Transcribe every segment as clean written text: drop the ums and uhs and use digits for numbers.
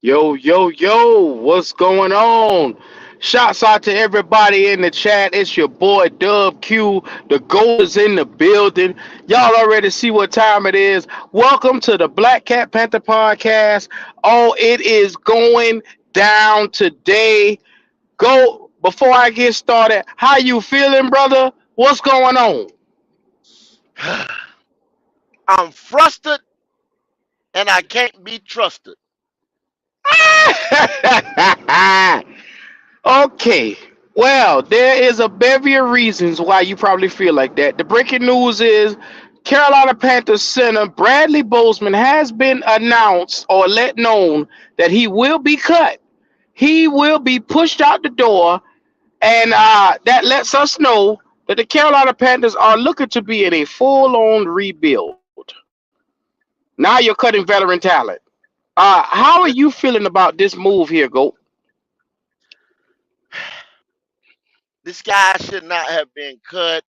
Yo, yo, yo, what's going on? Shouts out to everybody in the chat. It's your boy Dub Q. The GOAT is in the building. Y'all already see what time it is. Welcome to the Black Cat Panther podcast. Oh, it is going down today. Go before I get started. How you feeling, brother? What's going on? I'm frustrated and I can't be trusted. Okay. Well, there is a bevy of reasons why you probably feel like that. The breaking news is Carolina Panthers center Bradley Bozeman has been announced or let known that he will be cut. He will be pushed out the door, and that lets us know that the Carolina Panthers are looking to be in a full-on rebuild. Now you're cutting veteran talent. How are you feeling about this move here, Goat? This guy should not have been cut.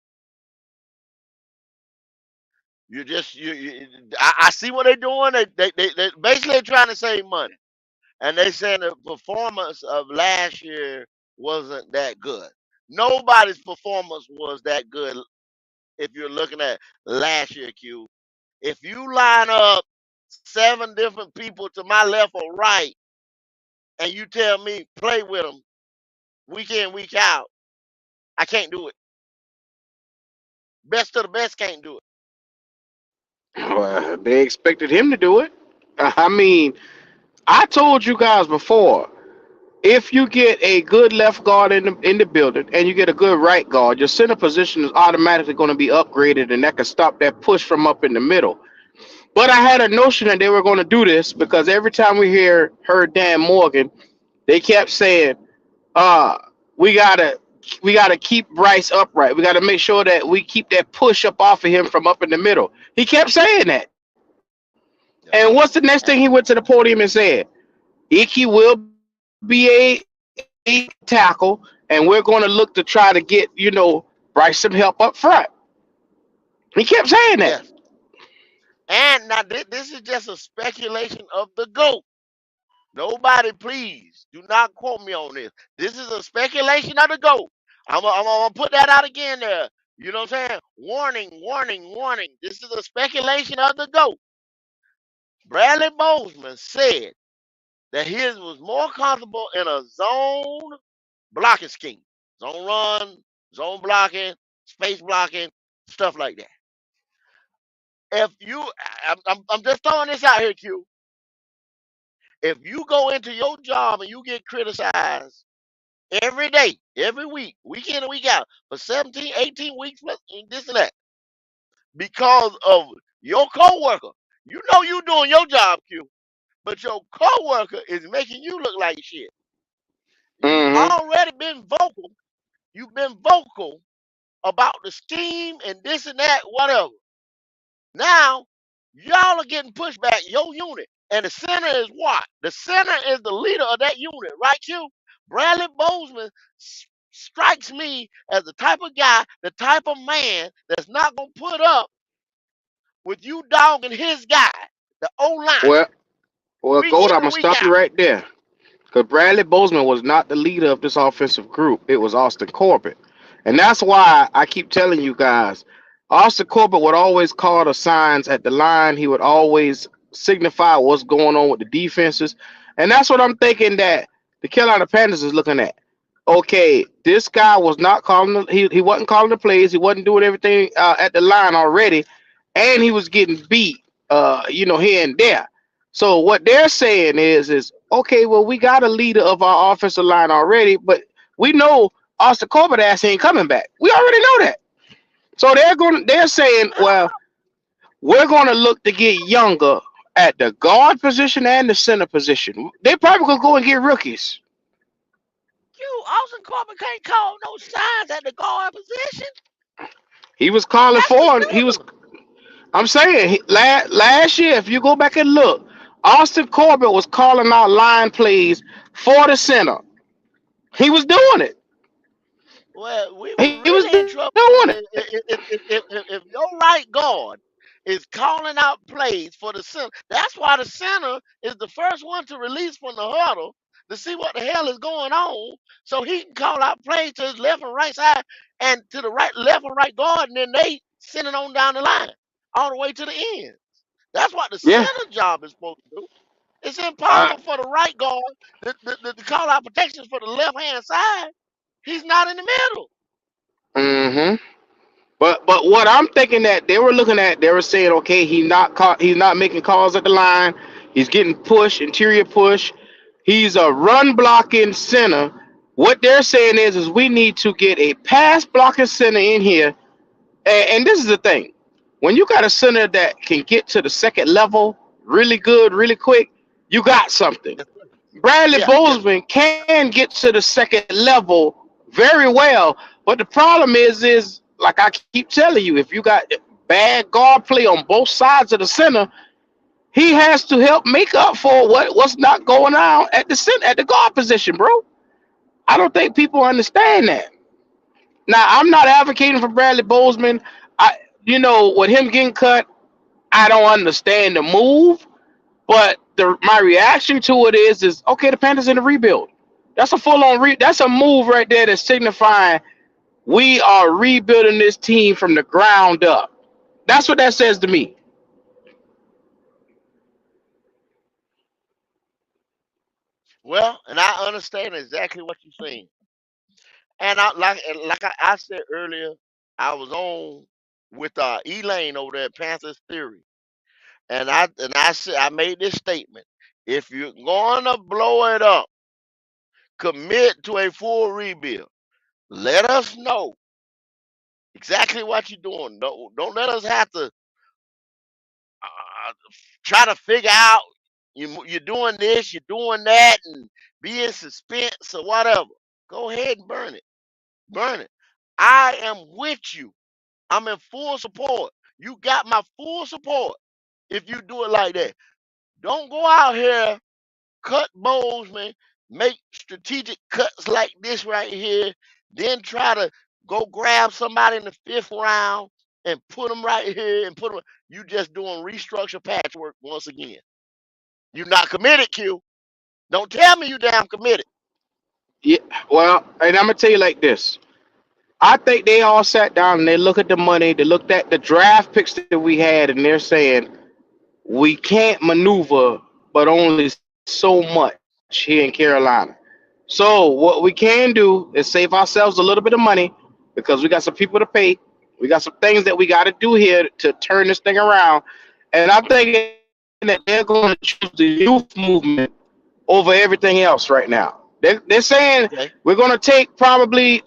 I see what they're doing. They basically trying to save money, and they saying the performance of last year wasn't that good. Nobody's performance was that good. If you're looking at last year, Q, if you line up seven different people to my left or right, and you tell me play with them week in week out, I can't do it. Best of the best can't do it. Well, they expected him to do it. I mean, I told you guys before, if you get a good left guard in the building and you get a good right guard, your center position is automatically going to be upgraded, and that can stop that push from up in the middle. But I had a notion that they were going to do this because every time heard Dan Morgan, they kept saying, uh, we gotta we gotta keep Bryce upright. We gotta make sure that we keep that push up off of him from up in the middle. He kept saying that. And what's the Yeah. next thing he went to the podium and said? Icky will be a tackle, and we're going to look to try to get, Bryce some help up front. He kept saying that. Yes. And now this is just a speculation of the GOAT. Nobody, please, do not quote me on this. This is a speculation of the GOAT. I'm gonna put that out again there. You know what I'm saying? Warning, warning, warning. This is a speculation of the GOAT. Bradley Bozeman said that his was more comfortable in a zone blocking scheme. Zone run, zone blocking, space blocking, stuff like that. If you, I'm just throwing this out here, Q. If you go into your job and you get criticized every day, every week in and week out, for 17, 18 weeks, and this and that, because of your coworker, you know you doing your job, Q, but your coworker is making you look like shit. You've Mm-hmm. already been vocal. You've been vocal about the scheme and this and that, whatever. Now, y'all are getting pushed back, your unit. And the center is what? The center is the leader of that unit, right, Q? Bradley Bozeman strikes me as the type of guy, the type of man that's not going to put up with you dogging his guy, the O line, Well, well, week Gold, in I'm and gonna week stop you out. right there. Because Bradley Bozeman was not the leader of this offensive group. It was Austin Corbett. And that's why I keep telling you guys, Austin Corbett would always call the signs at the line. He would always signify what's going on with the defenses. And that's what I'm thinking that the Carolina Panthers is looking at. Okay, this guy was not calling he wasn't calling the plays. He wasn't doing everything at the line already. And he was getting beat here and there. So what they're saying is okay, well, we got a leader of our offensive line already, but we know Austin Corbett ass ain't coming back. We already know that. So they're saying, well, we're gonna look to get younger at the guard position and the center position. They probably gonna go and get rookies. You, Austin Corbin can't call no signs at the guard position. He was calling That's for him. illegal. I'm saying last year, if you go back and look, Austin Corbett was calling out line plays for the center. He was doing it. Well, we He were was really in doing it. trouble if your right guard is calling out plays for the center. That's why the center is the first one to release from the huddle to see what the hell is going on, so he can call out plays to his left and right side and to the right, left and right guard, and then they send it on down the line all the way to the end. That's what the Yeah. center job is supposed to do. It's Uh, impossible for the right guard to call out protections for the left hand side. He's not in the middle. mm-hmm. But what I'm thinking that they were looking at, they were saying, okay, he's not making calls at the line. He's getting push, interior push. He's a run blocking center. What they're saying is we need to get a pass blocking center in here. And this is the thing. When you got a center that can get to the second level really good, really quick, you got something. Bradley Yeah, yes, Bozeman can get to the second level very well, but the problem is like I keep telling you, if you got bad guard play on both sides of the center, he has to help make up for what's not going on at the center at the guard position, bro. I don't think people understand that. Now, I'm not advocating for Bradley Bozeman. I, with him getting cut, I don't understand the move. But my reaction to it is okay. The Panthers in the rebuild. That's a full on That's a move right there that's signifying we are rebuilding this team from the ground up. That's what that says to me. well, and I understand exactly what you're saying. And like I said earlier, I was on with Elaine over there at Panthers Theory, and I said I made this statement: if you're gonna blow it up, commit to a full rebuild. Let us know exactly what you're doing. Don't let us have to uh, try to figure out you're doing this, you're doing that, and be in suspense or whatever. Go ahead and burn it. Burn it. I am with you. I'm in full support. You got my full support if you do it like that. Don't go out here, cut Bozeman, make strategic cuts like this right here, then try to go grab somebody in the fifth round and put them right here and put them. You just doing restructure patchwork once again. You not committed, Q. Don't tell me you damn committed. Yeah. Well, and I'm gonna tell you like this. I think they all sat down and they look at the money. They looked at the draft picks that we had, and they're saying we can't maneuver, but only so much here in Carolina. So what we can do is save ourselves a little bit of money because we got some people to pay. We got some things that we got to do here to turn this thing around. And I'm thinking that they're going to choose the youth movement over everything else right now. They're saying we're going Okay. to take they're probably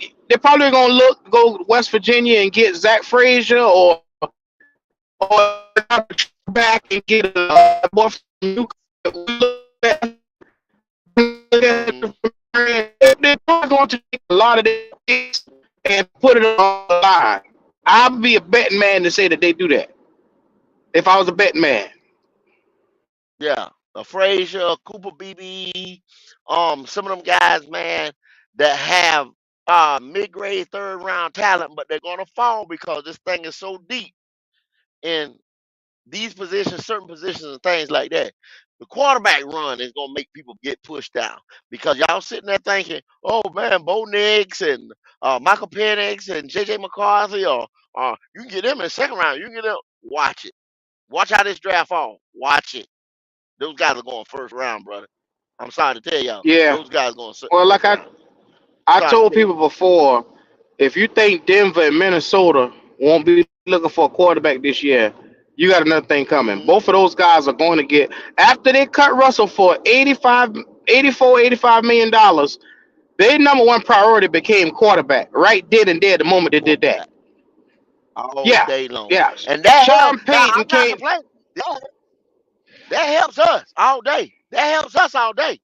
going to go West Virginia and get Zach Frazier or back and get a boy from Newcastle. Mm-hmm. They're probably going to take a lot of their picks and put it on the line. I'd be a betting man to say that they do that if I was a betting man. Yeah. A Frazier, a Cooper BB, some of them guys, man, that have mid grade third round talent, but they're gonna fall because this thing is so deep in these positions, certain positions, and things like that. The quarterback run is gonna make people get pushed down because y'all sitting there thinking, "Oh man, Bo Nix and Michael Penix and JJ McCarthy, or you can get them in the second round. You can get them. Watch it. Watch how this draft falls. Watch it. Those guys are going first round, brother. I'm sorry to tell y'all, Yeah. those guys going Well, first like round. I Sorry to told tell you. people before, if you think Denver and Minnesota won't be looking for a quarterback this year, you got another thing coming. Both of Mm-hmm. those guys are going to get after they cut Russell for 84, $85 million. Their number one priority became quarterback right then and there the moment they did that. Quarterback all Yeah, day long, yeah. and that helps. Sean Now Payton I'm not came. complaining. That, that helps us all day. That helps us all day.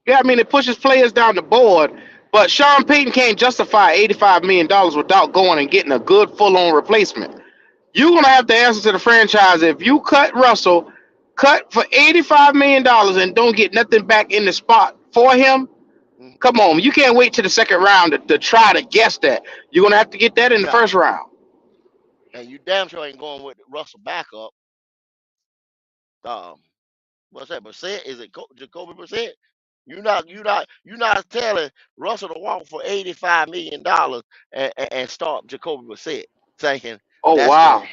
Yeah, I mean it pushes players down the board, but Sean Payton can't justify $85 million without going and getting a good full-on replacement. You're gonna have to answer to the franchise if you cut Russell, cut for $85 million and don't get nothing back in the spot for him. Mhm. Come on, you can't wait to the second round to try to guess that. You're gonna have to get that in the Yeah, first round. And you damn sure ain't going with Russell backup. Um, what's that? Brissett? Is it Jacoby Brissett? You not telling Russell to walk for $85 million and start Jacoby Brissett, thinking Oh that's wow. going.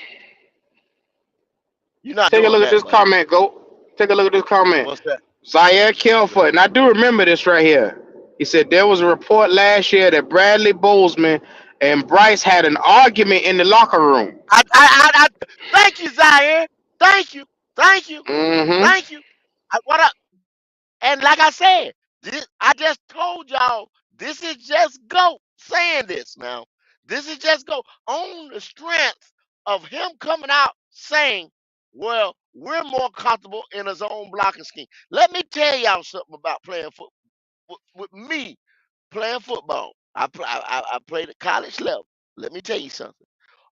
You're not Take a doing look at that, this buddy. comment, go. Take a look at this comment. What's that? Zaire Kelford, and I do remember this right here. He said there was a report last year that Bradley Bozeman and Bryce had an argument in the locker room. I thank you, Zaire. Thank you, thank you, Mm-hmm. thank you. What up? And like I said, I just told y'all this is just GOAT saying this now. This is just GOAT on the strength of him coming out saying, well, we're more comfortable in a zone blocking scheme. Let me tell y'all something about playing football. With me playing football, I played at college level. Let me tell you something.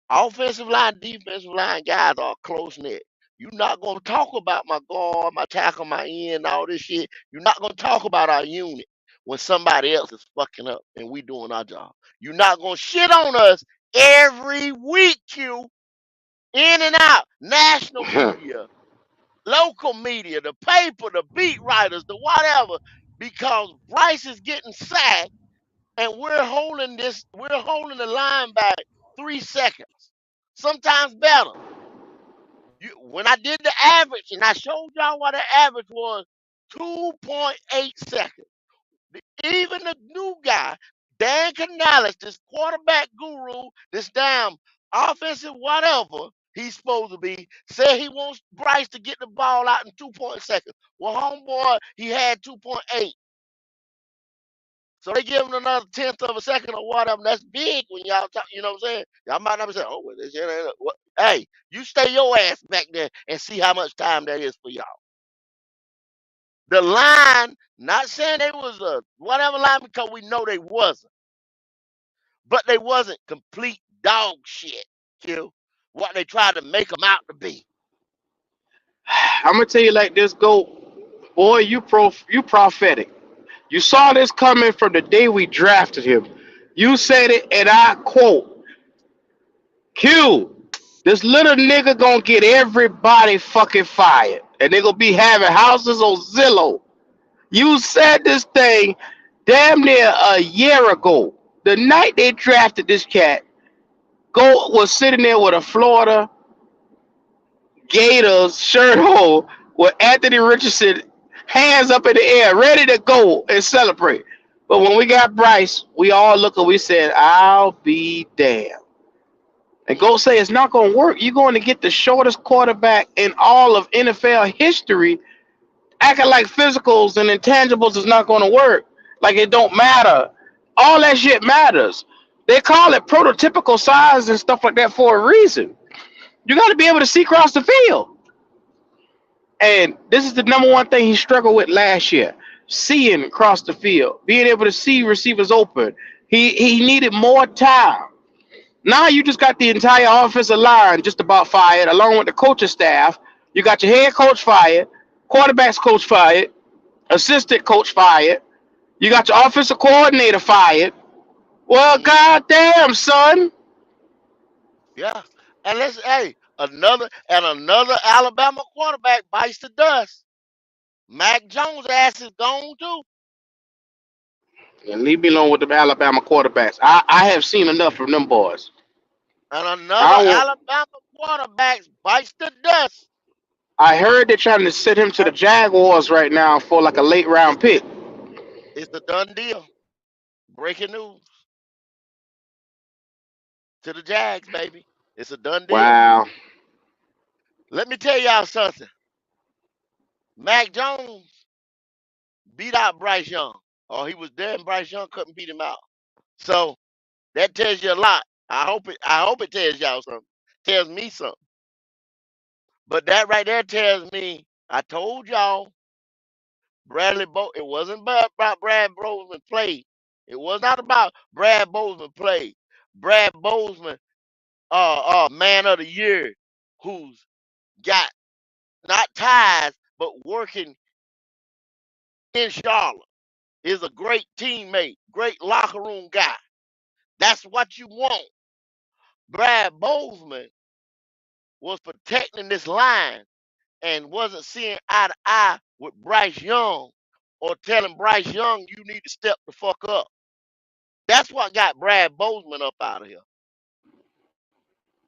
Offensive line, defensive line guys are close knit. You're not gonna talk about my guard, my tackle, my end, all this shit. You're not gonna talk about our unit when somebody else is fucking up and we doing our job. You're not gonna shit on us every week, Q, in and out. National media, local media, the paper, the beat writers, the whatever, because Bryce is getting sacked and we're holding the line back 3 seconds, sometimes better. When I did the average, and I showed y'all what the average was, 2.8 seconds. Even the new guy, Dan Canales, this quarterback guru, this damn offensive whatever he's supposed to be, said he wants Bryce to get the ball out in 2 seconds. Well, homeboy, he had 2.8. So they give him another tenth of a second or whatever. That's big when y'all talk. You know what I'm saying? Y'all might not be saying, "Oh, well, this shit ain't." What? Hey, you stay your ass back there and see how much time that is for y'all. The line, not saying they was a whatever line because we know they wasn't, but they wasn't complete dog shit. Q, what they tried to make them out to be. I'm gonna tell you like this, go. Boy, you prophetic. You saw this coming from the day we drafted him. You said it, and I quote, Q, this little nigga gonna get everybody fucking fired. And they gonna be having houses on Zillow. You said this thing damn near a year ago. The night they drafted this cat, Gold was sitting there with a Florida Gators shirt on with Anthony Richardson hands up in the air, ready to go and celebrate. But when we got Bryce, we all look and we said, I'll be damned. And go say it's not going to work. You're going to get the shortest quarterback in all of NFL history acting like physicals and intangibles is not going to work. Like it don't matter. All that shit matters. They call it prototypical size and stuff like that for a reason. You got to be able to see across the field. And this is the number one thing he struggled with last year. Seeing across the field, being able to see receivers open. He needed more time. Now you just got the entire offensive line just about fired, along with the coaching staff. You got your head coach fired, quarterbacks coach fired, assistant coach fired. You got your offensive coordinator fired. Well, Hmm. goddamn, son. Yeah, and let's another Alabama quarterback bites the dust. Mac Jones' ass is gone too. And leave me alone with the Alabama quarterbacks. I have seen enough from them boys. And another I don't, Alabama quarterback bites the dust. I heard they're trying to send him to the And Jaguars right now for like a late round pick. it's a done deal. Breaking news to the Jags, baby. It's a done deal. Wow. Let me tell y'all something. Mac Jones beat out Bryce Young. Oh, he was there and Bryce Young couldn't beat him out. So that tells you a lot. I hope it tells y'all something. Tells me something. But that right there tells me I told y'all it wasn't about Brad Bozeman play. It was not about Brad Bozeman play. Brad Bozeman, man of the year, who's got not ties but working in Charlotte, is a great teammate, great locker room guy. That's what you want. Brad Bozeman was protecting this line and wasn't seeing eye to eye with Bryce Young or telling Bryce Young you need to step the fuck up. That's what got Brad Bozeman up out of here.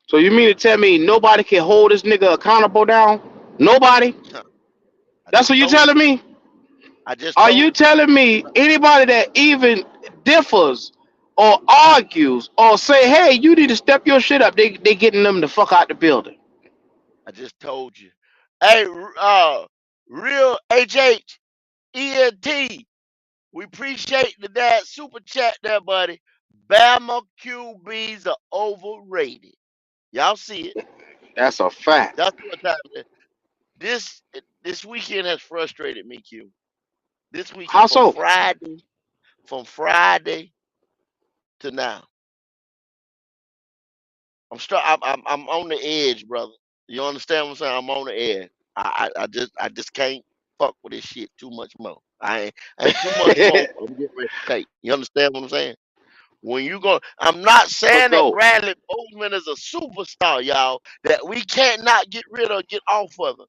So you mean to tell me nobody can hold this nigga accountable now? Nobody? I That's just what you told telling you. me? I just Are you told you. telling me anybody that even differs or argues or say, hey, you need to step your shit up, they getting them the fuck out the building? I just told you. Hey, real HHENT. We appreciate the dad super chat there, buddy. Bama QBs are overrated. Y'all see it. That's a fact. That's what time it is. This weekend has frustrated me, Q. This weekend How so? from Friday to now. I'm on the edge, brother. You understand what I'm saying? I'm on the edge. I just can't fuck with this shit too much more. I ain't too much more. I'm getting ready to take. You understand what I'm saying? When you go, I'm not For saying that sure. Bradley Bozeman is a superstar, y'all. That we can't not get rid of, get off of him.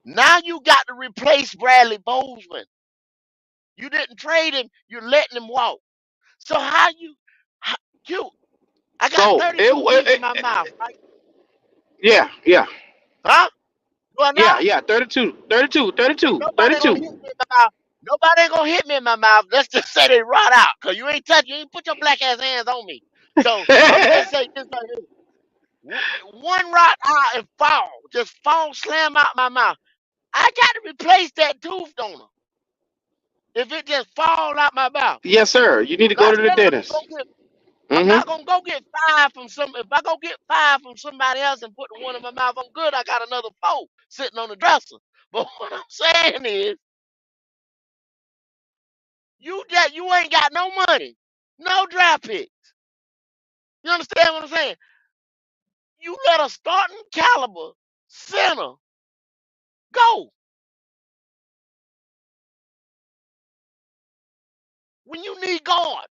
Now you got to replace Bradley Bozeman. You didn't trade him. You're letting him walk. So how, you? I got So 32 teeth in my mouth, right? yeah, yeah, Huh? Do I yeah, not? yeah. 32, 32, So 32, nobody gonna 32. hit me in my mouth. Nobody gonna hit me in my mouth. Let's just say they rot out. Cause you ain't touch. You ain't put your black ass hands on me. So I'ma just say this right here. One rot out and fall. Just fall, slam out my mouth. I got to replace that tooth donor. If it just fall out my mouth. Yes, sir. You need to go Not to the saying dentist. I'm not Mm-hmm. gonna go get five from some. If I go get five from somebody else and put the one in my mouth, I'm good. I got another four sitting on the dresser. But what I'm saying is, you ain't got no money, no draft picks. You understand what I'm saying? You let a starting caliber center go when you need guards.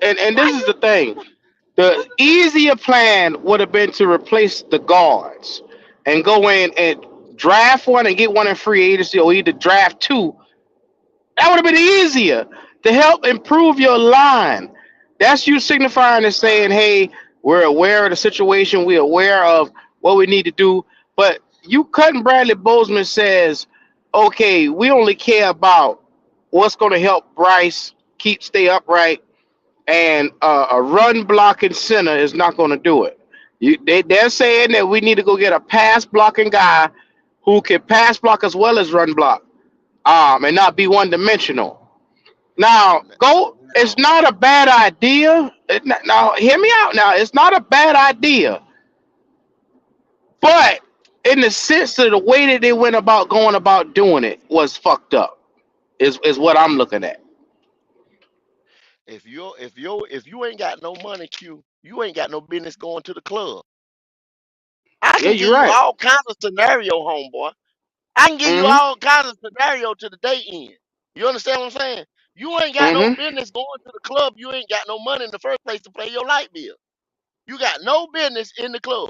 And Why this is you? the thing. The easier plan would have been to replace the guards and go in and draft one and get one in free agency, or either draft two. That would have been easier to help improve your line. That's you signifying and saying, hey, we're aware of the situation, we're aware of what we need to do. But you cutting Bradley Bozeman says, okay, we only care about what's going to help Bryce stay upright, and a run blocking center is not going to do it. They're saying that we need to go get a pass blocking guy who can pass block as well as run block, and not be one dimensional. Now, go. It's No. not a bad idea. Now, hear me out. Now, it's not a bad idea, but in the sense of the way that they went about going about doing it was fucked up. Is what I'm looking at. If you ain't got no money, Q, you ain't got no business going to the club. I Yeah, can you're give you right. all kinds of scenario, homeboy. I can give you Mm-hmm. all kinds of scenario to the day end. You understand what I'm saying? You ain't got no Mm-hmm. business going to the club. You ain't got no money in the first place to pay your light bill. You got no business in the club.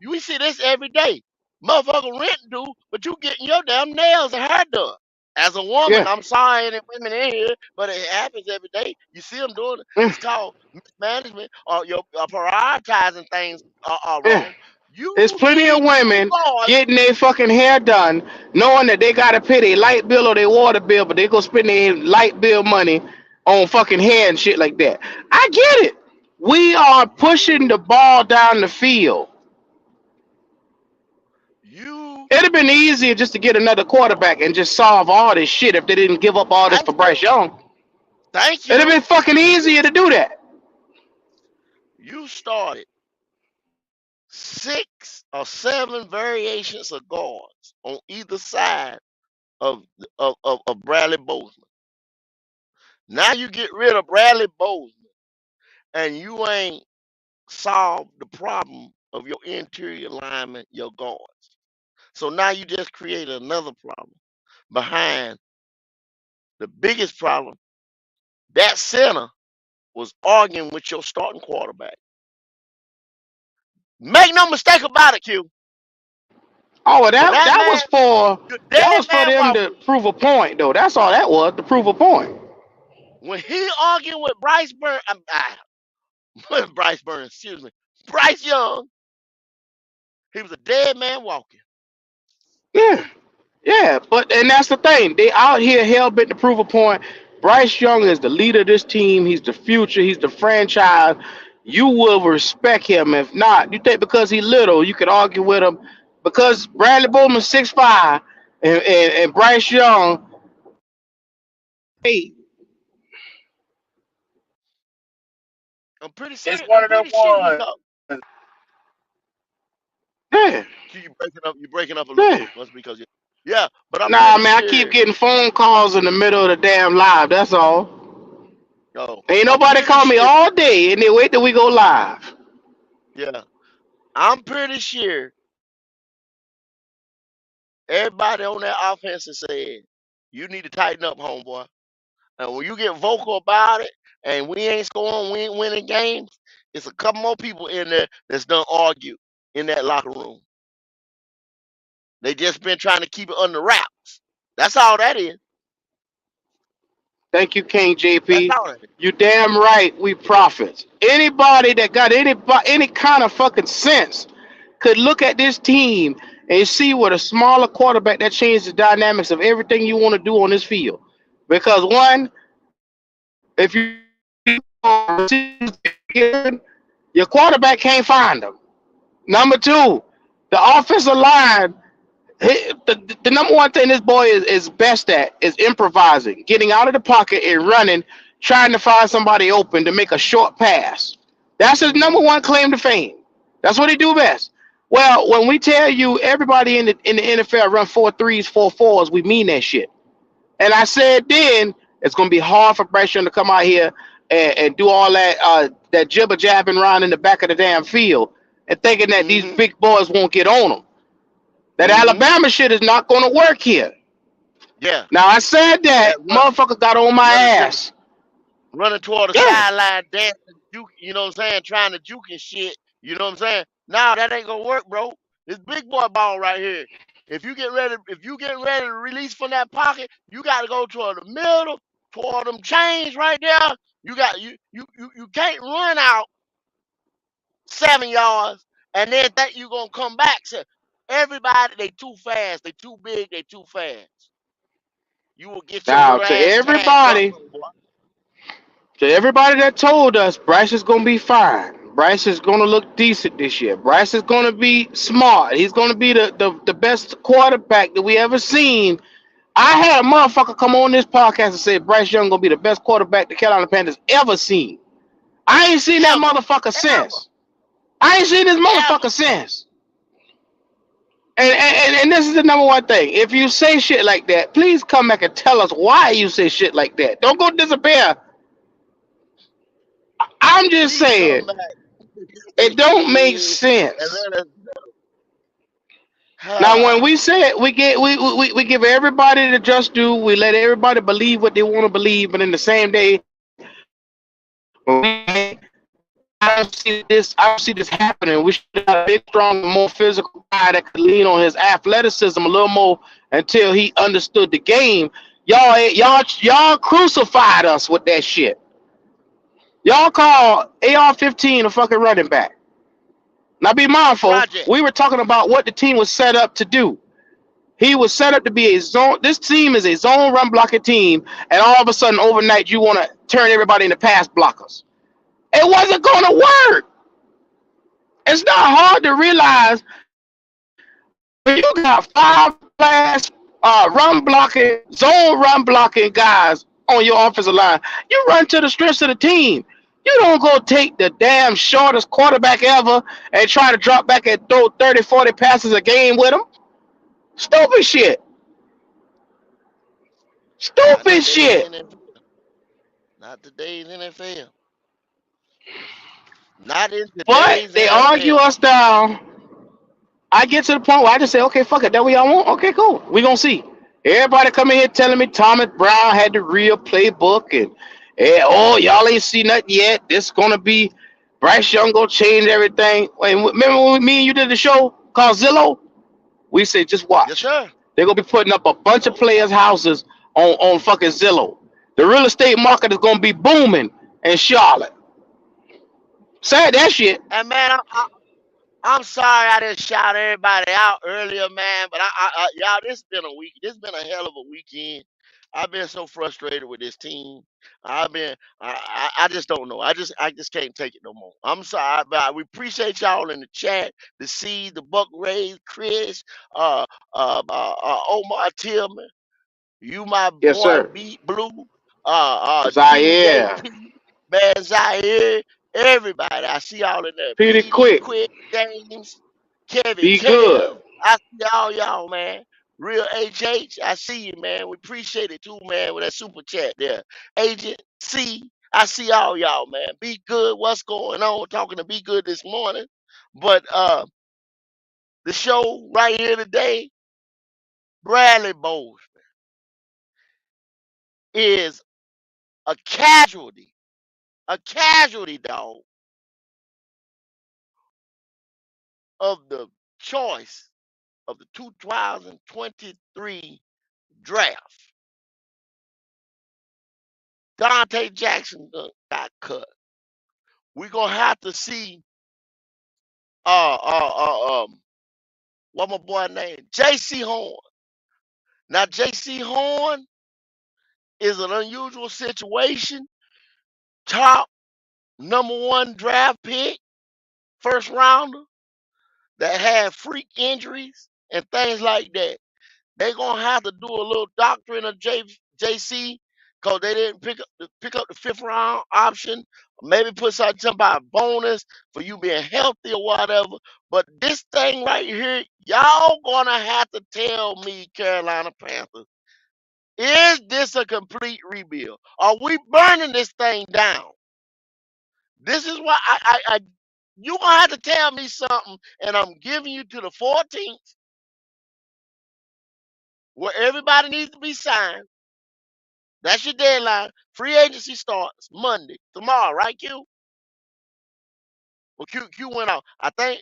We see this every day. Motherfucker rent do, but you getting your damn nails and hair done. As a woman, Yeah. I'm sorry any women in here, but it happens every day. You see them doing it. Yeah. It's called mismanagement or your prioritizing things are Yeah. wrong. You There's plenty of need two women guards. getting their fucking hair done, knowing that they gotta pay their light bill or their water bill, but they go spend their light bill money on fucking hair and shit like that. I get it. We are pushing You the ball down the field. you It'd have been easier just to get another quarterback and just solve all this shit if they didn't give up all this thank for you. Bryce Young. Thank It'd have been you. fucking You easier to do that. you started 6 or 7 variations of guards on either side of Bradley Bozeman. Now you get rid of Bradley Bozeman and you ain't solved the problem of your interior lineman, your guards. So now you just create another problem behind the biggest problem. That center was arguing with your starting quarterback. Make no mistake about it, Q. Oh, well, When that that man, was for the that dead was for man them to walking, prove a point, though. That's all that was, to prove a point. when he arguing with Bryce Burns, Bryce Burns, excuse me, Bryce Young, he was a dead man walking. Yeah, yeah. But and that's the thing. They out here hell bent to prove a point. Bryce Young is the leader of this team. He's the future. He's the franchise. You will respect him. If not, you think because he's little, you could argue with him. Because Bradley Bowman's 6'5", and Bryce Young, hey, I'm pretty It's certain. one I'm of them pretty sure he ones. called. yeah, Q, you breaking up. You breaking up a little bit. yeah. Must be because you. Yeah, but I'm Nah, pretty man, I keep sure. getting phone calls in the middle of the damn live. That's all. Oh, Ain't I'm nobody pretty call me sure. all day, and they wait till we go live. Yeah, I'm pretty sure everybody on that offense is saying you need to tighten up, homeboy. And when you get vocal about it, and we ain't scoring, we ain't winning games, it's a couple more people in there that's done argue in that locker room. They just been trying to keep it under wraps. That's all that is. Thank you, King That's JP. all that is. You damn right, we prophets. Anybody that got any kind of fucking sense could look at this team and see what a smaller quarterback that changes the dynamics of everything you want to do on this field. Because one, if you your quarterback can't find them. Number two, the offensive line. The number one thing this boy is best at is improvising, getting out of the pocket and running, trying to find somebody open to make a short pass. That's his number Mm-hmm. one claim to fame. That's what he do best. Well, when we tell you everybody in the NFL run 4.3s, 4.4s, we mean that shit. And I said then it's gonna be hard for Bryce Young to come out here and do all that jibber jabbing around in the back of the damn field and thinking that these Mm-hmm. big boys won't get on him. That Mm-hmm. Alabama shit is not going to work here. Yeah. Now I said That that motherfucker got on my running to the ass. running toward the Yeah. sideline, dancing, juke, you know what I'm saying, trying to juke and shit. You know what I'm saying? Nah, that ain't gonna work, bro. This big boy ball right here. If you get ready to release from that pocket, you gotta go toward the middle, toward them chains right there. You can't run out 7 yards and then think you gonna come back. So everybody, they too fast, they too big, they too fast. You will get your Now little ass tagged up, homeboy. to everybody that told us Bryce is gonna be fine. Bryce is gonna look decent this year. Bryce is gonna be smart. He's gonna be the best quarterback that we ever seen. I had a motherfucker come on this podcast and say Bryce Young gonna be the best quarterback the Carolina Panthers ever seen. I ain't seen that Ever, motherfucker ever, since. I ain't seen this ever. motherfucker since. And this is the number one thing. If you say shit like that, please come back and tell us why you say shit like that. Don't go disappear. I'm just Please saying come back it don't make and sense. let us. Now, when Ah, we say it, we give everybody the just due. We let everybody believe what they want to believe, but in the same day, I don't see this happening. We should have a big, strong, more physical guy that could lean on his athleticism a little more until he understood the game. Y'all crucified us with that shit. Y'all call AR-15 a fucking running back. Now be mindful, project. we were talking about what the team was set up to do. He was set up to be a zone. This team is a zone run blocking team, and all of a sudden, overnight, you want to turn everybody into pass blockers. It wasn't going to work. It's not hard to realize when you got five class run blocking, zone run blocking guys on your offensive line. You run to the strengths of the team. You don't go take the damn shortest quarterback ever and try to drop back and throw 30, 40 passes a game with him. Stupid shit. Not Stupid today's shit. NFL. Not today's NFL. Not in But today's they argue NFL. us down. I get to the point where I just say, okay, fuck it. That what y'all want? Okay, cool. We gonna see. Everybody coming here telling me Thomas Brown had the real playbook and oh, y'all ain't see nothing yet. This gonna be. Bryce Young gonna change everything. Wait, remember when me and you did the show called Zillow? We said just Yes, watch. sir. They're gonna be putting up a bunch of players' houses on fucking Zillow. The real estate market is gonna be booming in Charlotte. Say that shit. And man, I'm sorry I didn't shout everybody out earlier, man. But y'all, this been a week. This been a hell of a weekend. I've been so frustrated with this team. I just don't know. I just can't take it no more. I'm sorry, but we appreciate y'all in the chat. The C, the Buck Rays, Chris, uh, Omar Tillman. You my Yes, boy sir. Beat Blue, Zaire. DJP, man Zaire, everybody. I see y'all in there. Pretty PD, quick. Quick, James, Kevin, Be good. Kev. I see all y'all, man. Real HH, I see you, man. We appreciate it too, man, with that super chat there. Agent C, I see all y'all, man. Be good. What's going on? Talking to Be Good this morning. But the show right here today, Bradley Bowles is a casualty, dog, of the choice of the 2023 draft. Dante Jackson got cut. We're gonna have to see what my boy named J.C. Horn. Now J.C. Horn is an unusual situation. Top #1 draft pick, first rounder that had freak injuries and things like that. They're gonna have to do a little doctrine of JC because they didn't pick up the fifth round option. Maybe put something about a bonus for you being healthy or whatever. But this thing right here, y'all gonna have to tell me, Carolina Panthers, is this a complete rebuild? Are we burning this thing down? This is why I you gonna have to tell me something, and I'm giving you to the 14th, where everybody needs to be signed. That's your deadline. Free agency starts Monday, tomorrow, right, Q? Well, Q went out. I think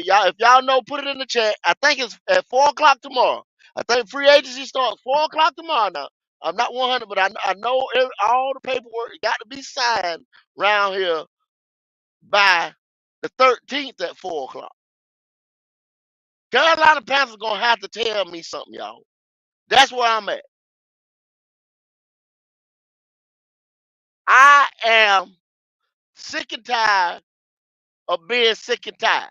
y'all, if y'all know, put it in the chat. I think it's at 4 o'clock tomorrow. I think free agency starts 4 o'clock tomorrow. Now I'm not 100, but I know all the paperwork got to be signed around here by the 13th at 4 o'clock. Carolina Panthers gonna have to tell me something, y'all. That's where I'm at. I am sick and tired of being sick and tired.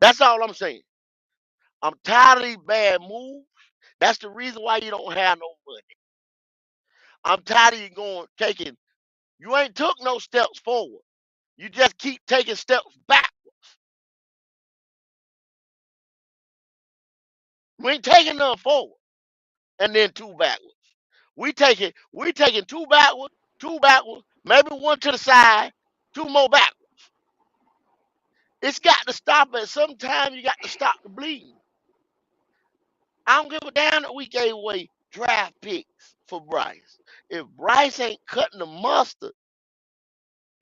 That's all I'm saying. I'm tired of these bad moves. That's the reason why you don't have no money. I'm tired of you taking. You ain't took no steps forward. You just keep taking steps back. We ain't taking none forward and then two backwards. We taking two backwards, maybe one to the side, two more backwards. It's got to stop at some time. You got to stop the bleeding. I don't give a damn that we gave away draft picks for Bryce. If Bryce ain't cutting the mustard,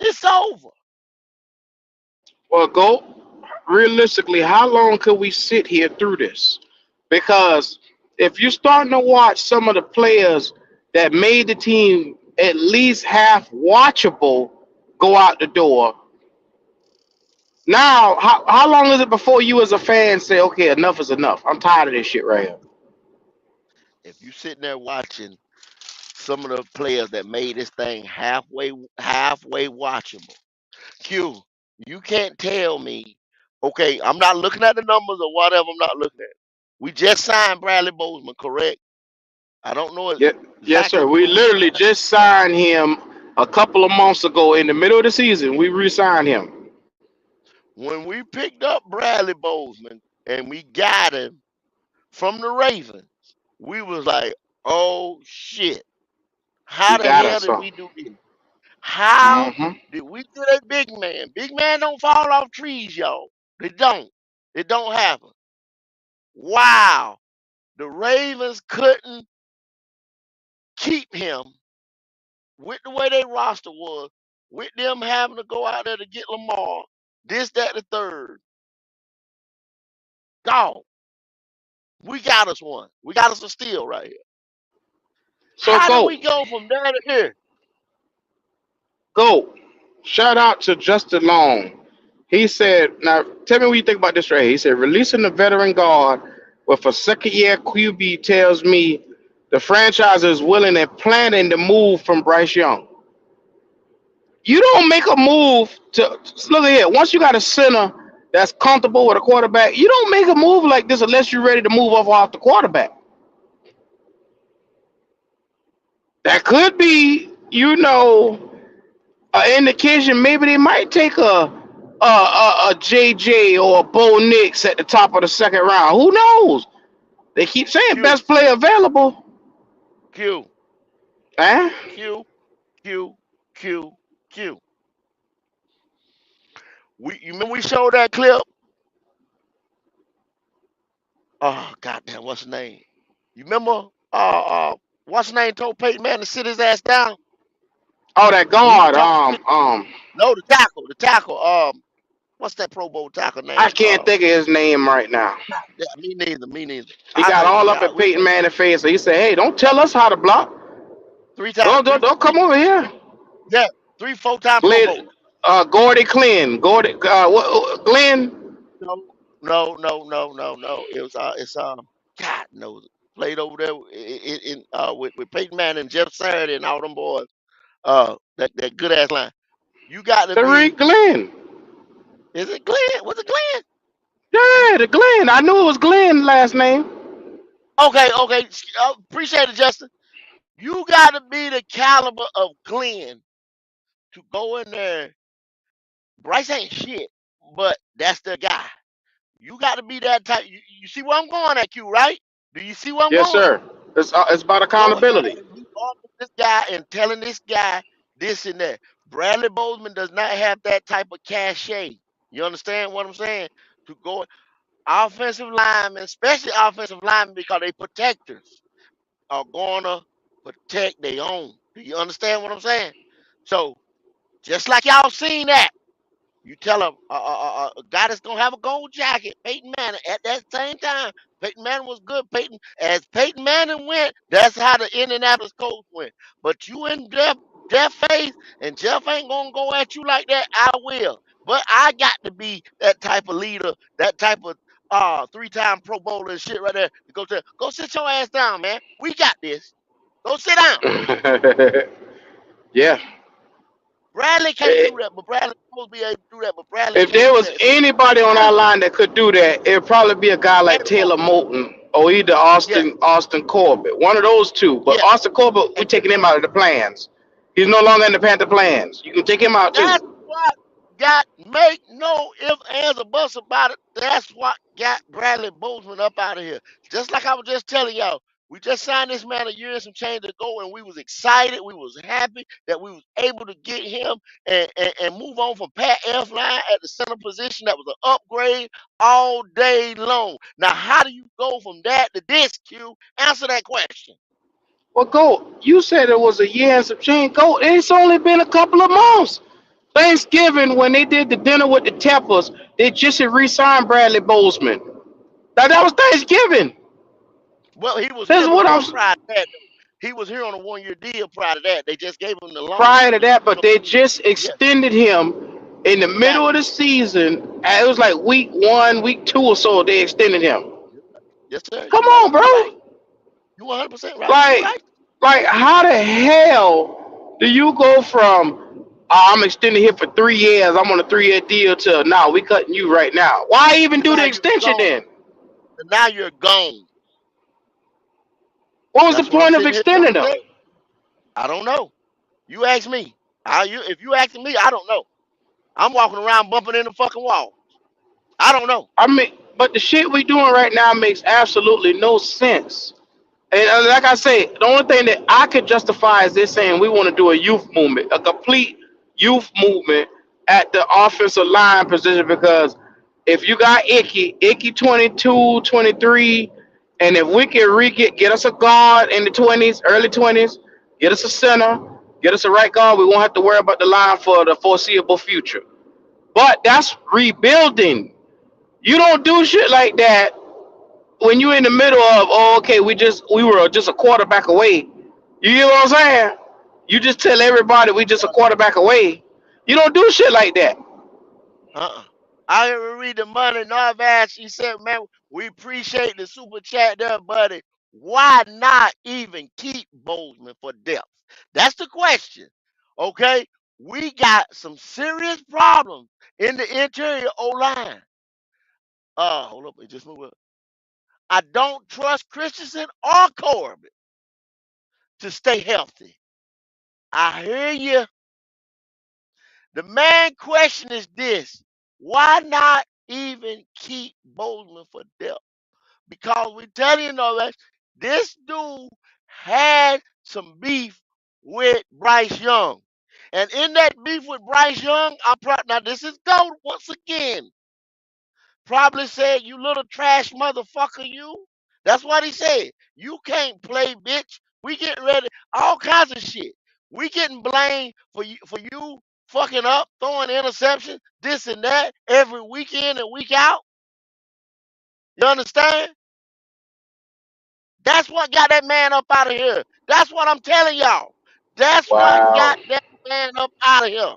it's over. Well, go realistically. How long could we sit here through this? Because if you're starting to watch some of the players that made the team at least half watchable go out the door, now how long is it before you as a fan say, okay, enough is enough? I'm tired of this shit right here. If you sitting there watching some of the players that made this thing halfway watchable, Q, you can't tell me, okay, I'm not looking at the numbers or whatever. I'm not looking at. We just signed Bradley Bozeman, correct? I don't know Yeah, yes, exactly sir. who We those literally guys. just signed him a couple of months ago in the middle of the season. We re-signed him. When we picked up Bradley Bozeman and we got him from the Ravens, we was like, oh shit. How You the got hell us, did huh? we do this? How Mm-hmm. did we get a big man? Big man don't fall off trees, y'all. They don't. It don't happen. Wow. The Ravens couldn't keep him with the way their roster was. with them having to go out there to get Lamar, this, that, the third. Dog, we got us one. We got us a steal right here. So How do go, we go from there to here? go. Shout out to Justin Long. He said, now tell me what you think about this right here. He said, releasing the veteran guard with a second year QB tells me the franchise is willing and planning to move from Bryce Young. You don't make a move to look at here. Once you got a center that's comfortable with a quarterback, you don't make a move like this unless you're ready to move off the quarterback. That could be, an indication maybe they might take a JJ or a Bo Nix at the top of the second round. Who knows? They keep saying Q, best player available. Q, Eh? Q, Q, Q, Q. You remember we showed that clip? Oh goddamn, what's his name? You remember? What's his name told Peyton Manning to sit his ass down Oh, that when he was guard. talking shit? No, the tackle. What's that Pro Bowl tackle I name? can't think of his name right now. Yeah, me neither, me neither. He I got know, all up yeah, in Peyton Manning's face. So he said, "Hey, don't tell us how to block. three time, Don't come over here." yeah, 4-time Pro Glenn, Bowler. Gordy Glenn, Glenn. No, no. It's God knows it. Played over there with Peyton Manning and Jeff Saturday and all them boys. That good ass line. You got to Tariq be. Glenn. Is it Glenn? Was it Glenn? Yeah, the Glenn. I knew it was Glenn last name. Okay. Appreciate it, Justin. You got to be the caliber of Glenn to go in there. Bryce ain't shit, but that's the guy. You got to be that type. You see where I'm going at, Q, right? Do you see where I'm Yes, going? sir. It's about Go ahead accountability. and be on with this guy and telling this guy this and that. Bradley Bozeman does not have that type of cachet. You understand what I'm saying? To go offensive linemen, especially offensive linemen, because they protectors are gonna protect their own. Do you understand what I'm saying? So just like y'all seen that. You tell a guy that's gonna have a gold jacket, Peyton Manning. At that same time, Peyton Manning was good. Peyton Manning went, that's how the Indianapolis Colts went. But you in Jeff face, and Jeff ain't gonna go at you like that. I will, but I got to be that type of leader, that type of 3-time Pro Bowler and shit right there. To go sit your ass down, man. We got this. Go sit down. Yeah. Bradley can't Eh, do that, but Bradley supposed to be able to do that, but Bradley If can't there do was that. So anybody on our line that could do that, it'd probably be a guy like Bradley Taylor Bozeman. Moulton or either Yeah, Austin Corbett. One of those two. But yeah. Austin Corbett, we're And guess taking him what? out of the plans. He's no longer in the Panther plans. You can take him out too. That's what got make no ifs, ands, or buts about it. That's what got Bradley Bozeman up out of here. Just like I was just telling y'all, we just signed this man a year and some change ago, and we was excited, we was happy that we was able to get him and move on from Pat F line at the center position. That was an upgrade all day long. Now, how do you go from that to this, Q? Answer that question. Well, go. You said it was a year and some change. Go. It's only been a couple of months. Thanksgiving, when they did the dinner with the Teppers, they just had re-signed Bradley Bozeman. Now that was Thanksgiving. Well, he was This here is what before I'm prior to that. He was here on a 1 year deal prior to that. They just gave him the prior long, to the that, you but know, they just yeah, extended him in the middle of exactly. the season. It was like week one, week two or so. They extended him. Yes, sir. Come You right. on, You right. bro. You 100% right. You Like, right. how the hell do you go from I'm extending here for 3 years, I'm on a 3 year deal to now we cutting you right now? Why even And do now the you're extension gone. then? And now you're gone. What was the That's what I'm point of sitting here extending trying to them? tell you. I don't know. You ask me. If you asking me, I don't know. I'm walking around bumping in the fucking wall. I don't know. I mean, but the shit we doing right now makes absolutely no sense. And like I say, the only thing that I could justify is this saying we want to do a youth movement, a complete youth movement at the offensive line position because if you got Icky 22, 23, and if we can get us a guard in the 20s, early 20s, get us a center, Get us a right guard. We won't have to worry about the line for the foreseeable future. But that's rebuilding. You don't do shit like that when you're in the middle of, oh, okay, we were just a quarterback away. You get what I'm saying? You just tell everybody we just a quarterback away. You don't do shit like that. Uh-uh. I ever read the money Narvash. He said, man, we appreciate the super chat there, buddy. Why not even keep Bozeman for depth? That's the question. Okay? We got some serious problems in the interior O line. Hold up, it just moved up. I don't trust Christensen or Corbett to stay healthy. I hear you. The main question is this: why not even keep Bozeman for depth? Because we tell you, know that this dude had some beef with Bryce Young. And in that beef with Bryce Young, now this is gold once again. Probably said, you little trash motherfucker, you. That's what he said. You can't play, bitch. We getting ready, all kinds of shit. We getting blamed for you fucking up, throwing interceptions, this and that, every weekend and week out. You understand? That's what got that man up out of here. That's what I'm telling y'all. That's what Wow. got that man up out of here.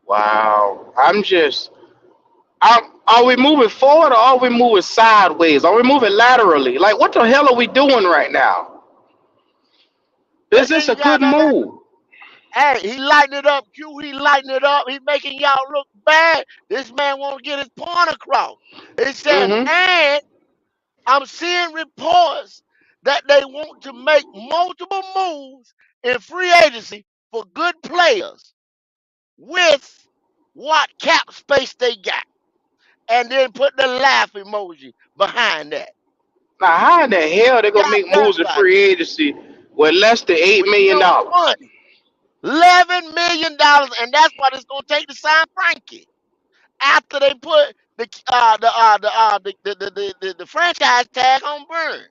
Wow. Are we moving forward or are we moving sideways? Are we moving laterally? Like, what the hell are we doing right now? Is And then this you a got good that. move? Hey, he lighting it up, Q. He lighting it up. He making y'all look bad. This man want to get his point across. It says, Mm-hmm. and I'm seeing reports that they want to make multiple moves in free agency for good players with what cap space they got. And then put the laugh emoji behind that. Now, how in the hell they gonna God make damn, moves in God, free agency with less than eight with million no dollars? money. $11 million, and that's what it's gonna take to sign Frankie. After they put the franchise tag on Burn.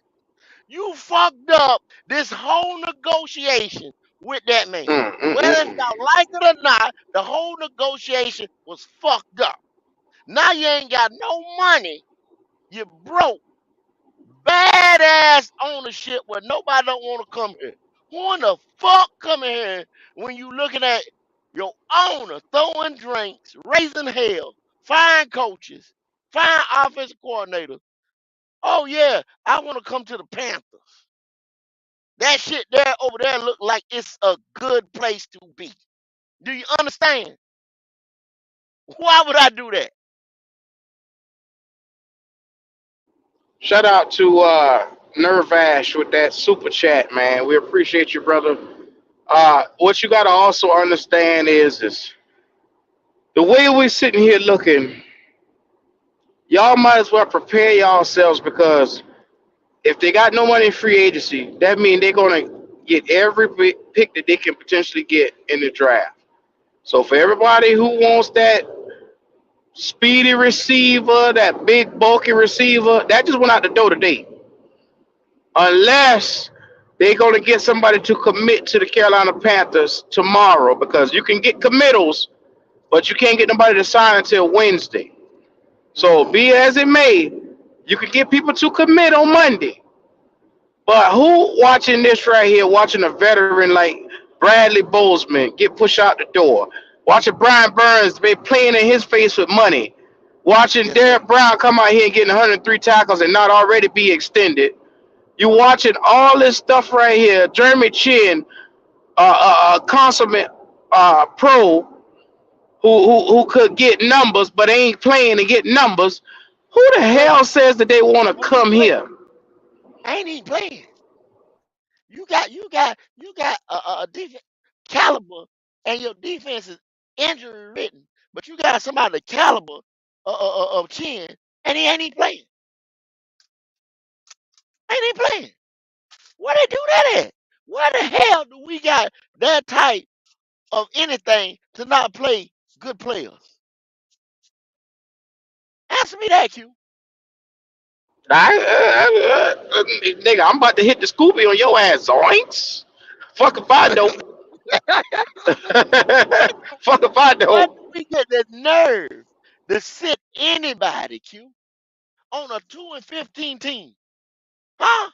You fucked up this whole negotiation with that man. Whether if Mm-mm-mm. y'all like it or not, the whole negotiation was fucked up. Now you ain't got no money. You broke. Badass ownership where nobody don't want to come here. Who in the fuck coming here when you looking at your owner throwing drinks, raising hell, firing coaches, firing offensive coordinators? Oh yeah, I want to come to the Panthers. That shit there over there look like it's a good place to be. Do you understand? Why would I do that? Shout out to Nervash with that super chat, man. We appreciate you, brother. What you gotta also understand is the way we sitting here looking, y'all might as well prepare yourselves because if they got no money in free agency, that means they're gonna get every pick that they can potentially get in the draft. So for everybody who wants that speedy receiver, that big bulky receiver, that just went out the door today. Unless they're gonna get somebody to commit to the Carolina Panthers tomorrow, because you can get committals, but you can't get nobody to sign until Wednesday. So Mm-hmm. be as it may, you can get people to commit on Monday. But who watching this right here, watching a veteran like Bradley Bozeman get pushed out the door, watching Brian Burns be playing in his face with money, watching Yes, sir. Derek Brown come out here and getting 103 tackles and not already be extended. You watching all this stuff right here. Jeremy Chin, consummate pro who could get numbers but ain't playing and get numbers. Who the Well, hell says that they want to who you come playing? here? Ain't even playing. You got a defense caliber, and your defense is injury ridden. But you got somebody the caliber of Chin, and he ain't even playing. Ain't even playing. Where they do that at? Where the hell do we got that type of anything to not play good players? Answer me that, Q. Nigga, I'm about to hit the Scooby on your ass, zoinks. Fuck if I don't. Fuck if I Where don't. do we get the nerve to sit anybody, Q, on a 2-15 team? Huh?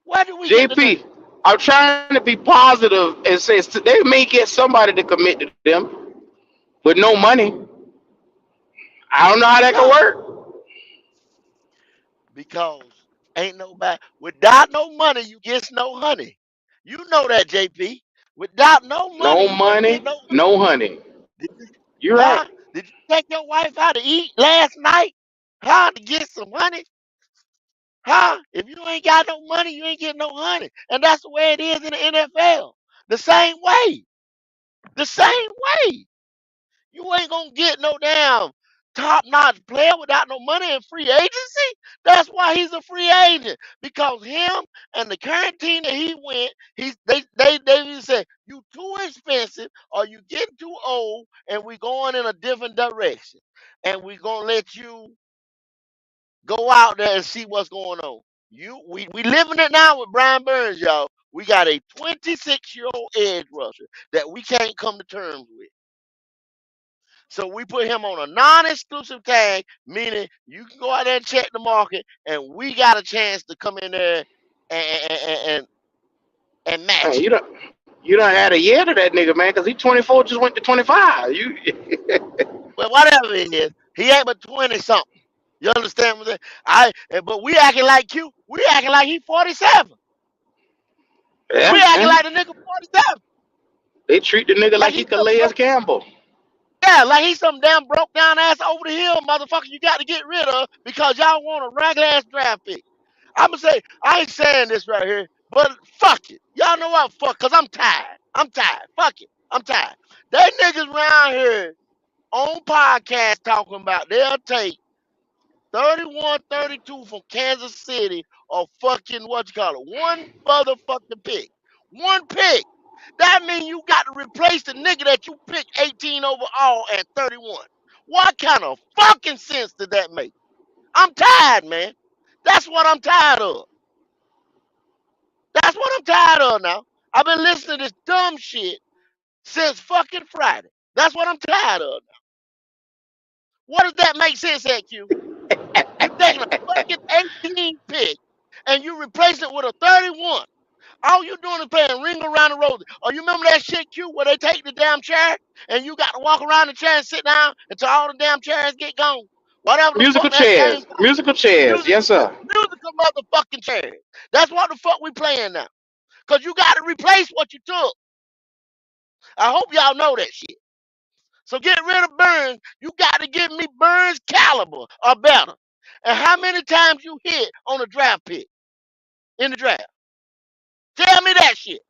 Where do we get the nerve? JP, I'm trying to be positive and say they may get somebody to commit to them with no money. I don't know how that could Yeah, work. because ain't nobody without no money, you get no honey. You know that, JP. Without no money, No you ain't money, get no honey. no honey. Did you, You're right. huh? Did you take your wife out to eat last night? Huh? To get some honey? Huh? If you ain't got no money, you ain't getting no honey. And that's the way it is in the NFL. The same way. The same way. You ain't gonna get no damn top notch player without no money in free agency. That's why he's a free agent. Because him and the current team that he went, they just said you too expensive or you getting too old and we going in a different direction. And we gonna let you go out there and see what's going on. We living it now with Brian Burns, y'all. We got a 26-year-old edge rusher that we can't come to terms with. So we put him on a non-exclusive tag, meaning you can go out there and check the market, and we got a chance to come in there and and Man, match it. you don't add a year to that nigga, man, because he 24 just went to 25. You But whatever it is, he ain't but 20 something. You understand what I'm saying? But we acting like Q. We acting like he 47. We yeah, acting yeah. like the nigga 47. They treat the nigga Like like he he's some Calais broke. Campbell. Yeah, like he's some damn broke down ass over the hill motherfucker you got to get rid of because y'all want a regular ass draft pick. I'ma say I ain't saying this right here, but fuck it. Y'all know what? Fuck, cause I'm tired. I'm tired. Fuck it. I'm tired. They niggas around here on podcast talking about they'll take 31-32 from Kansas City or fucking what you call it. One motherfucking pick. One pick. That means you got to replace the nigga that you picked 18 overall at 31. What kind of fucking sense did that make? I'm tired, man. That's what I'm tired of. That's what I'm tired of now. I've been listening to this dumb shit since fucking Friday. That's what I'm tired of now. What does that make sense at you? You taking a fucking 18 pick and you replace it with a 31. All you doing is playing ring around the rosy. Oh, you remember that shit, Q, where they take the damn chair and you got to walk around the chair and sit down until all the damn chairs get gone? Whatever the Musical fuck that game chairs. called. Musical chairs. Music, Yes, sir. musical motherfucking chairs. That's what the fuck we playing now. Because you got to replace what you took. I hope y'all know that shit. So get rid of Burns. You got to give me Burns caliber or better. And how many times you hit on a draft pick in the draft? Tell me that shit.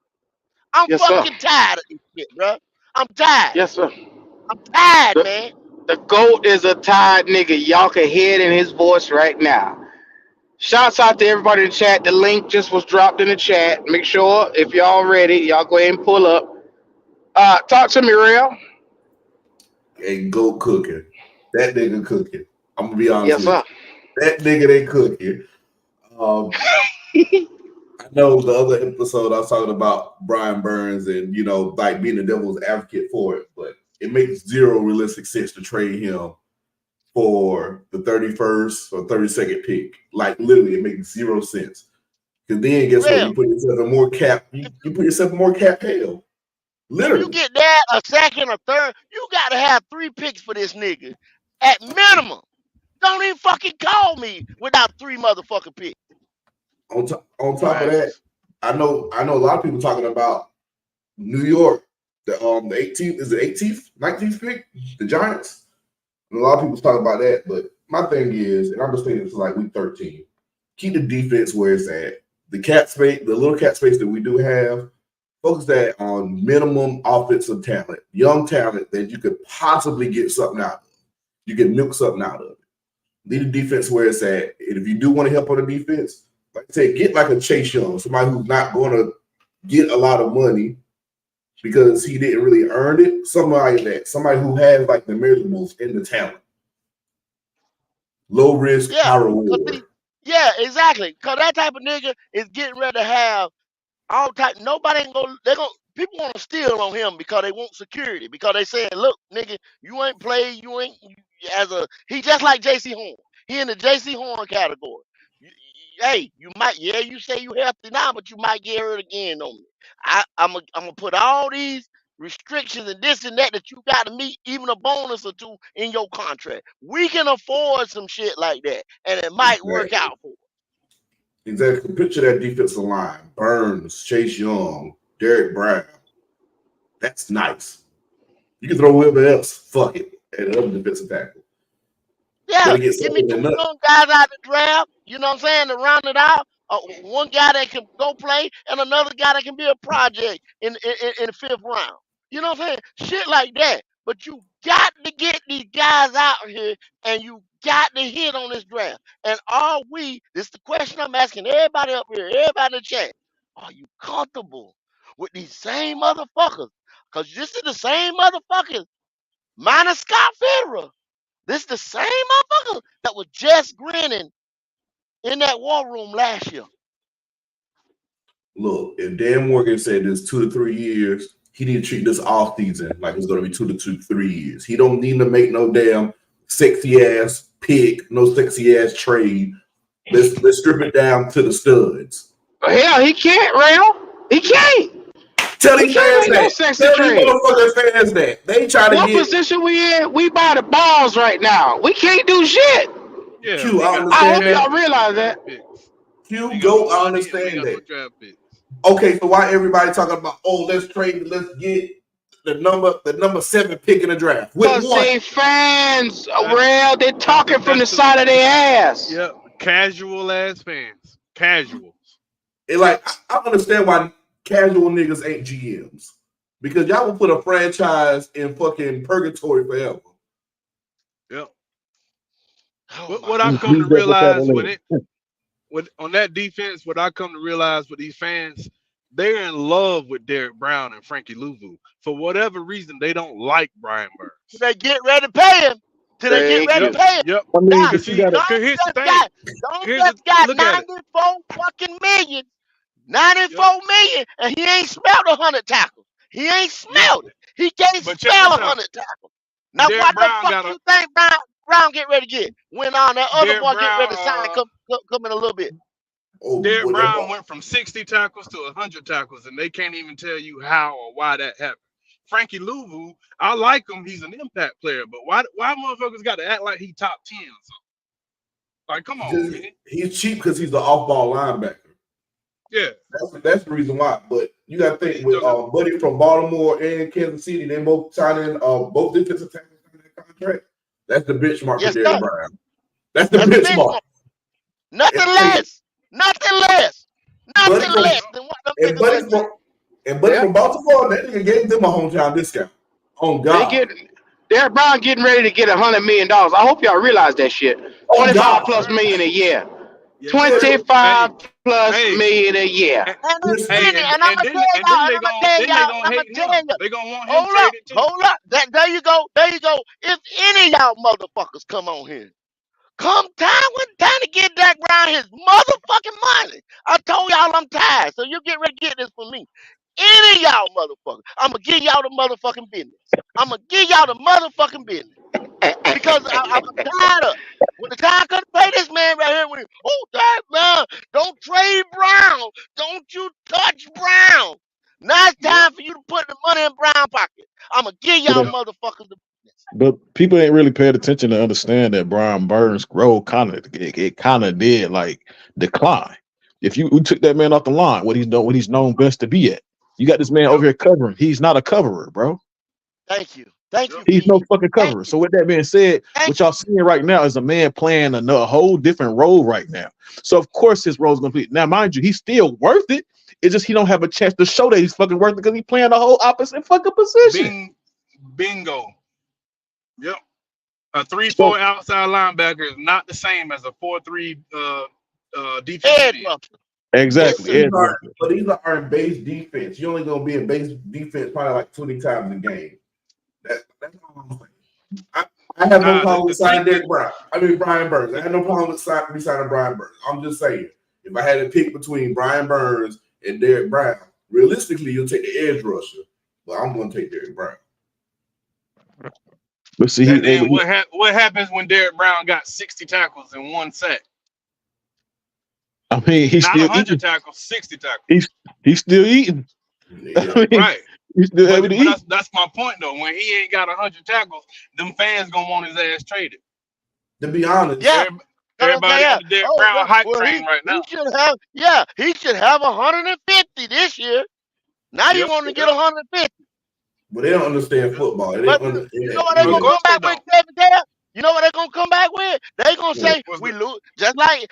I'm Yes, sir. fucking tired of this shit, bro. I'm tired. Yes, sir. I'm tired, The, man. the GOAT is a tired nigga. Y'all can hear it in his voice right now. Shouts out to everybody in the chat. The link just was dropped in the chat. Make sure if y'all ready, y'all go ahead and pull up. Talk to me, real. Ain't go cooking. That nigga cooking. I'm gonna be honest Yes, with sir. you. That nigga they cooking. I know the other episode I was talking about Brian Burns and like being the devil's advocate for it, but it makes zero realistic sense to trade him for the 31st or 32nd pick. Like literally, it makes zero sense. Because then guess what? You Real. put yourself in more cap. You put yourself in more cap hell. If you Literally. get that a second or third, you got to have 3 picks for this nigga at minimum. Don't even fucking call me without 3 motherfucking picks. On All top of right. that, I know a lot of people talking about New York, the 18th is the 18th, 19th pick, the Giants. And a lot of people talking about that, but my thing is, and I'm just thinking it's like week 13. Keep the defense where it's at. The cap space, the little cap space that we do have, focus that on minimum offensive talent, young talent that you could possibly get something out of. You can milk something out of it. Leave the defense where it's at. And if you do want to help on the defense, like I said, get like a Chase Young, somebody who's not going to get a lot of money because he didn't really earn it. Somebody who has like the measurables in the talent. Low risk, Yeah. high Cause see, reward. Yeah, exactly. Cause that type of nigga is getting ready to have all type. Nobody ain't gonna. They gonna. People want to steal on him because they want security. Because they saying, look, nigga, you ain't played. You ain't as a. He just like J.C. Horn. He in the J.C. Horn category. Hey, you might. Yeah, you say you healthy now, but you might get hurt again on me. I'm gonna put all these restrictions and this and that you got to meet, even a bonus or two in your contract. We can afford some shit like that, and it might work Exactly. out for us. Exactly. Picture that defensive line: Burns, Chase Young, Derek Brown. That's nice. You can throw whoever else. Fuck it. And another defensive tackle. Yeah, Better get give me something two than nothing. young guys out the draft. You know what I'm saying? To round it out, one guy that can go play and another guy that can be a project in the fifth round. You know what I'm saying? Shit like that. But you got to get these guys out here, and you got to hit on this draft. And are we? This is the question I'm asking everybody up here, everybody in the chat. Are you comfortable with these same motherfuckers? Because this is the same motherfuckers, minus Scott Federer. This the same motherfucker that was just grinning in that war room last year. Look, if Dan Morgan said this 2 to 3 years, he need to treat this off season like it's going to be 3 years. He don't need to make no damn sexy ass pick, no sexy ass trade. Let's strip it down to the studs. Hell, he can't, Rail. He can't. Tell He these can't fans make no that. sexy Tell these trade. motherfuckers fans that. They try to What get position we in? We buy the balls right now. We can't do shit. Yeah, Q. we I got no I hope understand that. y'all capital for realize that. draft picks. Q, We got no go. I money and we understand got no that. draft picks. Okay, so why everybody talking about, oh, let's trade, let's get the number 7 pick in the draft with Cause one. they fans, That's Rail, they talking from the that's side of their ass. yep, casual ass fans, casuals. And like, I understand why casual niggas ain't GMs because y'all will put a franchise in fucking purgatory forever. Yep. Oh my What I've come to Use that realize when vocabulary. it when on that defense, what I come to realize with these fans, they're in love with Derek Brown and Frankie Louvu. For whatever reason, they don't like Brian Till Burns. they get ready to pay him. Till they get Thank ready to Yep, you. pay him. yep. I mean, Now, Cause but you see, gotta. cause here's the thing. Don't Here's the just got look at it. 94 fucking million. Yep, 94 million, and he ain't smelled 100 tackles. He ain't yep. smelled it. He can't But check spell this out. 100 tackles. Now, Derek what the Brown fuck got a you think Brown get ready to get when on that other Derek boy get Brown. ready to sign come in a little bit? Oh, Derek boy, that Brown boy. went from 60 tackles to 100 tackles, and they can't even tell you how or why that happened. Frankie Louvu, I like him. He's an impact player, but why motherfuckers got to act like he top 10 or something? Like, come on, man. He's cheap because he's the off-ball linebacker. Yeah. That's the reason why. But you got to think with Buddy from Baltimore and Kansas City, they both signed in both defensive tackles in that contract. That's the benchmark for Yes, Derek sir. Brown. That's the That's the benchmark. benchmark. Nothing less. Nothing less. Buddy Nothing from less than what them and niggas Buddy are getting. from and Buddy Yeah, from Baltimore, that nigga gave them a hometown discount. On they God. get Derek Brown getting ready to get $100 million. I hope y'all realize that shit. On 25 God. Yes, plus sir. million a year. Yes, Yeah, sir. so 25 Hey, plus hey, million a year. and, And it's this, hey, plenty. and And I'm and gonna then tell and y'all. then And they I'm gonna gon' tell then they y'all. And gonna I'm gonna hate tell him. you. They gonna want him Hold up. traded too. Hold up. There you go. There you go. If any of y'all motherfuckers come on here, come time to get Dak Brown his motherfucking money. I told y'all I'm tired, so you get ready to get this from me. Any of y'all motherfuckers, I'm gonna give y'all the motherfucking business. I'm gonna give y'all the motherfucking business because I'm tired of it. When the time comes to pay this man right here, oh, Dak Brown, don't trade Brown. Don't you touch Brown. Now it's Yep, time for you to put the money in Brown pocket. I'm gonna give y'all yep. motherfuckers the business. But people ain't really paid attention to understand that Brian Burns' role it kind of did like decline. If we took that man off the line, what he's known best to be at. You got this man Yep, over here covering. He's not a coverer, bro. Thank you. Thank yep. you, He's no King. fucking Thank coverer. you. So with that being said, Thank what y'all seeing right now is a man playing a whole different role right now. So of course his role is gonna be now, mind you, he's still worth it. It's just he don't have a chance to show that he's fucking worth it because he's playing the whole opposite fucking position. Bingo. Yep. A 3-4 So outside linebacker is not the same as a 4-3 defensive Head end. buster. Yes, exactly, sir. these Ed are Rucker. but these are in base defense. You're only gonna be in base defense probably like 20 times a game. That's all I'm saying. I have no Nah, problem the with thing signing Derek Brown. I mean Brian Burns. I had no problem with signing Brian Burns. I'm just saying, if I had to pick between Brian Burns and Derek Brown, realistically, you'll take the edge rusher, but I'm going to take Derek Brown. But see, And then what happens when Derek Brown got 60 tackles and 1 sack? I mean, he's Not still 100 eating. tackles, 60 tackles. He's still eating. Yeah. I mean, Right. he's still able to eat. That's my point, though. When he ain't got 100 tackles, them fans gonna want his ass traded. To be honest, Yeah. Everybody on the Derek Brown hype train right now. He should have 150 this year. Now you want to get 150. but they don't understand football. They But don't you know what they're Of gonna course come they back with, Kevin Dale? You know what they're gonna come back with? They gonna say we lose, just like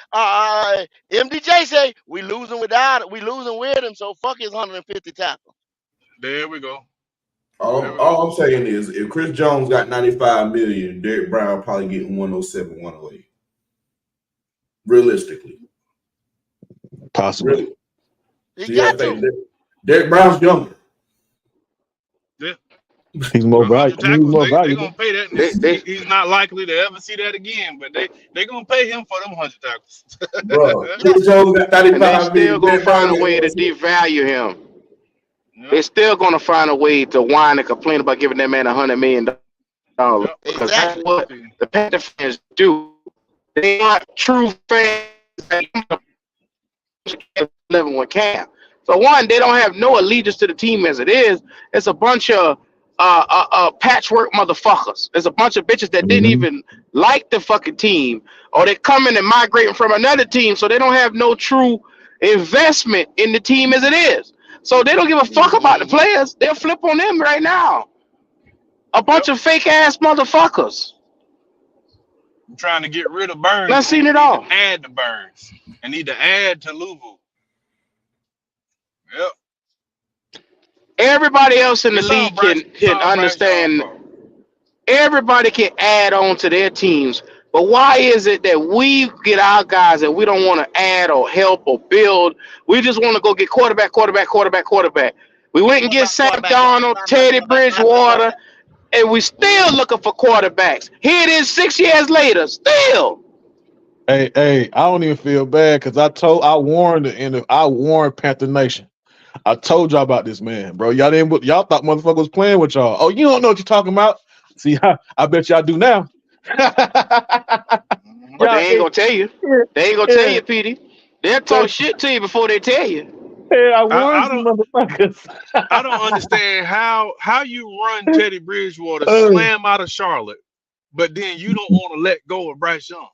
MDJ say we losing with him. So fuck his 150 tackles. There we go. All I'm saying is, if Chris Jones got 95 million, Derek Brown probably getting 107, 108. Realistically, Possibly. really. He got to. Derek Brown's younger. Yeah. He's more valuable. They're gonna pay that. He's not likely to ever see that again, but they gonna pay him for them 100 tackles. Bro, Chris Jones got 95 And they still million. gonna find a way to devalue him. They're still gonna find a way to whine and complain about giving that man $100 million. Because that's what the Panther fans do. They aren't true fans that living with Cam. So one, they don't have no allegiance to the team as it is. It's a bunch of patchwork motherfuckers. There's a bunch of bitches that didn't even like the fucking team, or they're coming and migrating from another team, so they don't have no true investment in the team as it is. So they don't give a fuck about the players. They'll flip on them right now. A bunch of fake ass motherfuckers. I'm trying to get rid of Burns. I've seen it all. Add to Burns. I need to add to Louisville. Yep. Everybody else in the league can understand. Everybody can add on to their teams. But why is it that we get our guys and we don't want to add or help or build? We just want to go get quarterback. We went and get Sam Darnold, Teddy Bridgewater, and we still looking for quarterbacks. Here it is 6 years later, still. Hey, I don't even feel bad because I warned Panther Nation. I told y'all about this man, bro. Y'all thought motherfucker was playing with y'all. Oh, you don't know what you're talking about. See, I bet y'all do now. But they ain't gonna tell you. They ain't gonna tell you, Petey. They'll talk shit to you before they tell you. Yeah, I warned you motherfuckers. I don't understand how you run Teddy Bridgewater slam out of Charlotte, but then you don't want to let go of Bryce Young.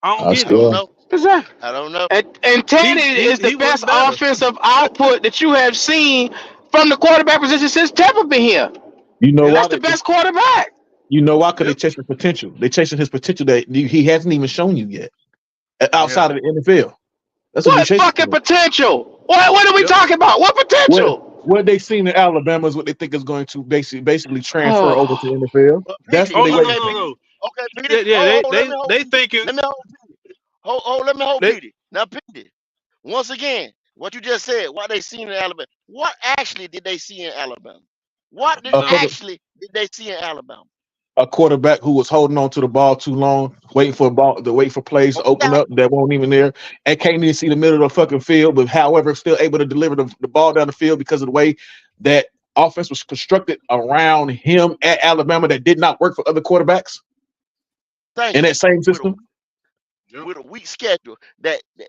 I don't get it. I don't know. And Teddy is the best offensive output that you have seen from the quarterback position since Tepper been here. You know that's the best quarterback. You know why? Because they chasing potential. They chasing his potential that he hasn't even shown you yet outside of the NFL. That's what fucking potential? What are we talking about? What potential? What they seen in Alabama is what they think is going to basically transfer over to the NFL. That's what Okay, Petey. They thinking. Let me hold Petey. Now, Petey, once again, what you just said, what they seen in Alabama. What actually did they see in Alabama? What did they see in Alabama? A quarterback who was holding on to the ball too long, waiting for plays to open up that won't even there, and can't even see the middle of the fucking field, but however still able to deliver the ball down the field because of the way that offense was constructed around him at Alabama that did not work for other quarterbacks in that same system. With a weak schedule.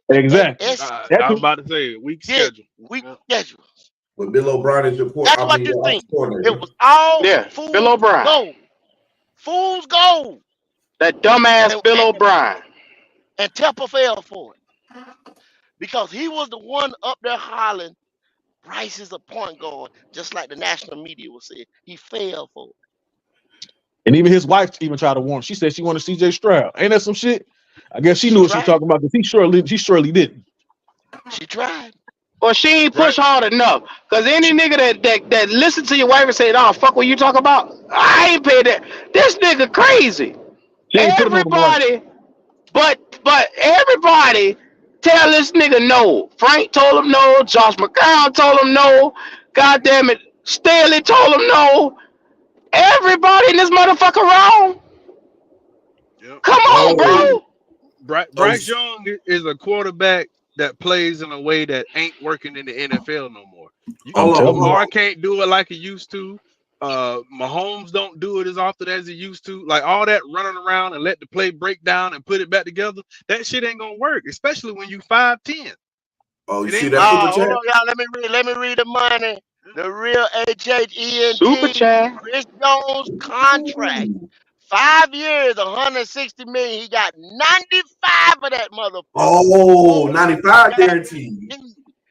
Exactly. I was about to say weak schedule. Weak schedule. With Bill O'Brien as your That's what you think. It was all Bill O'Brien. Gold. Fool's gold. That dumbass Bill O'Brien. And Tepper fell for it. Because he was the one up there hollering, Bryce is a point guard, just like the national media will say. He fell for it. And even his wife even tried to warn him. She said she wanted CJ Stroud. Ain't that some shit? I guess she knew what she was talking about, because she surely didn't. She tried. Well, she ain't push hard enough. Because any nigga that listen to your wife and say, "Oh, fuck what you talking about," I ain't paid that. This nigga crazy. Everybody, but everybody tell this nigga no. Frank told him no. Josh McCown told him no. God damn it, Staley told him no. Everybody in this motherfucker wrong. Yep. Come on, Oh, bro. oh, Bryce Young is a quarterback that plays in a way that ain't working in the NFL no more. I'm hold on, telling hold you. on. Lamar can't do it like he used to. Mahomes don't do it as often as he used to. Like all that running around and let the play break down and put it back together, that shit ain't gonna work, especially when you 5'10". Oh, you It see ain't that working. super Oh, hold chat? on, y'all. Let me read the money. The real Super HHENT. chat. Chris Jones contract. 5 years, 160 million. He got 95 of that motherfucker. Oh, Fully 95 guaranteed. guaranteed.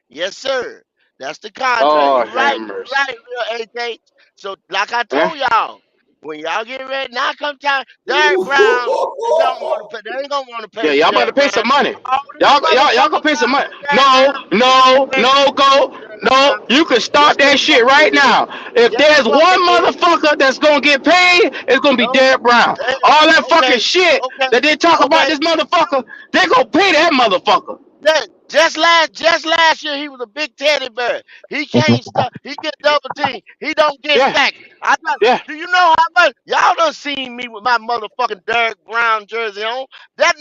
Yes, sir. That's the contract. Oh, You right. have You mercy. right, real AJ. So, like I Eh? told y'all, when y'all get ready, now come time, Derek Brown, they don't want to pay. They ain't gonna want to Yeah, pay y'all better Derek pay Brown. some money. All these Y'all motherfuckers can pay some money. want Derek No, Brown. no, They no, go. No, you can Yes, start the that shit fuck right they is. now. If Yes, the there's fuck one they is. motherfucker that's gonna get paid, it's gonna be No, Derek Brown. they, All that fucking okay, shit okay, that they talk about okay. this motherfucker, they gonna pay that motherfucker. Just last year he was a big teddy bear. He can't stop. He get double team. He don't get Yeah, sacked. I thought, yeah. do you know how much y'all done seen me with my motherfucking Derek Brown jersey on? That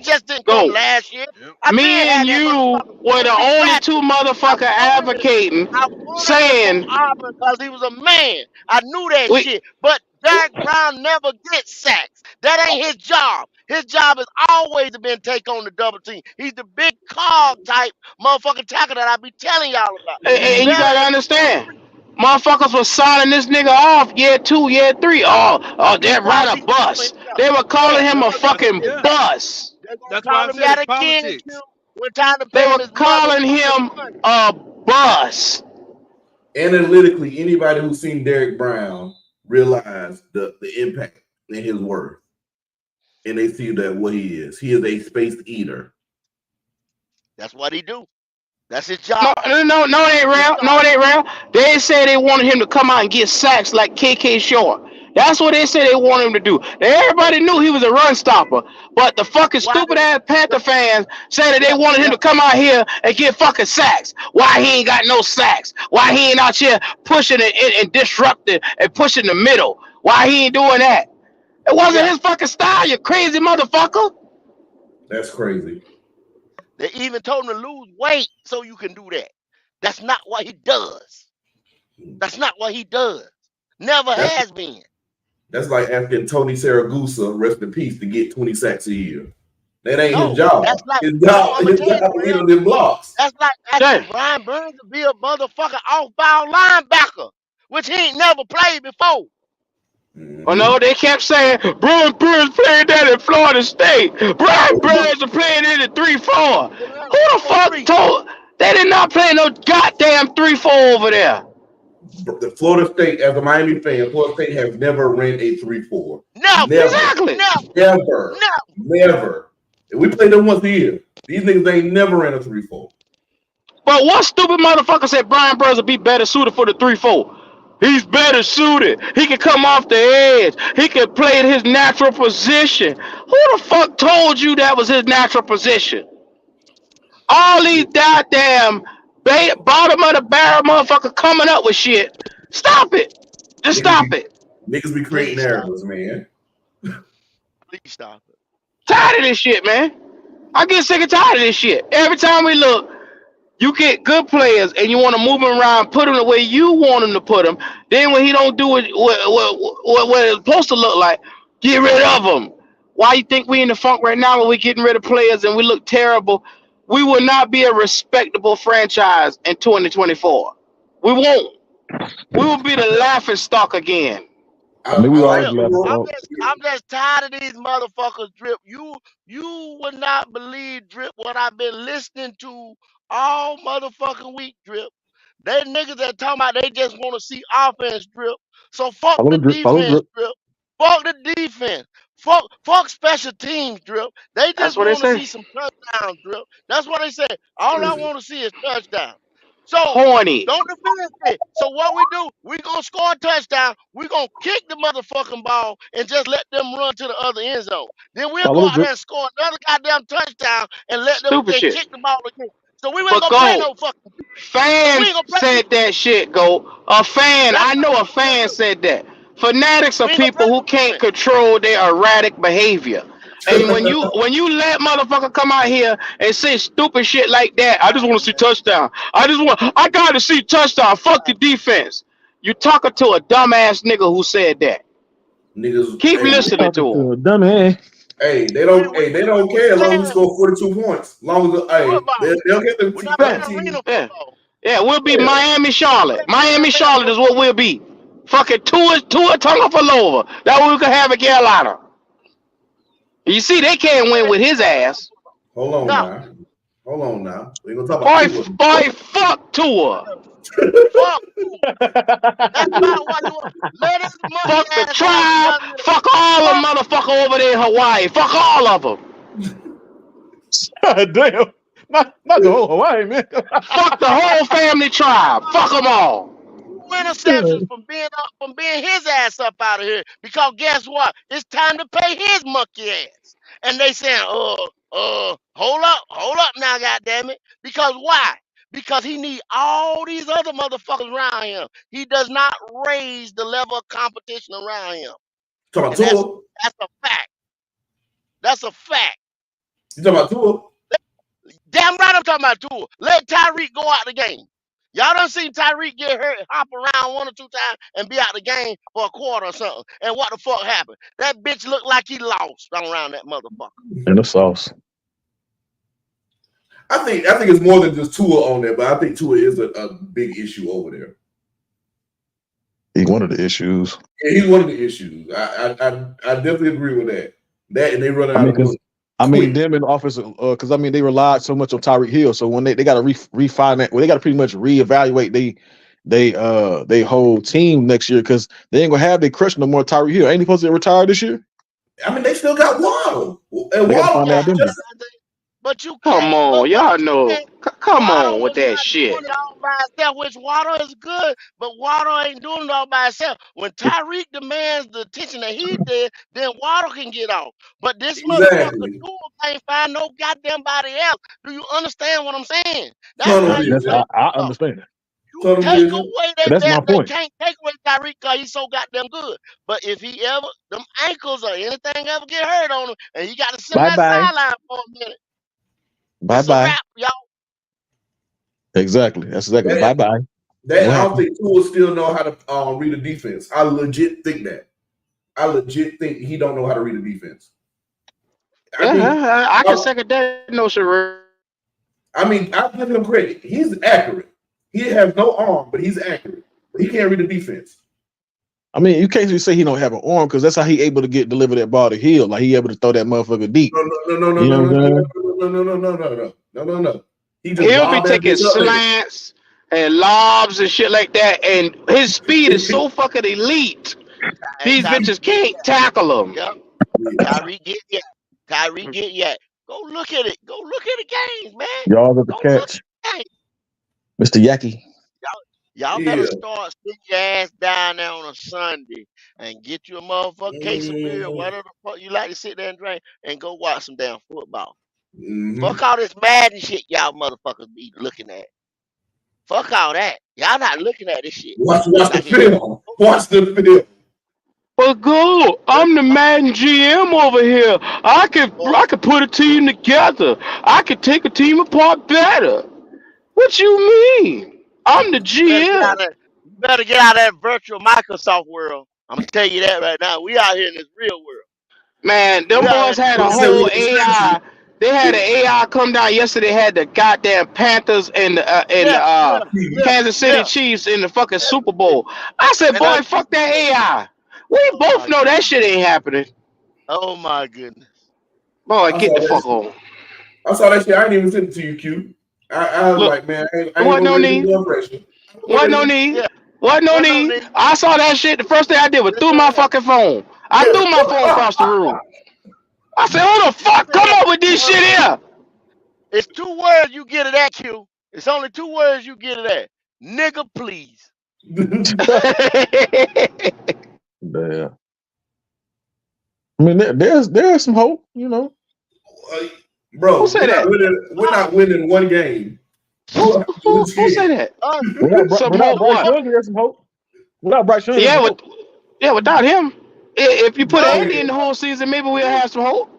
just didn't come Go. last year. Yep. I been Me and had that you motherfucker were since the we only two drafted him. I motherfucker wanted him. advocating, I wanted him from saying Auburn because he was a man. I knew that we. shit. But Derek Brown never gets sacks. That ain't his job. His job has always been take on the double team. He's the big cog type motherfucking tackle that I be telling y'all about. He's And you better gotta at the two understand, three. motherfuckers was signing this nigga off year 2, year 3. Oh, they're Because right a he's doing bus. his job. They were Yeah, calling him a because That's fucking it's yeah. time. bus. They're gonna That's why call I him said that it's again politics. too. When time to They pay him were his calling motherfucking him money. a bus. Analytically, anybody who's seen Derek Brown realize the impact and his worth. And they see that what he is. He is a space eater. That's what he do. That's his No, job. no, no, no, it ain't That's his real. job. No, it ain't real. They said they wanted him to come out and get sacks like KK Short. That's what they said they wanted him to do. Okay. Everybody knew he was a run stopper, but the fucking Why stupid did ass Panther fans said that they yeah, wanted him yeah, to come out here and get fucking sacks. Why he ain't got no sacks? Why he ain't out here pushing and disrupting and pushing the middle? Why he ain't doing that? It wasn't yeah. his fucking style, you crazy motherfucker. That's crazy. They even told him to lose weight so you can do that. That's not what he does. That's not what he does. Never That's has been. that's like asking Tony Saragusa, rest in peace, to get 20 sacks a year. That ain't his No, job. that's like His no. job, I'm gonna his tell you job for is eating real. them blocks. That's like asking Damn. Brian Burns to be a motherfucking off-ball linebacker, which he ain't never played before. Oh Mm-hmm. no, they kept saying Brian Burns playing that in Florida State. Brian Burns are playing in the 3-4. Who the fuck 4-3. told? They did not play no goddamn 3-4 over there. The Florida State, as a Miami fan, Florida State has never ran a 3-4. Never, Never. Exactly. never, Never. never. Never. And we played them once a year. These niggas ain't never ran a 3-4. But what stupid motherfucker said Brian Burns would be better suited for the 3-4? He's better suited. He can come off the edge. He can play in his natural position. Who the fuck told you that was his natural position? All these goddamn bottom of the barrel motherfucker coming up with shit. Stop it. Just Niggas stop be it. niggas be creating Please stop. narratives, man. Please stop it. Tired of this shit, man. I get sick and tired of this shit. Every time we look, you get good players and you want to move them around, put them the way you want them to put them. Then when he don't do it what it's supposed to look like, get rid of him. Why you think we in the funk right now when we getting rid of players and we look terrible? We will not be a respectable franchise in 2024. We won't. We will be the laughing stock again. I mean, I we like always Drip. the laughing work. stock. I'm just tired of these motherfuckers, Drip. You would not believe, Drip, what I've been listening to all motherfucking week, Drip. They niggas that talking about they just want to see offense, Drip. So fuck Follow the the drip. Follow the defense, drip. Drip. Fuck the defense. Fuck special teams, Drip. They That's just what they want to say. see some touchdowns, Drip. That's what they say. All I Crazy. want to see is touchdown. So Horny. don't defend it. So what we do, we gonna score a touchdown. We gonna kick the motherfucking ball and just let them run to the other end zone. Then we'll Follow go the out there drip. and score another goddamn touchdown and let them Stupid and shit. kick the ball again. So we ain't But gonna play go. no fucking defense. So we Fans ain't gonna play said defense. that shit, go. A fan, That's I what know a we gonna fan do. said that. Fanatics are We ain't gonna people play who no can't defense. control their erratic behavior. And when you let motherfucker come out here and say stupid shit like that, I just want to see touchdown. I gotta see touchdown. Fuck the defense. You talking to a dumbass nigga who said that. Niggas, Keep hey, listening Talking to him. to a dumbass. they don't care as long as you Playing score 42 points. As long as football. they'll get them We're to not Yeah, playing special teams. arena yeah, football. yeah. We'll be Yeah. Miami Charlotte. We're Miami not playing Charlotte is what football. we'll be. Fucking Tua Tagovailoa. That what we could have at Carolina. You see, they can't win with his ass. Hold on No, now. Hold on now. We ain't gonna talk Boy, about Tua. fuck Tua. fuck. That's about what you want. Let his monkey Fuck the ass have tribe. another year. Fuck all the Fuck. motherfucker over there in Hawaii. Fuck all of them. Damn. Not the whole Hawaii, man. Fuck the whole family tribe. Fuck them all. Interceptions from being his ass up out of here. Because guess what? It's time to pay his monkey ass. And they saying, hold up now, goddammit. Because why? Because he need all these other motherfuckers around him. He does not raise the level of competition around him. Talking about And that's Tua. a fact. That's a fact. You talking about Tua? Damn right I'm talking about Tua. Let Tyreek go out the game. Y'all done seen Tyreek get hurt, hop around 1 or 2 times, and be out the game for a quarter or something. And what the fuck happened? That bitch looked like he lost around that motherfucker. And the sauce. I think it's more than just Tua on there, but I think Tua is a big issue over there. He's one of the issues. Yeah, he's one of the issues. I definitely agree with that. That and they run out of money. Them in the office, because they relied so much on Tyreek Hill. So when they got to refinance, well, they got to pretty much reevaluate they whole team next year because they ain't gonna have their crush no more. Tyreek Hill ain't he supposed to retire this year? I mean, they still got Waddle, and They gotta Waddle find out them. But you Come can't. on, y'all But you know. can't. Come Waddle on with was that not shit. doing it all by itself, which Waddle is good, but Waddle ain't doing it all by itself. When Tyreek demands the attention that he did, then Waddle can get off. But this motherfucker exactly. can't find no goddamn body else. Do you understand what I'm saying? That's Tunnel how you vision. make I up. understand. You Tunnel take vision. away that That's my best. They point. can't take away Tyreek because he's so goddamn good. But if he ever, them ankles or anything ever get hurt on him, and he got to sit on Bye that bye. sideline for a minute, Bye it's a bye. wrap, y'all. Exactly. That's exactly. That, Bye bye. that I don't think Tua still know how to read a defense. I legit think that. I legit think he don't know how to read a defense. I think. I can second that notion. I mean, I give him credit. He's accurate. He has no arm, but he's accurate. But he can't read the defense. You can't just say he don't have an arm because that's how he able to deliver that ball to Hill. Like he able to throw that motherfucker deep. No. He just He'll be lobbed that taking bitch up there. slants and lobs and shit like that, and his speed is so fucking elite. These bitches can't tackle him. Yep. Tyreek get yet. Tyreek get yet. Go look at it. Go look at the games, man. Y'all got the Go look catch, at the games. Mr. Yaki. Y'all better start sitting your ass down there on a Sunday and get you a motherfucking case of beer, whatever the fuck you like to sit there and drink, and go watch some damn football. Fuck all this Madden shit y'all motherfuckers be looking at. Fuck all that. Y'all not looking at this shit. Watch the film. Watch the film. But go, I'm the Madden GM over here. I could put a team together. I could take a team apart better. What you mean? I'm the GM. You better get out of that virtual Microsoft world. I'm gonna tell you that right now. We out here in this real world. Man, them boys had a whole AI. They had an AI come down yesterday. Had the goddamn Panthers and the Kansas City Chiefs in the fucking Super Bowl. I said, boy, fuck that AI. We both know that shit ain't happening. Oh my goodness. Boy, get the fuck on. I saw that shit. I didn't even send it to you, Q. I was like, man, I ain't no need. What no need? Yeah. What no need? I saw that shit. The first thing I did was threw my fucking phone. I threw my phone across the room. I said, who the fuck come up with this shit here? It's 2 words you get it at, Q. It's only 2 words you get it at. Nigga, please. Yeah. There's some hope, Bro, who said that? We're not winning one game. Who said that? Without Bryce Young, there's some hope. Without Bryce Young, Yeah, Yeah, without him, if you put No, Andy in the whole season, maybe we'll have some hope.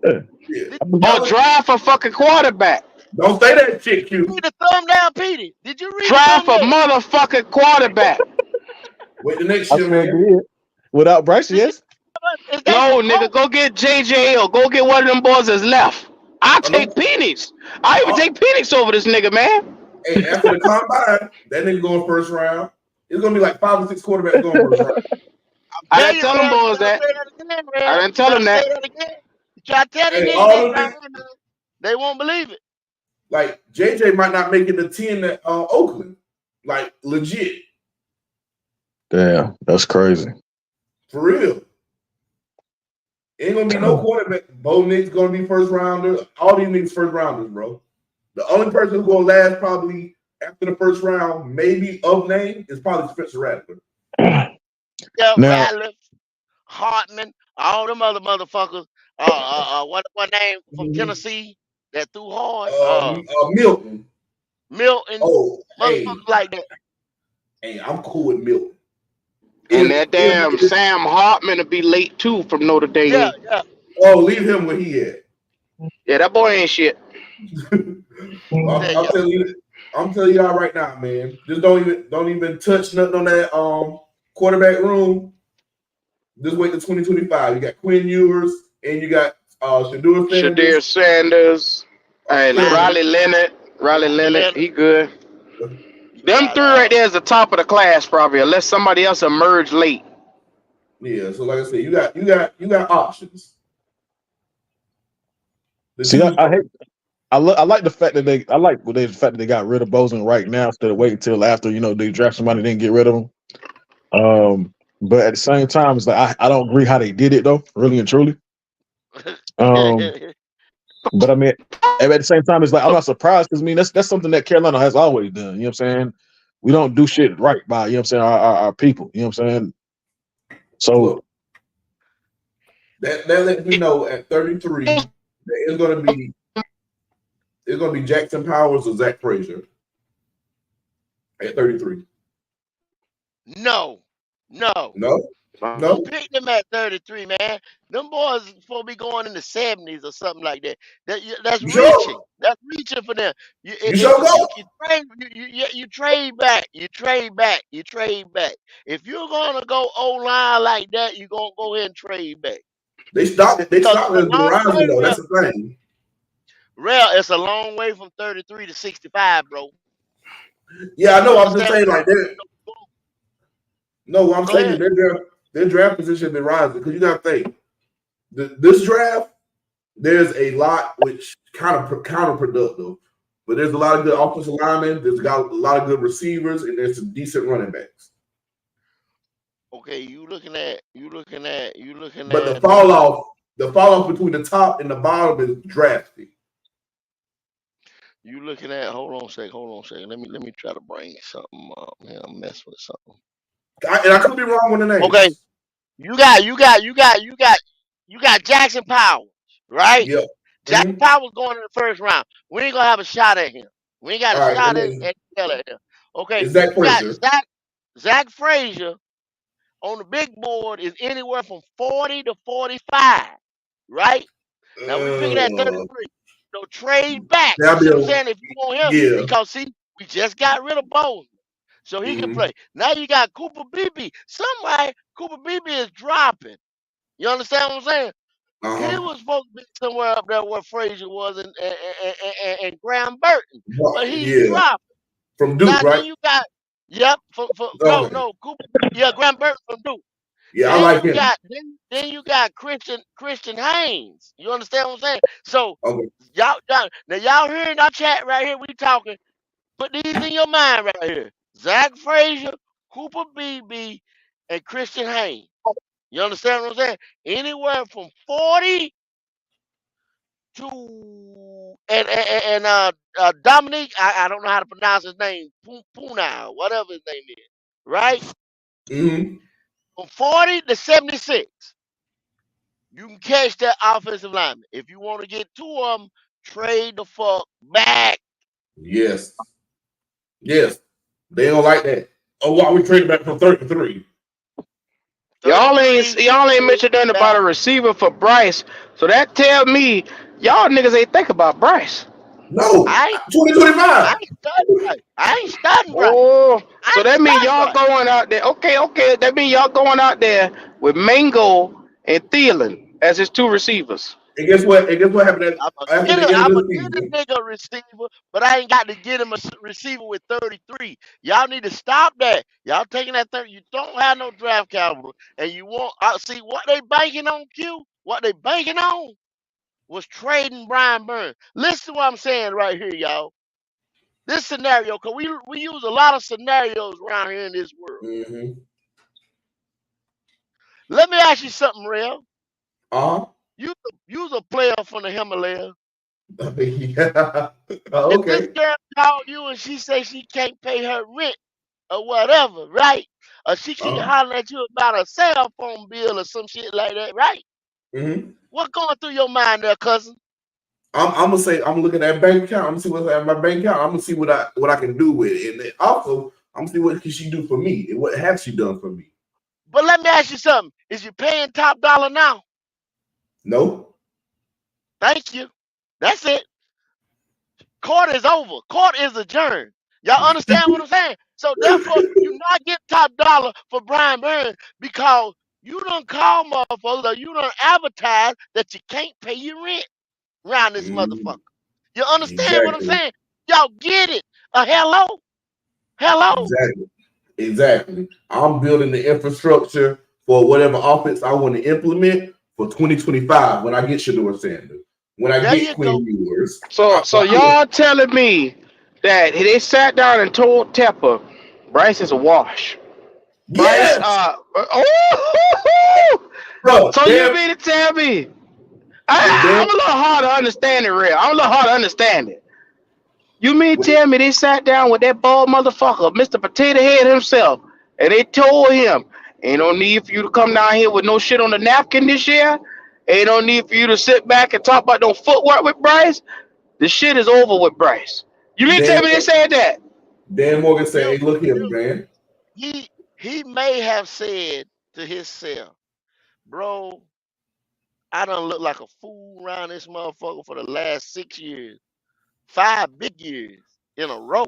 Yeah. Yeah. did, Or draft a fucking quarterback. Don't say that shit, you read Q. the thumbnail, Petey? Did you read the Draft a thumbnail? motherfucking quarterback. Wait the next I year, sure man. did. Without Bryce, Did you? yes. Is that No, some nigga, hope? go get JJ or go get one of them boys that's left. I'll I'm, take Penix. I even uh, take Penix over this nigga, man. hey, after the combine, that nigga going first round. It's gonna be like 5 or 6 quarterbacks going first round. I Tell didn't you, tell them Rev, you boys better that. say that again, I Rev. didn't You tell better them say that. that again. You try to tell these Hey, niggas all that them right niggas, here, man. They won't believe it. like JJ might not make it to 10 at Oakland. Like legit. Damn, that's crazy. For real. Ain't gonna be no quarterback. Bo Nick's gonna be first rounder. All these niggas first rounders, bro. The only person who's gonna last probably after the first round, maybe of name, is probably Spencer Rattler. Yeah, Now, Ratliff, Hartman, all them other motherfuckers. What name from Tennessee that threw hard? Milton. Milton, Oh, motherfuckers like that. hey, I'm cool with Milton. And If, that if, damn if Sam Hartman will be late too from Notre Yeah, Dame. yeah. leave him where he at. Yeah, that boy ain't shit. Tell I'm y'all, telling you, I'm telling y'all right now, man. Just don't even touch nothing on that quarterback room. Just wait till 2025. You got Quinn Ewers and you got Shador Shadir Sanders. Sanders and Leonard, Riley Leonard. Riley Leonard, Leonard. he good. You Them got three right there is the top of the class, probably, unless somebody else emerge late. Yeah, so like I said, you got options. The see, choose I from. hate. I like the fact that the fact that they got rid of Bozeman right now instead of waiting till after they draft somebody and then get rid of them. But at the same time, it's like I don't agree how they did it though, really and truly. Um, but I mean, at the same time, it's like I'm not surprised because I mean that's something that Carolina has always done. You know what I'm saying? We don't do shit right by what I'm saying our people. You know what I'm saying? So Look, that lets me know at 33 that it's gonna be Jackson Powers or Zach Frazier at 33. no, no. No, Don't no, pick them at 33, man. Them boys supposed to be going in the 70s or something like that. That's you sure? reaching. That's reaching for them. You sure go? You trade you trade back. You trade back. You trade back. If you're gonna go O line like that, you're gonna go ahead and trade back. They stopped Because at it's a the long Verizon way, though. That's the thing. it's a long way from 33 to 65, bro. Yeah, I You know. I'm just understand? saying like that. No, what I'm Go saying is ahead. their draft position been rising because you got to think this draft. There's a lot which kind of counterproductive, but there's a lot of good offensive linemen. There's got a lot of good receivers, and there's some decent running backs. Okay, you looking But at the fall off between the top and the bottom is drastic. You looking at? Hold on a second. Let me try to bring something up. Man, I'm messing with something. And I could be wrong with the Okay, names. you got Jackson Powers, right? Yep. Jackson Powers going in the first round. We ain't gonna have a shot at him. We ain't got a All right, shot and at, then at hell at him. Okay, it's Zach you got Frazier. Zach Frazier on the big board is anywhere from 40 to 45, right? Now we picking at Uh, 33. So trade back. You that'll see be what I'm saying? If you want him, yeah. because see, we just got rid of Bowles. So he can Mm-hmm. play. Now you got Cooper Beebe. Somebody, Cooper Beebe is dropping. You understand what I'm saying? He Uh-huh. was supposed to be somewhere up there where Frazier was and Graham Burton, but he's Yeah. dropping. From Duke, Now then right? you got, yep, for Okay. no Cooper, yeah, Graham Burton from Duke. Yeah, I Then like you him. got then you got Christian Haynes. You understand what I'm saying? So Okay. y'all hearing our chat right here, we talking. Put these in your mind right here. Zach Frazier, Cooper Beebe, and Christian Haynes. You understand what I'm saying? Anywhere from 40 to Dominique, I don't know how to pronounce his name, Puna, whatever his name is, right? Mm-hmm. From 40 to 76, you can catch that offensive lineman. If you want to get two of them, trade the fuck back. Yes. Yes. They don't like that. Oh, why we trading back from 33? 33 y'all ain't years mentioned nothing about back. a receiver for Bryce. So that tell me y'all niggas ain't think about Bryce. No, I ain't, I 2025. ain't studying right. I ain't studying right. Oh, I so ain't that mean studying y'all right. going out there. Okay. That mean y'all going out there with Mingo and Thielen as his two receivers. And guess what? And guess what happened after the end of I'm the a get a season? nigga receiver, but I ain't got to get him a receiver with 33. Y'all need to stop that. Y'all taking that 30. You don't have no draft capital, and you want. See what they banking on. Q. What they banking on was trading Brian Burns. Listen to what I'm saying right here, y'all. This scenario, cause we use a lot of scenarios around here in this world. Mm-hmm. Let me ask you something, real. Uh-huh. You's a player from the Himalaya. Yeah. If this Okay. girl called you and she say she can't pay her rent or whatever, right? Or she keep Uh-huh. hollering at you about a cell phone bill or some shit like that, right? Mm-hmm. What going through your mind there, cousin? I'm gonna say I'm looking at bank account. I'm gonna see what's at my bank account. I'm gonna see what I can do with it, and then also I'm gonna see what can she do for me and what has she done for me. But let me ask you something. Is you paying top dollar now? No. Thank you. That's it. Court is over. Court is adjourned. Y'all understand what I'm saying? So therefore, you not get top dollar for Brian Burns because you done call motherfuckers or you done advertise that you can't pay your rent around this Mm, motherfucker. You understand what I'm exactly. saying? Y'all get it. Hello? Hello? Exactly. Exactly. I'm building the infrastructure for whatever offense I want to implement for 2025 when I get Shador Sanders, when I There get you go. Quinn Ewers. So y'all telling me that they sat down and told Tepper Bryce is a wash. Bryce, Yes, bro. so you Damn, mean to tell me? the I'm damn. a little hard to understand it, real. I'm a little hard to understand it. You mean to Wait, tell me they sat down with that bald motherfucker, Mr. Potato Head himself, and they told him, ain't no need for you to come down here with no shit on the napkin this year. Ain't no need for you to sit back and talk about no footwork with Bryce. The shit is over with Bryce. You mean to Dan, tell me they said that? Dan Morgan said, You, "Hey, look here, you, man. he may have said to himself, bro, I done look like a fool around this motherfucker for the last 6 years, 5 big years in a row.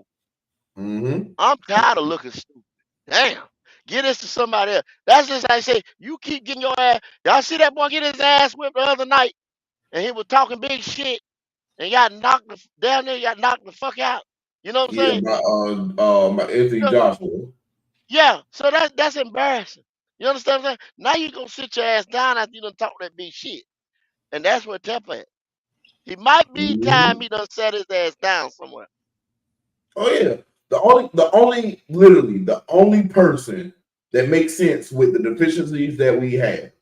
Mm-hmm. I'm tired of looking stupid. Damn. Get this to somebody else. That's just like I say, you keep getting your ass. Y'all see that boy get his ass whipped the other night and he was talking big shit and got knocked down there, got knocked the fuck out. You know what I'm Yeah, saying? my Anthony So, Joshua. yeah, so that's embarrassing. You understand what I'm saying? Now you gonna sit your ass down after you done talk that big shit. And that's where Temper at. He might be time Mm-hmm. he done set his ass down somewhere. Oh yeah, literally the only person that makes sense with the deficiencies that we have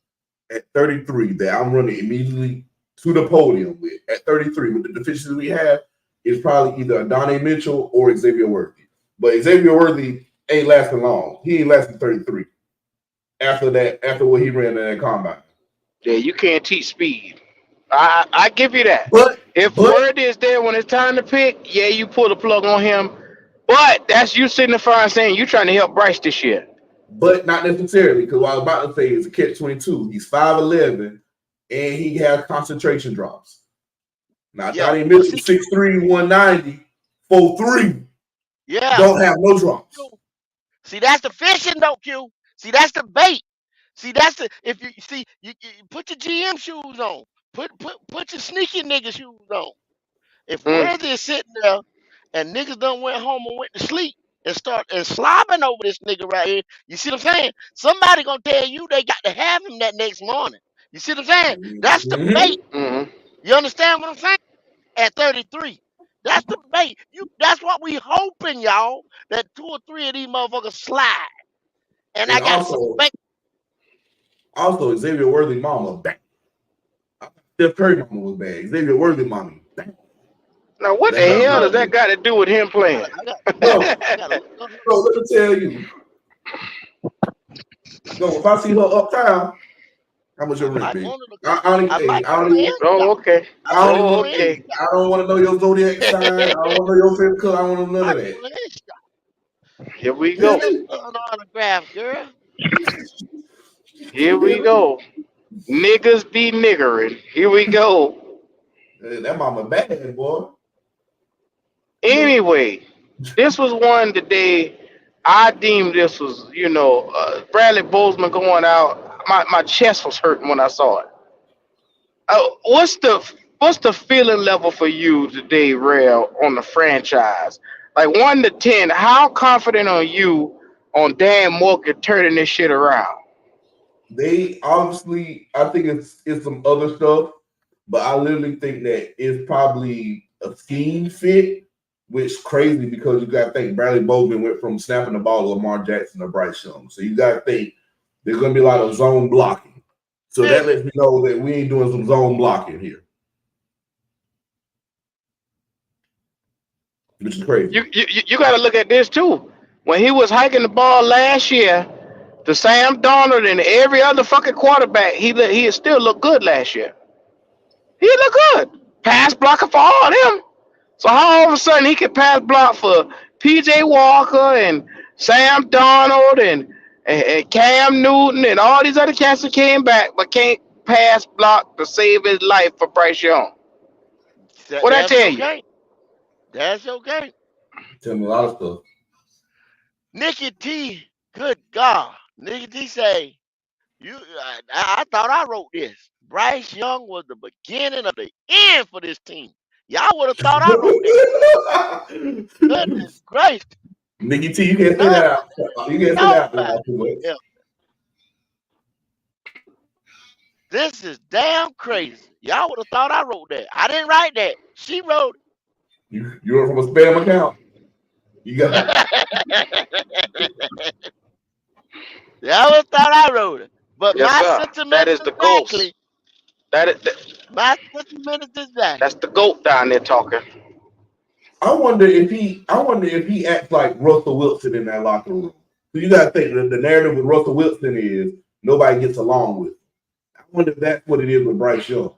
at 33 that I'm running immediately to the podium with at 33 with the deficiencies we have is probably either Adonai Mitchell or Xavier Worthy. But Xavier Worthy ain't lasting long. He ain't lasting 33 after that, after what he ran in that combine. Yeah, you can't teach speed. I give you that. But If but Word is there when it's time to pick, yeah, you pull the plug on him. But that's you signifying saying you trying to help Bryce this year. but not necessarily, because what I was about to say is a catch 22. He's 5'11 and he has concentration drops. Now Yeah. Donnie But Mitchell, see, 6'3, 190, 4'3, yeah. don't have no drops. Q. See, that's the fishing though, Q. See, that's the bait. See, that's the if you see you put your GM shoes on. Put your sneaky nigga shoes on. If Mm. Worthy is sitting there and niggas done went home and went to sleep and start and slobbing over this nigga right here, you see what I'm saying? Somebody gonna tell you they got to have him that next morning. You see what I'm saying? That's the bait. Mm-hmm. Mm. You understand what I'm saying? At 33. That's the bait. That's what we hoping, y'all, that two or three of these motherfuckers slide. And And I got some bait. also Xavier Worthy mama bang. Steph Curry mama was bad. Xavier Worthy mommy bang. Now what the That's how Look, hell good does look, she that is. got to do with him playing? I got Bro, I got a look. bro, let me tell you. No, if I see her uptown, how much I your rent might be? want her to come. I Hey, might want her in, Oh, y'all. okay. I I don't might even Oh, want want her in, okay. I don't want to know your zodiac y'all. sign. I don't want to know your favorite color. I don't want to know none Might of that. want her in, Here we You hear go. Get me? that autograph, girl. Here we go. Niggas be niggering. Here we go. That mama bad, boy. Anyway, this was one today. I deemed this was, Bradley Bozeman going out. My chest was hurting when I saw it. What's the feeling level for you today, Rail, on the franchise? Like 1 to 10, how confident are you on Dan Morgan turning this shit around? They obviously, I think it's some other stuff, but I literally think that it's probably a scheme fit, which crazy because you got to think Bradley Bozeman went from snapping the ball to Lamar Jackson to Bryce Young. So you got to think there's going to be a lot of zone blocking. So that lets me know that we ain't doing some zone blocking here, which is crazy. You got to look at this too. When he was hiking the ball last year to Sam Darnold and every other fucking quarterback, he still looked good last year. He looked good. Pass blocker for all them. So how all of a sudden he can pass block for P.J. Walker and Sam Darnold and Cam Newton and all these other cats that came back but can't pass block to save his life for Bryce Young? What I That's tell your you? game. That's your game. Tell me a lot of stuff. Nikki T, good God. Nikki T say, I thought I wrote this. Bryce Young was the beginning of the end for this team. Y'all would have thought I wrote that. Goodness gracious. Nikki T, you can't say None that out. You can't say that nobody out too much. else. This is damn crazy. Y'all would have thought I wrote that. I didn't write that. She wrote You went from a spam account. You got it. Y'all would have thought I wrote it. But Yes, my sir. That sentiments is the exactly. ghost. That My sentiments exactly. that's the goat down there talking. I wonder if he acts like Russell Wilson in that locker room. So you gotta think the narrative with Russell Wilson is nobody gets along with. I wonder if that's what it is with Bryce Young.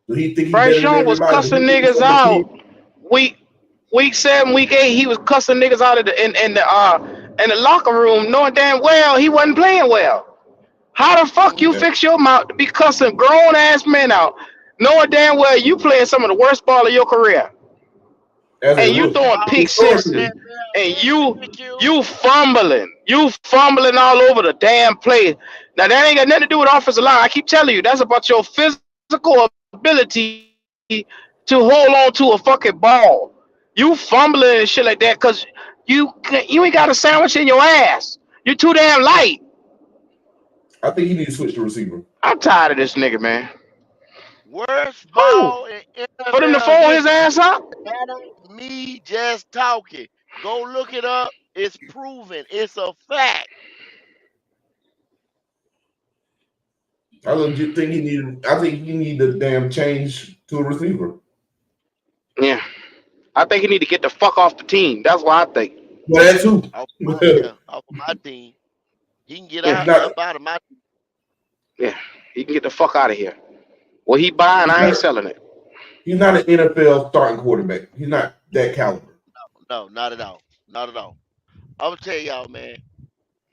Do he think he's Bryce better than Young was everybody? Does cussing he think he's niggas on the team? out week 7, week 8. He was cussing niggas out of in the locker room, knowing damn well he wasn't playing well. How the fuck you Yeah. fix your mouth to be cussing grown ass men out, knowing damn well you playing some of the worst ball of your career, As a and you rookie. throwing All pick Historically. sixes, that and ridicule. you fumbling all over the damn place. Now that ain't got nothing to do with offensive line. I keep telling you, that's about your physical ability to hold on to a fucking ball. You fumbling and shit like that because you ain't got a sandwich in your ass. You're too damn light. I think he needs to switch to receiver. I'm tired of this nigga, man. Worst Who? ball in For them to NFL fold his history. ass up? That ain't me just talking. Go look it up. It's proven. It's a fact. I legit think he need to damn change to a receiver. Yeah. I think he need to get the fuck off the team. That's what I think. Well, that too. Off of my team. He can get Yeah, he's out not up out of my team. yeah. He can get the fuck out of here. What he buying, he's I ain't not selling it. he's not an NFL starting quarterback. He's not that caliber. No, not at all. Not at all. I'm gonna tell y'all, man,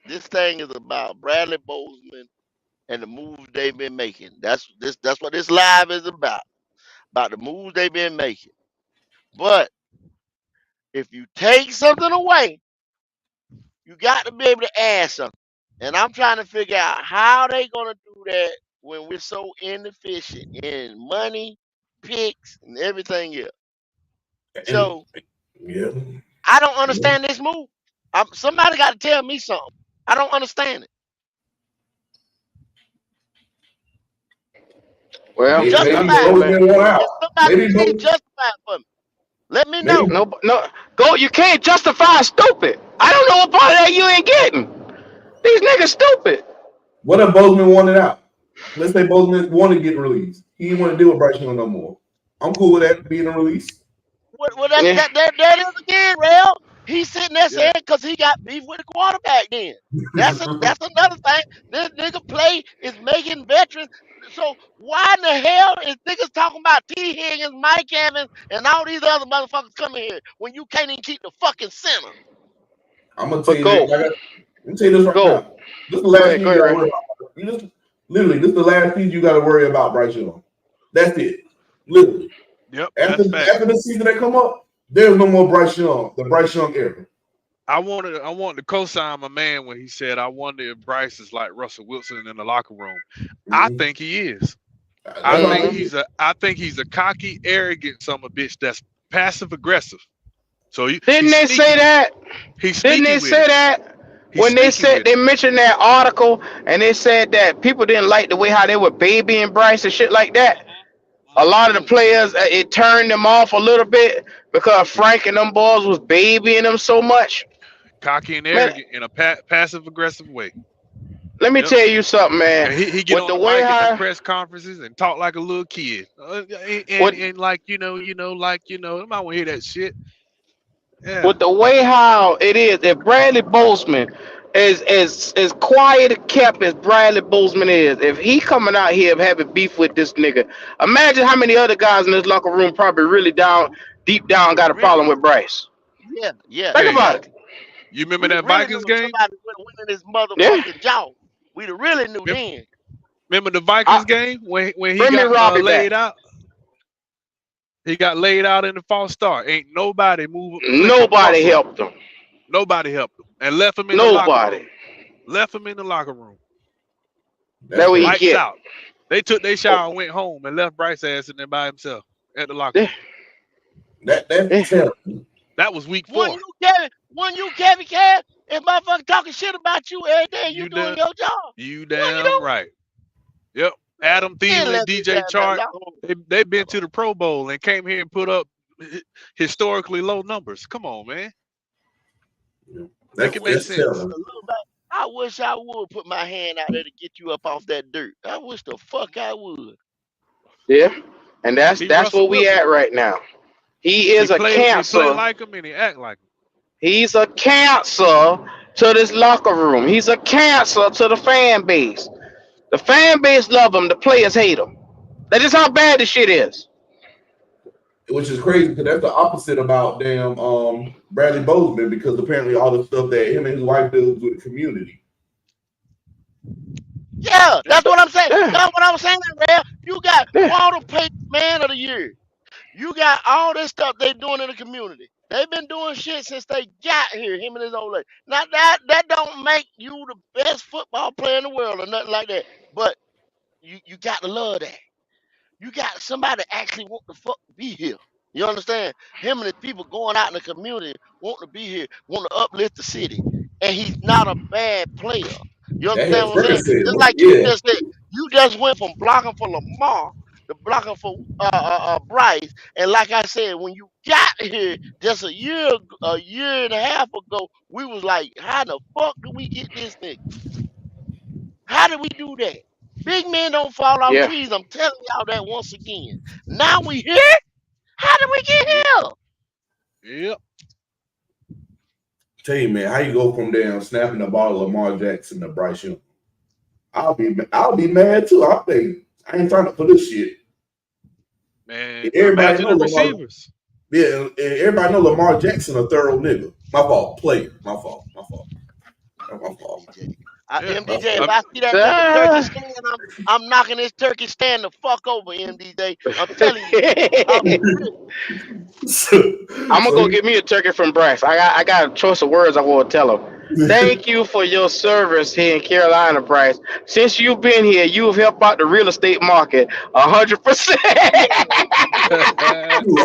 this thing is about Bradley Bozeman and the moves they've been making. That's what this live is about. About the moves they've been making. But if you take something away, you got to be able to add something. And I'm trying to figure out how they gonna do that when we're so inefficient in money, picks, and everything else. And So yeah. I don't understand this move. Somebody got to tell me something. I don't understand it. Well, Maybe, it's not maybe Justify it no for man. Bozeman me. won out. If somebody Maybe can Bozeman, justify it for me, let me maybe know. No, go. You can't justify stupid. I don't know what part of that you ain't getting. These niggas stupid. what if Bozeman won it out? Let's say Bozeman want to get released. He didn't want to deal with Bryce Young no more. I'm cool with that being a release. Well, Yeah. that is again, Rail. He's sitting there Yeah. saying because he got beef with the quarterback. Then that's another thing. This nigga play is making veterans. So why in the hell is niggas talking about T. Higgins, Mike Evans, and all these other motherfuckers coming here when you can't even keep the fucking center? I'm gonna tell But you this. go, Let me tell you this right go, now. This is the go last ahead, thing go you ahead, gotta Ray. worry about. You just literally, this is the last piece you got to worry about, Bryce Young. That's it. Literally. Yep, After that's fact. the season that come up, there's no more Bryce Young. The Bryce Young era. I wanted to co-sign my man when he said, "I wonder if Bryce is like Russell Wilson in the locker room." I Mm-hmm. think he is. That's I all I think Mhm. think. I think he's a cocky, arrogant son of a bitch that's passive aggressive. So Didn't he's they say sneaky. that? He's Didn't sneaky they with say it. that He's when they sneaky said with they it. mentioned that article and they said that people didn't like the way how they were babying Bryce and shit like that? A Hmm. lot of the players, it turned them off a little bit because He Frank and them boys was babying them so much. cocky and Man, arrogant in a passive aggressive way. let me Yep. tell you something, man. And he get With on the the way mic at them how, press conferences and talk like a little kid. with And like like I might want to hear that shit. Yeah. with the way how it is, if Bradley Bozeman is as quiet and kept as Bradley Bozeman is, if he coming out here having beef with this nigga, imagine how many other guys in this locker room probably really down deep down got a Really? problem with Bryce. Yeah, yeah, Think Hey, about it. exactly. you remember We'd have that really Vikings knew if game? somebody would have went in his Yeah. motherfucking jaw. We'd have really knew Mem- then. Remember the Vikings I, game when he bring me got Robbie laid back. out? He got laid out in the false start. Ain't nobody move click a Nobody muscle. helped him. Nobody helped him and left him in the locker Nobody. room. Left him in the locker room. That's That what he crazy. Lights get. out. They took their Oh, shower and went home and left Bryce ass in there by himself at the locker yeah, room. That's yeah. terrible. That was week One 4. you, Kevin, one you, Kevin Cav, if motherfucker talking shit about you every day, you You doing damn, your job. you What you damn do? right. Yep. Man, Adam then Thielen, let me DJ have that Chark, locker room. they been to the Pro Bowl and came here and put up historically low numbers. Come on, man. Yeah. Make it make That's sense. terrible. A little bit. I wish I would put my hand out there to get you up off that dirt. I wish the fuck I would. Yeah. And that's He that's Russell where we Wilson. at right now. He is a He play cancer. like him and he act like him. He's a cancer to this locker room. He's a cancer to the fan base. The fan base love him. The players hate him. That is how bad this shit is. Which is crazy because that's the opposite about damn Bradley Bozeman because apparently all the stuff that him and his wife does with the community. Yeah, that's what I'm saying. Yeah, That's what I'm saying, man. You got yeah, Walter Payton Man of the Year. You got all this stuff they doing in the community. They've been doing shit since they got here, him and his old lady. Now that don't make you the best football player in the world or nothing like that. But you got to love that. You got somebody actually want to fuck be here. You understand? Him and his people going out in the community, want to be here, want to uplift the city. And he's not a bad player. You That understand his what I'm friend saying? said, Just like you yeah, just said, you just went from blocking for Lamar to blocking for Bryce. And like I said, when you got here just a year and a half ago, we was like, how the fuck do we get this nigga? How did we do that? Big men don't fall off yeah. trees. I'm telling y'all that once again. Now we here. How did we get Yep. here? Yep. tell you man, how you go from damn snapping the ball of Lamar Jackson to Bryce Young? I'll be mad too. I'll think I ain't trying to put this shit. Man, Everybody imagine know the Lamar. receivers. Yeah, and everybody know Lamar Jackson a thorough nigga. My fault, player. My fault. My fault. My fault. MDJ. Yeah. My MDJ, if fault. I see that turkey Ah. stand, I'm knocking this turkey stand the fuck over, MDJ. I'm telling you. I'm so, I'm gonna so go get me a turkey from Bryce. I got a choice of words I want to tell him. Thank you for your service here in Carolina, Bryce. Since you've been here, you've helped out the real estate market 100%.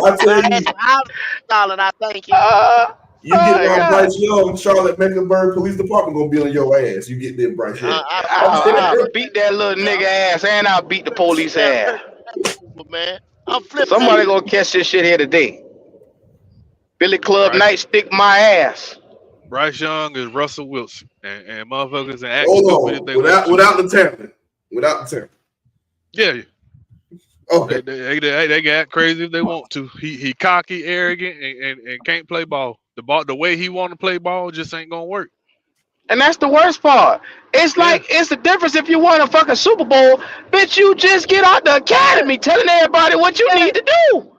I tell I had you, some houses installed and I thank you. uh, you get oh around God. Bryce Young, Charlotte Mecklenburg Police Department gonna be on your ass. You get them Bryce Young. I'm saying I'll Flip beat that little that, nigga ass and I'll beat the flip that police damn ass. turkey over, man. I'm flipping that Somebody turkey. gonna catch this shit here today. Billy Club Bryce Night stick my ass. Bryce Young is Russell Wilson, and motherfuckers and act Hold stupid if on, they want to. without the talent, without the talent. Yeah, Okay, they can act crazy if they want to. He cocky, arrogant, and can't play ball. The way he want to play ball just ain't gonna work. And that's the worst part. It's Yeah, like it's the difference if you won a fucking Super Bowl, bitch. You just get out the Yeah, academy telling everybody what you yeah. need to do.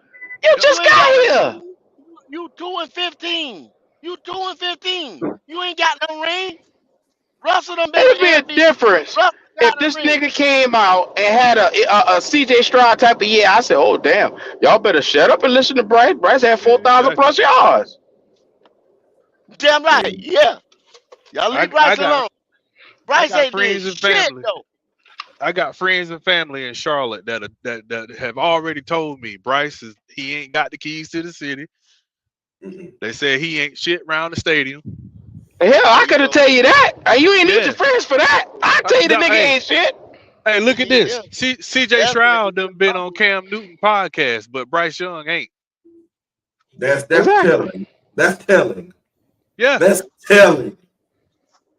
You yep. You just ain't got got no here. ring. You 2-15. You 2-15. You ain't got no ring. Russell done been to It'd be a MVP. difference. Russell if this nigga came out and had a CJ Stroud type of year, I said, oh damn, y'all better shut up and listen to Bryce. Bryce had Yeah, 4,000 exactly. plus yards. Damn right. Yeah. Yeah. Y'all leave I Bryce got alone. I Bryce got ain't did friends and shit family. though. I got friends and family in Charlotte that have already told me he ain't got the keys to the city. Mm-mm. They said he ain't shit around the stadium. Hell, There I you could have go. tell you that. You ain't need your Yeah. friends for that. I tell you the nigga Hey, ain't shit. hey, look at Yeah. this. CJ Definitely. Stroud done been on Cam Newton podcast, but Bryce Young ain't. That's Exactly. telling. That's telling. Yeah. That's telling.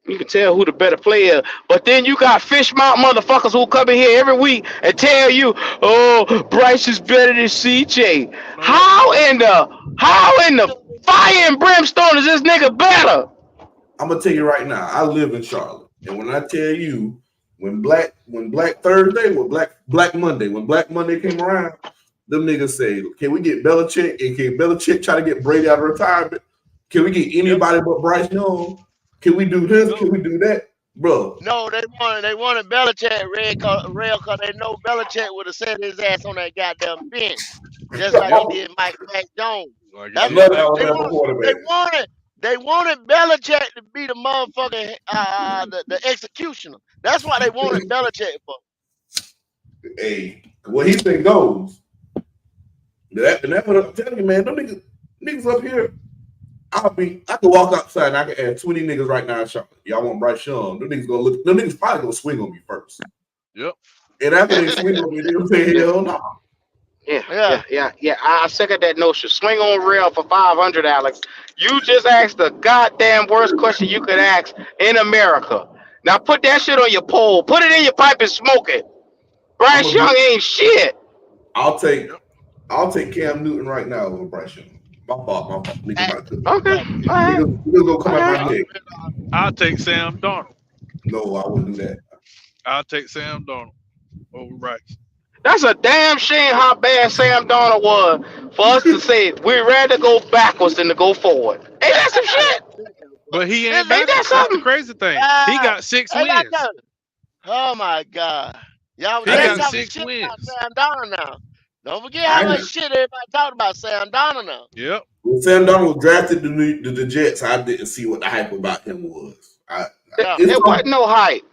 You can tell who the better player. But then you got fish mouth motherfuckers who come in here every week and tell you, oh, Bryce is better than CJ. Nope. How in the fire and brimstone is this nigga better? I'm gonna tell you right now. I live in Charlotte, and when I tell you, when Black Thursday, Black Monday, when Black Monday came around, them niggas say, "Can we get Belichick? And can Belichick try to get Brady out of retirement? Can we get Yep. anybody but Bryce Young? Can we do this? No. Can we do that, bro?" No, they wanted Belichick rail because they know Belichick would have set his ass on that goddamn bench. Just like he did Mac Jones. Like he That's did what Another Mac they Alabama want. Jones. They quarterback. wanted. They wanted Belichick to be the motherfucking the executioner. That's what they wanted Belichick for. Hey, what he think goes. That's what I'm telling you, man. Them niggas up here. I could walk outside and I could add 20 niggas right now in Charlotte. Y'all want Bryce Young? Them niggas gonna look. Them niggas probably gonna swing on me first. Yep. And after they swing on me, they gonna say hell no. Yeah. Yeah. I second that notion. Swing on rail for 500, Alex. You just asked the goddamn worst question you could ask in America. Now put that shit on your pole. Put it in your pipe and smoke it. I'm Bryce gonna Young be. ain't shit. I'll take. Yep. I'll take Cam Newton right now over Bryce Young. My fault. My fault. Niggas Hey, about to. Okay. yeah, All right. Niggas gonna come All at right. my neck. I'll take Sam Darnold. No, I wouldn't do that. I'll take Sam Darnold over Bryce. That's a damn shame how bad Sam Darnold was for us to say we'd rather go backwards than to go forward. Ain't that some shit? But he ain't Listen, Ain't that backwards. That's the something? crazy thing. He ah, got 6 hey, that wins. oh my God. Y'all He just I got talking 6 shit about wins. Sam Donald now. Don't forget how I much shit everybody talked about Sam Donald now. Yep. when Sam Darnold was drafted to the Jets, I didn't see what the hype about him was. Yeah. It's It wasn't no hype.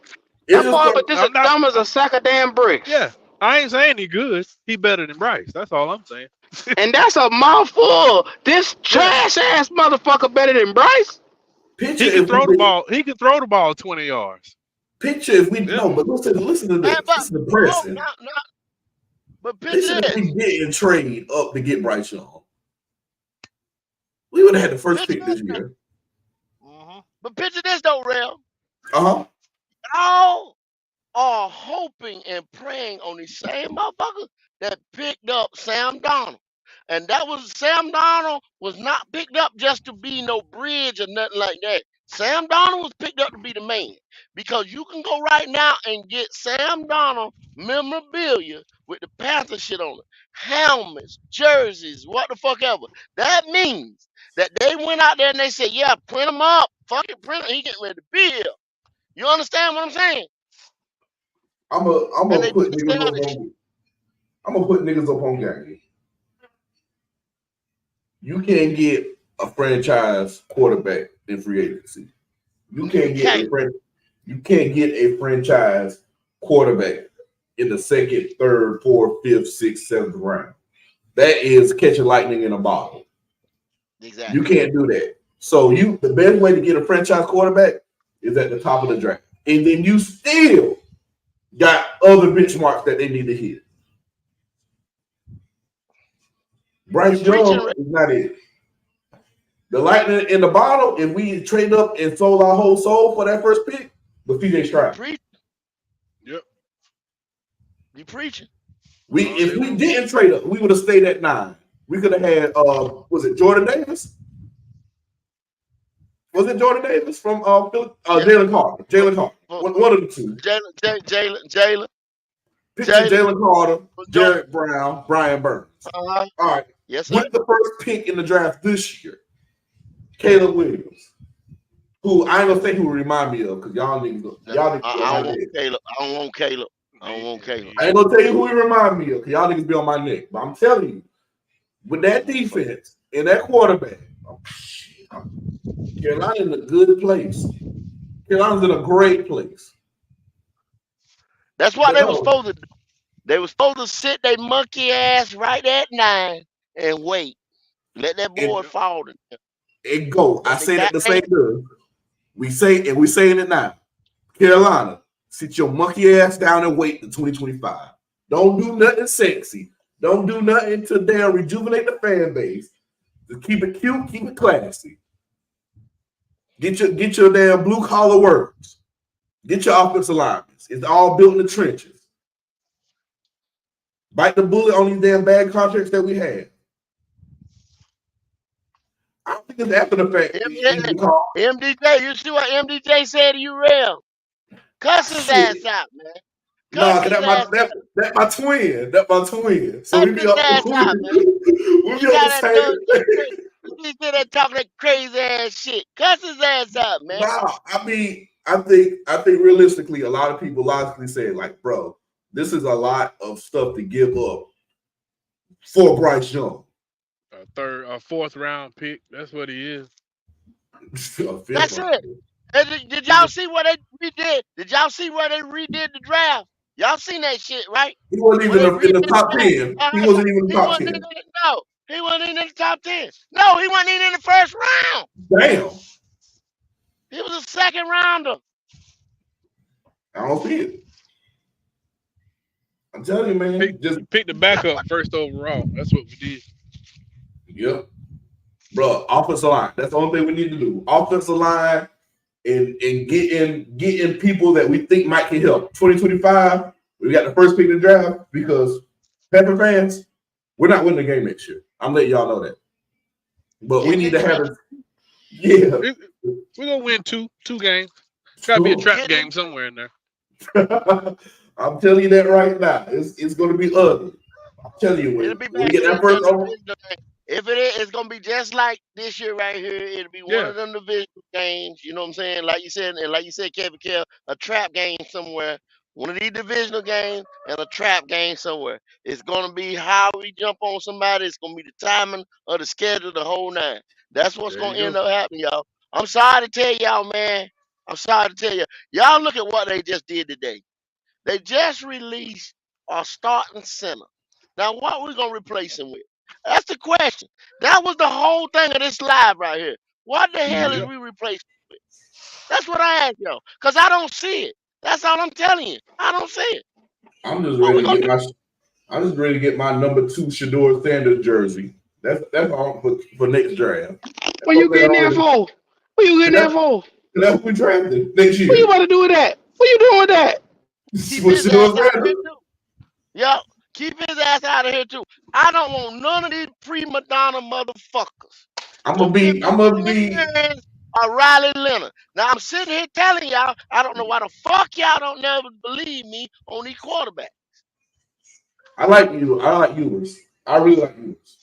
it's That just boy, but this is I'm not. dumb as a sack of damn bricks. Yeah. I ain't saying he good. He better than Bryce. That's all I'm saying. And that's a mouthful. This Yeah. trash ass motherfucker better than Bryce. picture He can if we throw the did ball. He can throw the ball 20 yards. picture if we Yeah. no, but listen to Hey, this. but This is oh, depressing. but picture Picture if this. we didn't trade up to get Bryce Young. We would have had the first Picture pick this. this year. But picture this though, Real. Uh-huh. Y'all are hoping and praying on these same motherfuckers that picked up Sam Donald. And that was Sam Donald was not picked up just to be no bridge or nothing like that. Sam Donald was picked up to be the man. Because you can go right now and get Sam Donald memorabilia with the Panther shit on it. Helmets, jerseys, what the fuck ever. That means that they went out there and they said, yeah, print him up. Fuck it, print him. He getting ready to be here. You understand what I'm saying? I'm And gonna they put pissed niggas down up the shit. on I'm gonna put niggas up on game. You can't get a franchise quarterback in free agency. You You can't get can't. a franchise quarterback in the second, third, fourth, fifth, sixth, seventh round. That is catching lightning in a bottle. Exactly. You can't do that. So the best way to get a franchise quarterback is at the top of the draft. And then you still got other benchmarks that they need to hit. You Bryce preaching, Young is not it. The lightning in the bottle, if we trade up and sold our whole soul for that first pick, but CJ you Stroud. preach, Yep. you preaching. If we didn't trade up, we would have stayed at 9. We could have had was it Jordan Davis? Was it Jordan Davis from Jalen Carter? Jalen Carter. One of the two. Jalen, Picture Jalen, Jalen Carter, Jordan. Derek Brown, Brian Burns. Uh-huh. All right. Yes, sir. With the first pick in the draft this year, Caleb Williams. Who I ain't gonna say who remind me of, because No, y'all niggas be on I my don't want neck. Caleb. I don't want Caleb. I don't want Caleb. I ain't gonna tell you who he remind me of, because y'all niggas be on my neck. But I'm telling you, with that defense and that quarterback, Carolina in a good place. Carolina's in a great place. That's what But they were no, supposed to do. They were supposed to sit their monkey ass right at 9 and wait. Let that it board fall. it go. I But they say that got the they same thing. We saying it now. Carolina, sit your monkey ass down and wait to 2025. Don't do nothing sexy. Don't do nothing to damn rejuvenate the fan base. Just keep it cute, keep it classy. Get your damn blue collar workers. Get your offensive linemen. It's all built in the trenches. Bite the bullet on these damn bad contracts that we had. I don't think it's after the fact. MDJ, you see what MDJ said to you, Real? Cuss his ass Shit. out, man. Cuss Nah, cause his ass out. that my twin. That my twin. So Cuss we be his up we ass out, man. He be on got the that done. same. He sit there talking that crazy ass shit. Cuss his ass out, man. Nah, I mean, I think realistically, a lot of people logically say, like, bro, this is a lot of stuff to give up for Bryce Young. A fourth round pick. That's what he is. A fifth That's round. it. And did He's y'all a see what they redid? Did y'all see where they redid the draft? Y'all seen that shit, right? He wasn't When even they in redid the the top draft, 10. all He right? wasn't even in the He top wasn't 10. in it. No, he wasn't in the top 10. No, he wasn't even in the first round. Damn. He was a second rounder. I don't see it. I'm telling you, man. Just we picked the backup first overall. That's what we did. yep. Bro, offensive line. That's the only thing we need to do. Offensive line and getting people that we think might can help. 2025, we got the first pick in the draft because Pepper fans, we're not winning the game next year. I'm letting y'all know that. But we Get in need the to have trenches. it. Yeah. We're gonna win two games. Got to be a trap Get in. game somewhere in there. I'm telling you that right now. It's going to be ugly. I'm telling you, It'll when be we back get in that first the over, divisional game. If it is, it's gonna be just like this year right here. It'll be one Yeah, of them divisional games. You know what I'm saying? Like you said, and like you said, Kevin Kell, a trap game somewhere. One of these divisional games and a trap game somewhere. It's gonna be how we jump on somebody. It's gonna be the timing of the schedule, the whole nine. That's what's there gonna you end go. up happening, y'all. I'm sorry to tell y'all, man. I'm sorry to tell you. Y'all look at what they just did today. They just released our starting center. Now, what we gonna replace him with? That's the question. That was the whole thing of this live right here. What the hell is yeah, we replacing with? That's what I ask y'all. Cause I don't see it. That's all I'm telling you. I don't see it. I'm just What ready we to gonna get do? my number 2 Shador Sanders jersey. That's all for next draft. That's What one you thing I getting there already. for? What you getting And there that's, for? and that's what we drafted next What you year. about to do with that? What you doing with that? Keep With his ass Shador out of here Sanders, too. Yup. Keep his ass out of here too. I don't want none of these prima donna motherfuckers to give me I'm gonna Quinn be. Ewers or Riley Leonard. Now I'm sitting here telling y'all, I don't know why the fuck y'all don't never believe me on these quarterbacks. I like you. I like Ewers. I really like Ewers.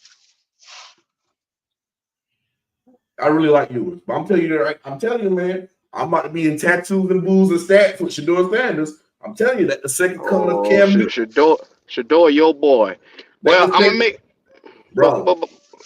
I really like Ewers. But I'm telling you that. I'm telling you, man. I'm about to be in tattoos and booze and stats with Shador Sanders. I'm telling you that the second coming of Oh, Cam Newton. Shador, your boy. That Well, the I'm gonna second, make. bro. But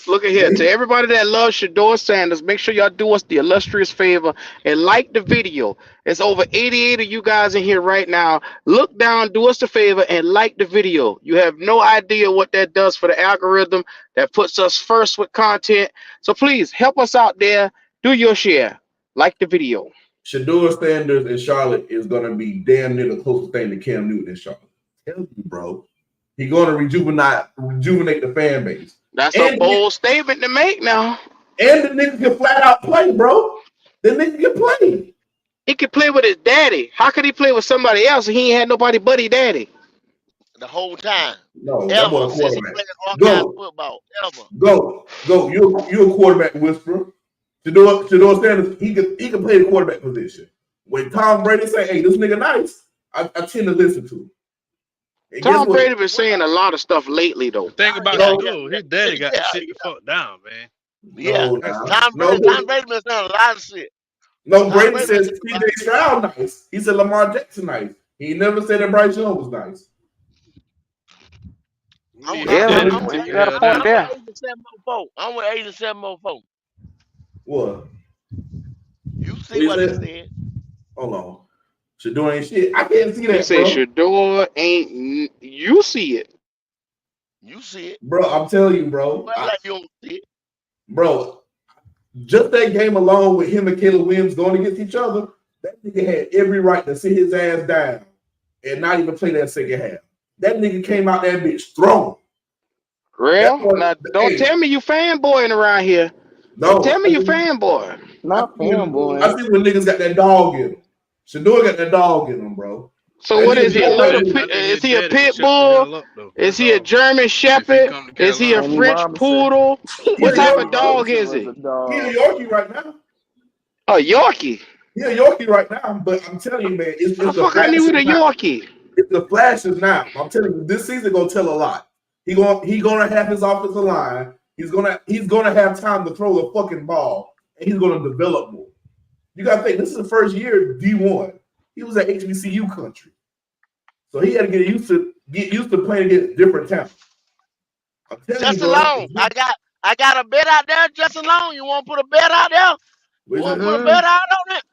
look at here. To everybody that loves Shador Sanders, make sure y'all do us the illustrious favor and like the video. It's over 88 of you guys in here right now. Look down, do us the favor, and like the video. You have no idea what that does for the algorithm that puts us first with content. So please help us out there. Do your share. Like the video. Shador Sanders in Charlotte is going to be damn near the closest thing to Cam Newton in Charlotte. Tell you, bro. He's going to rejuvenate the fan base. That's a And, bold statement to make now. and the nigga can flat out play, bro. The nigga can play. He could play with his daddy. How could he play with somebody else if he ain't had nobody but his daddy? The whole time. No, that boy Ever a since he quarterback. played Hawkeye Go, football. Ever. go. You're a quarterback whisperer. Shador Sanders, he can play the quarterback position. When Tom Brady say, "Hey, this nigga nice," I tend to listen to him. And guess Tom what? Brady been saying a lot of stuff lately The though. thing about Yeah, No, yeah, Shador, yeah. his daddy got to Yeah, sit the fuck down, man. yeah. no, That's nah, Tom no. Brady, Tom Brady been saying a lot of shit. No, Tom Brady Brady says said CJ Stroud nice. He said Lamar Jackson nice. He never said that Bryce Young was nice. I'm, Yeah, I, Yeah, I, that, I'm with you got a yeah, point that. I'm with there. 8704. I'm with 8704. What? You What see you what he said? said. Hold on. Shador ain't shit. I can't see He that, said bro. Shador ain't. You see it. You see it. Bro, I'm telling you, bro. But like you don't see it. Bro, just that game alone with him and Caleb Williams going against each other, that nigga had every right to sit his ass down and not even play that second half. That nigga came out that bitch throwing. That's Real. what. Now, don't Hey, tell me you fanboying around here. Don't no, tell me you fanboy. Not I fanboy. see when niggas got that dog in them. Shador got that dog in him, bro. So That what nigga is he? A played little? like I need Is his he a daddy to pit shut the bull? hell up, though. Is That's he a all. German If he Shepherd? come to Is he a Carolina, Tony French Robinson. poodle? he a What Tony type of Yorkie. dog Robinson is was a he? He a dog. Yorkie right now. A Yorkie. He a Yorkie right now. But I'm telling you, man, How it's the the fuck I knew flashes it a now. Yorkie? It's the flashes now. I'm telling you, this season gonna tell a lot. He gonna have his offensive line. He's gonna have time to throw the fucking ball, and he's gonna develop more. You gotta think this is the first year D1. He was at HBCU country, so he had to get used to playing against different talent. I'm telling you, Justin bro. Long. I got a bet out there, Justin Long. You want to put a bet out there? You What want to is put a Mm-hmm. bet out on it?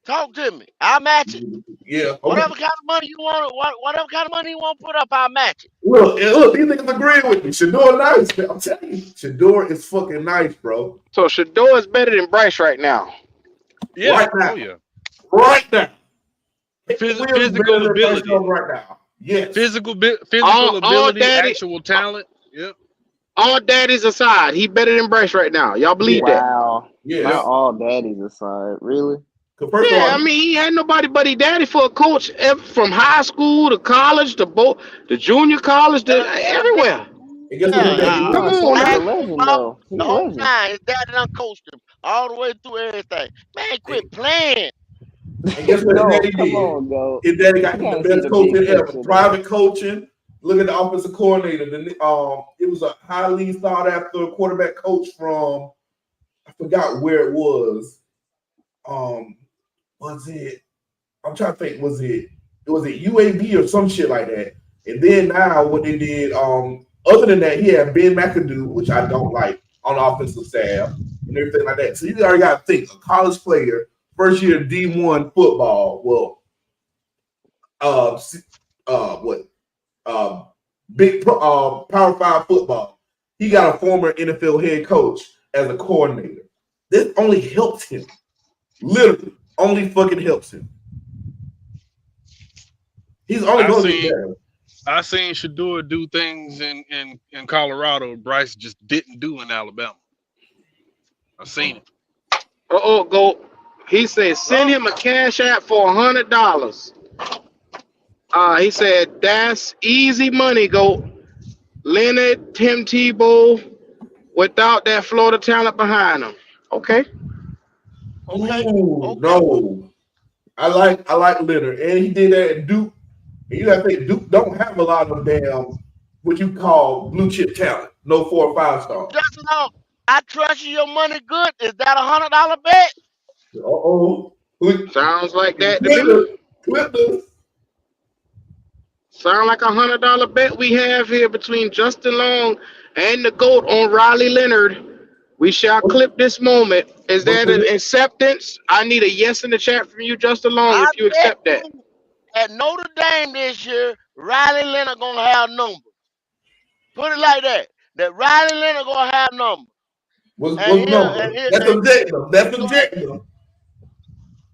Talk to me. I'll match it. it? Yeah, Whatever okay. kind of money you want, whatever kind of money you want to put up, I'll match it. Look, these niggas agreeing with me. Shador nice, man. I'm telling you, Shador is fucking nice, bro. So Shador is better than Bryce right now. yeah, Right oh now, yeah, right now. Williams better physical than Bryce ability, Young right now. Yes. physical All ability, daddy, actual talent. Yep, all daddies aside, he better than Bryce right now. Y'all believe Yes. that? Wow. Not Yes. yep. all daddies aside. Really? Because first of Yeah, all, I mean, he had nobody but he daddy for a coach from high school to college to the junior college to Yeah, big. everywhere. and guess what his Yeah, daddy Come Nah, did? on Coach is a now. flag legend football though. He the a whole legend. time. His dad done coached him all the way through everything. Man, And, quit playing. and guess what his No, daddy come did? on, go. His daddy got You him the gotta see best the coaching big ever. picture though. Private coaching. Look at the offensive coordinator. It was a highly sought after quarterback coach from I forgot where it was. Um, was it? I'm trying to think. Was it UAB or some shit like that? And then now what they did, other than that, he had Ben McAdoo, which I don't like, on the offensive staff and everything like that. So you already got to think a college player, first year D1 football. Well, what? Uh, Power Five football. He got a former NFL head coach as a coordinator. This only helps him. Literally, only fucking helps him. He's only I going to get seen better. I seen Shador do things in Colorado Bryce just didn't do in Alabama. I seen it. Go. He said send Well, him a cash app for $100. He said that's easy money. Go Leonard Tim Tebow without that Florida talent behind him. Okay. okay, Ooh, okay. no. I like Leonard. And he did that at Duke. And you gotta think Duke don't have a lot of damn what you call blue chip talent. No 4 or 5 star. Justin Long, I trust you. Your money good. Is that $100 bet? Uh-oh. Clip Sounds like that to me. this. Clip this. Sound like $100 bet we have here between Justin Long and the GOAT on Riley Leonard. We shall What's, clip this moment. Is what's that the an bet? acceptance? I need a yes in the chat from you, Justin Long, I if you bet accept that. you at Notre Dame this year, Riley Leonard gonna have numbers. Put it like that. That Riley Leonard gonna have numbers, and What's he'll number? and he'll, That's and objective. That's he gonna objective.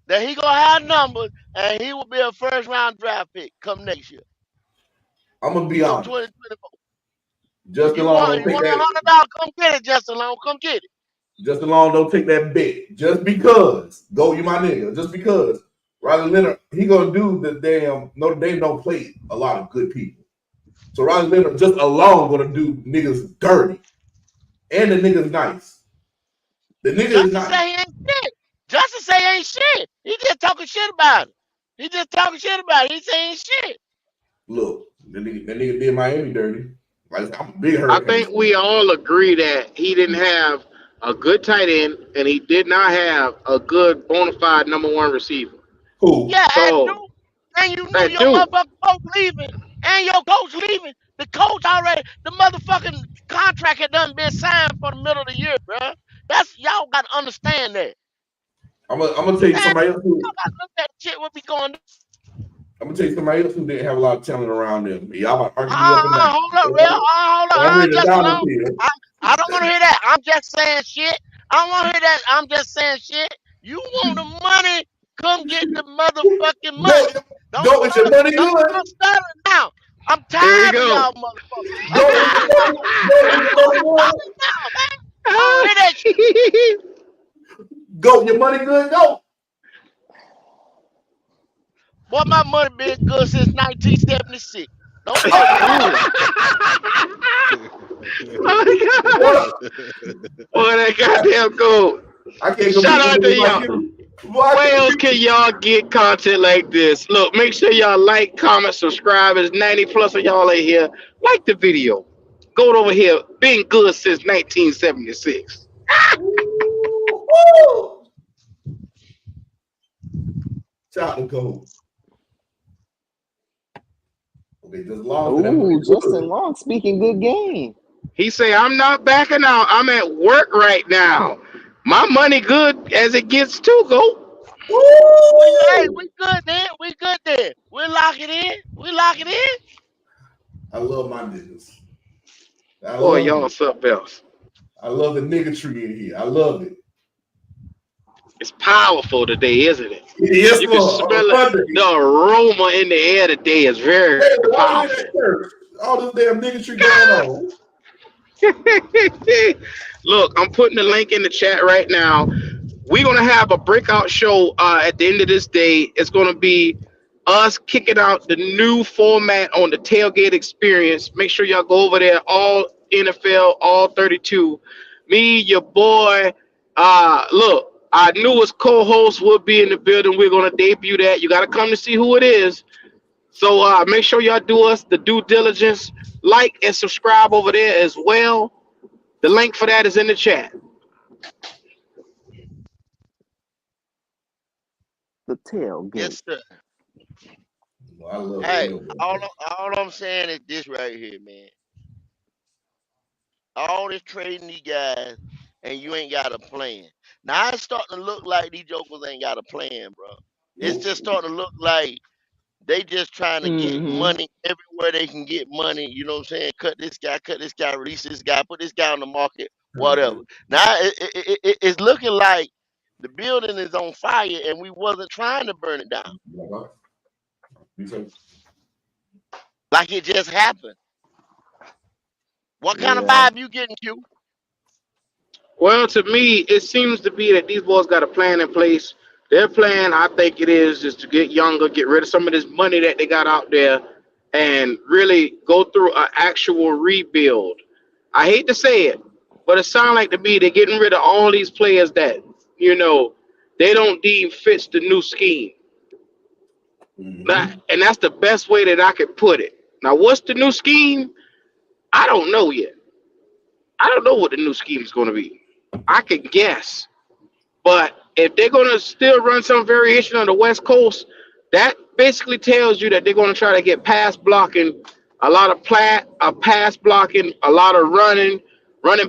that he gonna have numbers, and he will be a first round draft pick come next year. I'm gonna be Come honest. 2024. Justin You Long want don't you take want that. $100? Come get it, Justin Long. Come get it. Justin Long don't take that bet just because. Go, you my nigga. Just because Riley Leonard, he gonna do the damn Notre Dame don't play a lot of good people. So Riley Leonard just alone gonna do niggas dirty. And the nigga's nice. The nigga is Justin nice. say he ain't shit. Justin say he ain't shit. He just talking shit about it. He just talking shit about it. He say he ain't shit. Look, that nigga did Miami dirty. Like I'm a big I Hurricane think fan. we all agree that he didn't have a good tight end, and he did not have a good bona fide number one receiver. Who? Yeah, at So Duke, and you knew at your Duke, motherfucking coach leaving, and your coach leaving. The coach already, the motherfucking contract had done been signed for the middle of the year, bro. That's y'all got to understand that. I'm gonna tell you Man, somebody else who y'all got to look at shit what be going on. I'm gonna tell you somebody else who didn't have a lot of talent around them. Y'all about to argue me up and down. Hold up, real. Hold up, I'm ready to just down alone. this here. I don't want to hear that. I'm just saying shit. I don't want to hear that. I'm just saying shit. You want the money? Come get the motherfucking Go, money. Don't go with your money don't good. start stuttering now. I'm here we tired of go. y'all motherfuckers. I'm Go with tired your of y'all money. Go with your money motherfuckers. good. Now, man. I don't hear that shit. Go with your money good. Go. Boy, my money been good since 1976. Don't play with me. Ooh. Oh my Boy, God. Boy, that goddamn gold. I can't Shout compete with out to niggas like y'all. you. Boy, I Where can't else compete. can y'all get content like this? Look, make sure y'all like, comment, subscribe. There's 90 plus of y'all in here. Like the video. Go over here. Been good since 1976. Ooh, woo. Shout out to Gold. Okay, just long for that money Ooh, Justin good. Long speaking good game. He say, I'm not backing out. I'm at work right now. My money good as it gets too, go. Hey, Woo! we good then. We good then. We lock it in. We lock it in. I love my niggas. I Boy, love y'all it. something else. I love the nigga tree in here. I love it. It's powerful today, isn't it? Yes, You can Lord. On a smell it. The Sunday. aroma in the air today is very Hey, why we in powerful. that church? All this damn nigga tree going on. Look, I'm putting the link in the chat right now. We're gonna have a breakout show at the end of this day. It's gonna be us kicking out the new format on the tailgate experience. Make sure y'all go over there, all NFL, all 32. Me, your boy. Look, our newest co-host will be in the building. We're gonna debut that. You gotta come to see who it is. So make sure y'all do us the due diligence, like and subscribe over there as well. The link for that is in the chat. The tailgate. Yes, sir. Well, I love Hey, L, bro. all I'm saying is this right here, man. All this trading these guys, and you ain't got a plan. Now it's starting to look like these jokers ain't got a plan, bro. It's just starting to look like they just trying to get Mm-hmm. money everywhere they can get money. You know what I'm saying? Cut this guy, release this guy, put this guy on the market, whatever. Now it's looking like the building is on fire, and we wasn't trying to burn it down, like it just happened. What kind of Yeah. vibe you getting, Q? Well, to me, it seems to be that these boys got a plan in place. Their plan, I think it is to get younger, get rid of some of this money that they got out there, and really go through an actual rebuild. I hate to say it, but it sounds like to me they're getting rid of all these players that, you know, they don't deem fits the new scheme. Mm-hmm. And that's the best way that I could put it. Now, what's the new scheme? I don't know yet. I don't know what the new scheme is going to be. I could guess. But if they're going to still run some variation on the West Coast, that basically tells you that they're going to try to get pass blocking, a lot of pass blocking, a lot of running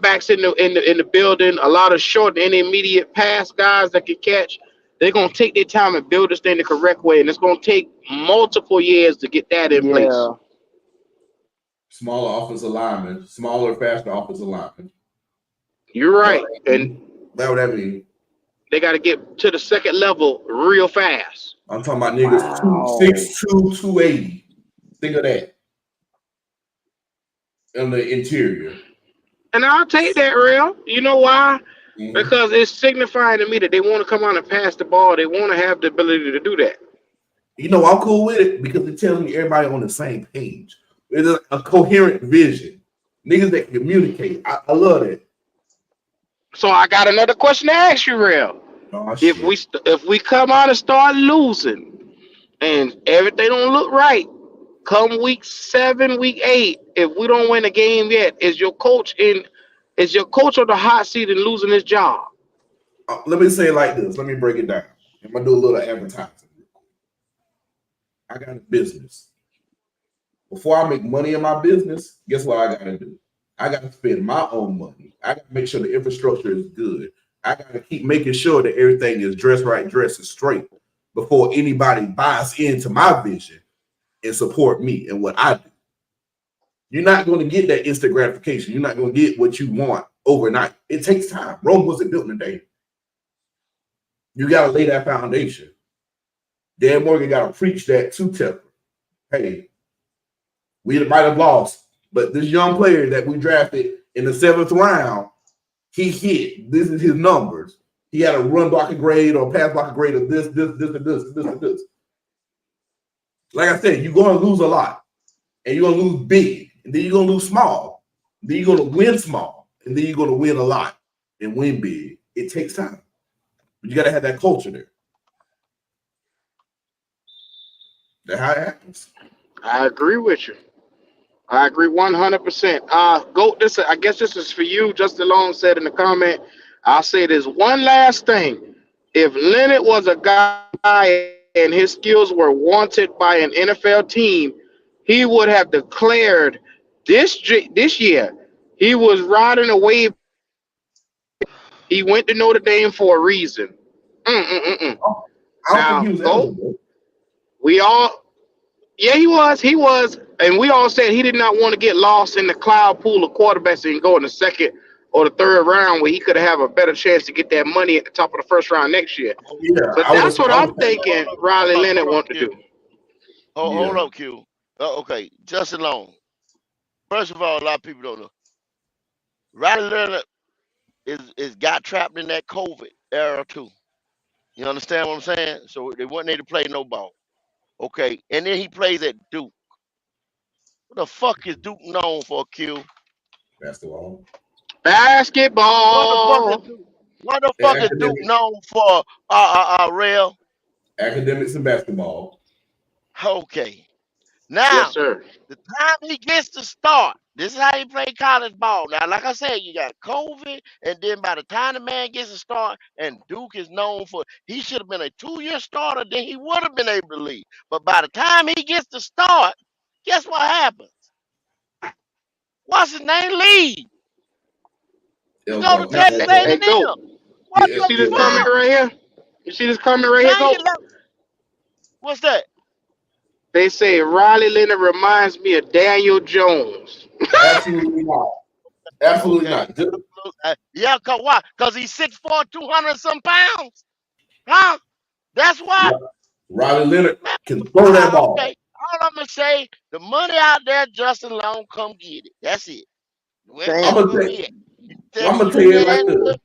backs in the building, a lot of short and intermediate pass guys that can catch. They're going to take their time and build this thing the correct way, and it's going to take multiple years to get that in place. Yeah. Smaller offensive linemen, smaller, faster offensive linemen. You're That right, what that and mean? That what that mean? they got to get to the second level real fast. I'm talking about niggas Wow. 6'2", 280. Think of that in the interior. And I'll take that, real. You know why? Mm-hmm. Because it's signifying to me that they want to come out and pass the ball. They want to have the ability to do that. You know, I'm cool with it because it tells me everybody on the same page. It's a coherent vision. Niggas that communicate. I love it. So I got another question to ask you, real. Oh If we shit. if we come out and start losing and everything don't look right, come week 7, week 8, if we don't win a game yet, is your coach in? Is your coach on the hot seat and losing his job? Let me say it like this. Let me break it down. I'm gonna do a little advertising. I got a business. Before I make money in my business, guess what I gotta do? I gotta spend my own money. I gotta make sure the infrastructure is good. I gotta keep making sure that everything is dressed right, dressed and straight before anybody buys into my vision and support me and what I do. You're not going to get that instant gratification. You're not going to get what you want overnight. It takes time. Rome wasn't built in a day. You got to lay that foundation. Dan Morgan got to preach that to Tepper. Hey, we might have lost, but this young player that we drafted in the 7th round, he hit. This is his numbers. He had a run blocking grade or pass blocking grade of this, and this. Like I said, you're going to lose a lot, and you're going to lose big, and then you're going to lose small. Then you're going to win small, and then you're going to win a lot and win big. It takes time. But you got to have that culture there. That's how it happens. I agree with you. I agree 100%. Goat, I guess this is for you. Just Long said in the comment. I'll say this one last thing. If Leonard was a guy and his skills were wanted by an NFL team, he would have declared this year he was riding a wave. He went to Notre Dame for a reason. I don't Now, think he was Goat, eligible. we all, yeah, he was, and we all said he did not want to get lost in the cloud pool of quarterbacks and go in the second or the third round where he could have a better chance to get that money at the top of the first round next year. Yeah, So that's what I'm thinking Riley Leonard wanted to do. Hold up, Q. Okay, Justin Long. First of all, a lot of people don't know. Riley Leonard is got trapped in that COVID era too. You understand what I'm saying? So they wasn't able to play no ball. Okay, and then he plays at Duke. What the fuck is Duke known for, Q? basketball. Basketball. What the fuck is Duke known for, Rail? Academics and basketball. Okay. Now, Yes, sir. the time he gets to start, this is how he play college ball. Now, like I said, you got COVID, and then by the time the man gets to start, and Duke is known for, he should have been a 2-year starter, then he would have been able to leave. But by the time he gets to start, guess what happens? What's his name? Leave. You go to Texas Hey, A&M. go. What You the see this fuck? comment right here? You see this comment right here, Now go? you left. What's that? They say Riley Leonard reminds me of Daniel Jones. Absolutely not. Absolutely not. Yeah, cause why? Cause he's 6'4", 200 some pounds. Huh? That's why. Riley Leonard can throw that ball. Okay. All I'm gonna say, the money out there, Justin Long, come get it. That's it. I'm gonna tell you like this.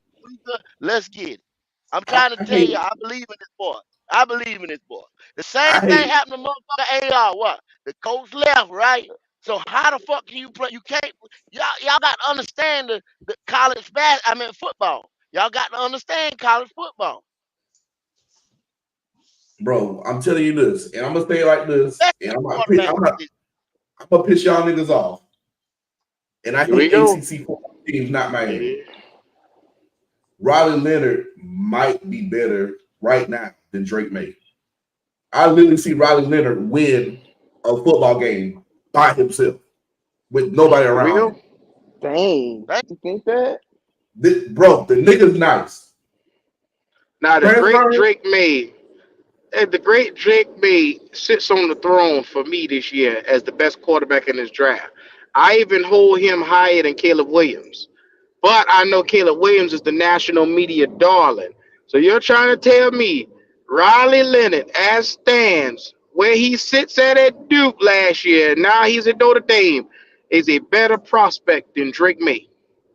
Let's get it. I'm trying to tell you, I believe in this boy. I believe in this boy. The same thing happened to motherfucker AR. What? The coach left, right? So how the fuck can you play? You can't. Y'all got to understand the college football. Y'all got to understand college football. Bro, I'm telling you this, and I'm gonna say it like this, and I'm gonna piss y'all niggas off. And I hate ACC football teams, not Miami. Riley Leonard might be better right now than Drake May. I literally see Riley Leonard win a football game by himself with nobody around him. Dang. You think that? Bro, the nigga's nice. Now the great Drake May sits on the throne for me this year as the best quarterback in this draft. I even hold him higher than Caleb Williams. But I know Caleb Williams is the national media darling. So you're trying to tell me Riley Leonard, as stands, where he sits at Duke last year, now he's at Notre Dame, is a better prospect than Drake May.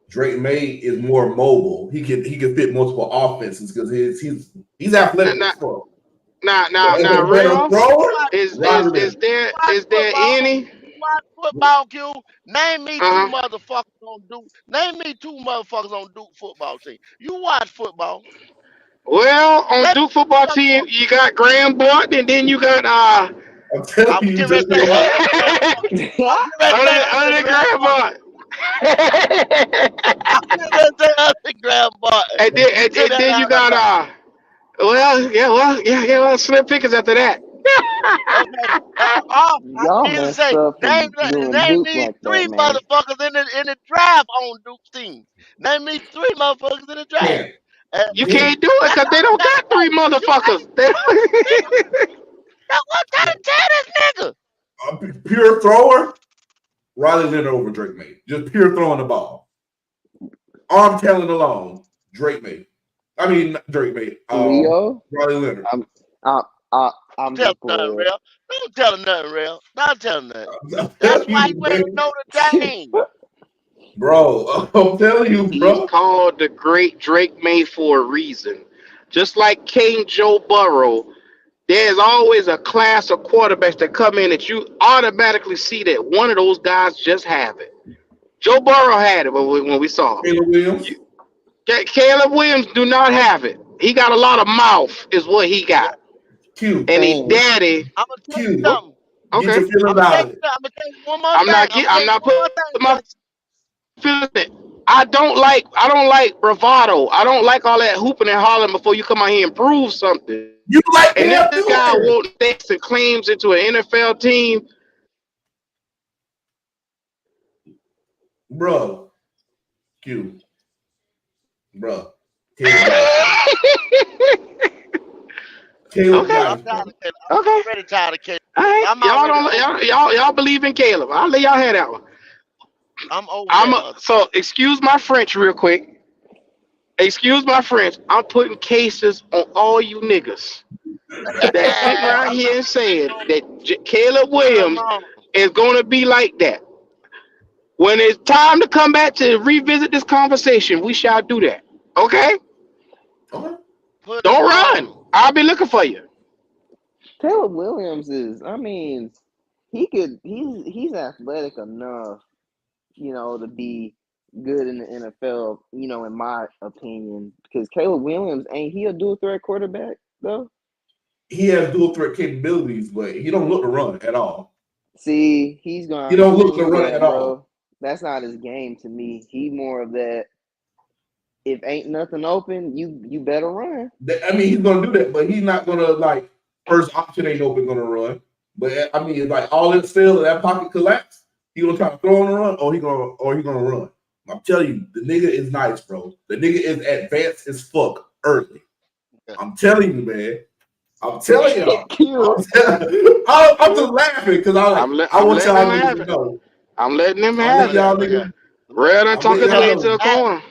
Drake May is more mobile. He can fit multiple offenses because he's athletic. Now, real is there any football Q? Name me two motherfuckers on Duke. Name me two motherfuckers on Duke football team. You watch football. Well, on Duke football team, you got Graham Bort, and then you got I'm telling you, other than Graham Bort. And then you got Slim Pickens after that. Okay. I Y'all mean to messed say, up for name doing name Duke me like that, three man. motherfuckers in the draft on Duke's team. Name me three motherfuckers in the draft. Can't. You Can't. can't do it because they don't got three You can't. motherfuckers. They don't- What trying to tell this nigga? A pure thrower, Riley Leonard over Drake May. Just pure throwing the ball. Arm talent alone, Drake May. I mean, not Drake May. Leo, Riley Leonard. I'm Don't I'm tell just him nothing playing. real. Don't tell him nothing real. Don't tell him nothing. I'm That's telling why he you, went to man. Notre Dame. Bro, I'm telling you, He's bro. called the great Drake May for a reason. Just like King Joe Burrow, there's always a class of quarterbacks that come in that you automatically see that one of those guys just have it. Joe Burrow had it when we saw him. Caleb Williams. Caleb Williams do not have it. He got a lot of mouth, is what he got, Q. and his Dang. daddy. I'm gonna tell you Q. something. Get Okay, your feelings out of it. I'm gonna tell you one more thing. I'm gonna tell I'm you not one more putting thing, my Justin. feelings in it. I don't like bravado. I don't like all that hooping and hollering before you come out here and prove something. You like And Cam this guy Newton. won't stakes and claims into an NFL team. Bro. Q. Bro. Caleb got it. Caleb Okay. got I'm it, tired bro. of Caleb. Okay. I'm already tired of Caleb. All right. I'm Y'all already don't over. y'all believe in Caleb. I'll let y'all have that one. I'm over that. So excuse my French real quick. Excuse my French. I'm putting cases on all you niggas that's sitting around here and saying that Caleb Williams is gonna be like that. When it's time to come back to revisit this conversation, we shall do that. Okay? Okay. Put Don't him run. on. I'll be looking for you. Caleb Williams is. I mean, he's athletic enough, to be good in the NFL. In my opinion, because Caleb Williams ain't he a dual threat quarterback though? He has dual threat capabilities, but he don't look to run at all. See, he's gonna He have to don't look to prove run that, at all. bro. That's not his game to me. He more of that. If ain't nothing open, you better run. I mean, he's gonna do that, but he's not gonna like first option ain't open gonna run. But I mean, like all else fails, that pocket collapse, he gonna try to throw on the run, or he gonna run. I'm telling you, the nigga is nice, bro. The nigga is advanced as fuck early. I'm telling you, man. I'm telling y'all. I'm just laughing because I I'm want letting y'all him niggas have to it. know. I'm letting him I'm have letting it. y'all Look at. niggas. Red done I'm talk letting his y'all way Hey, into know. a hey, corner.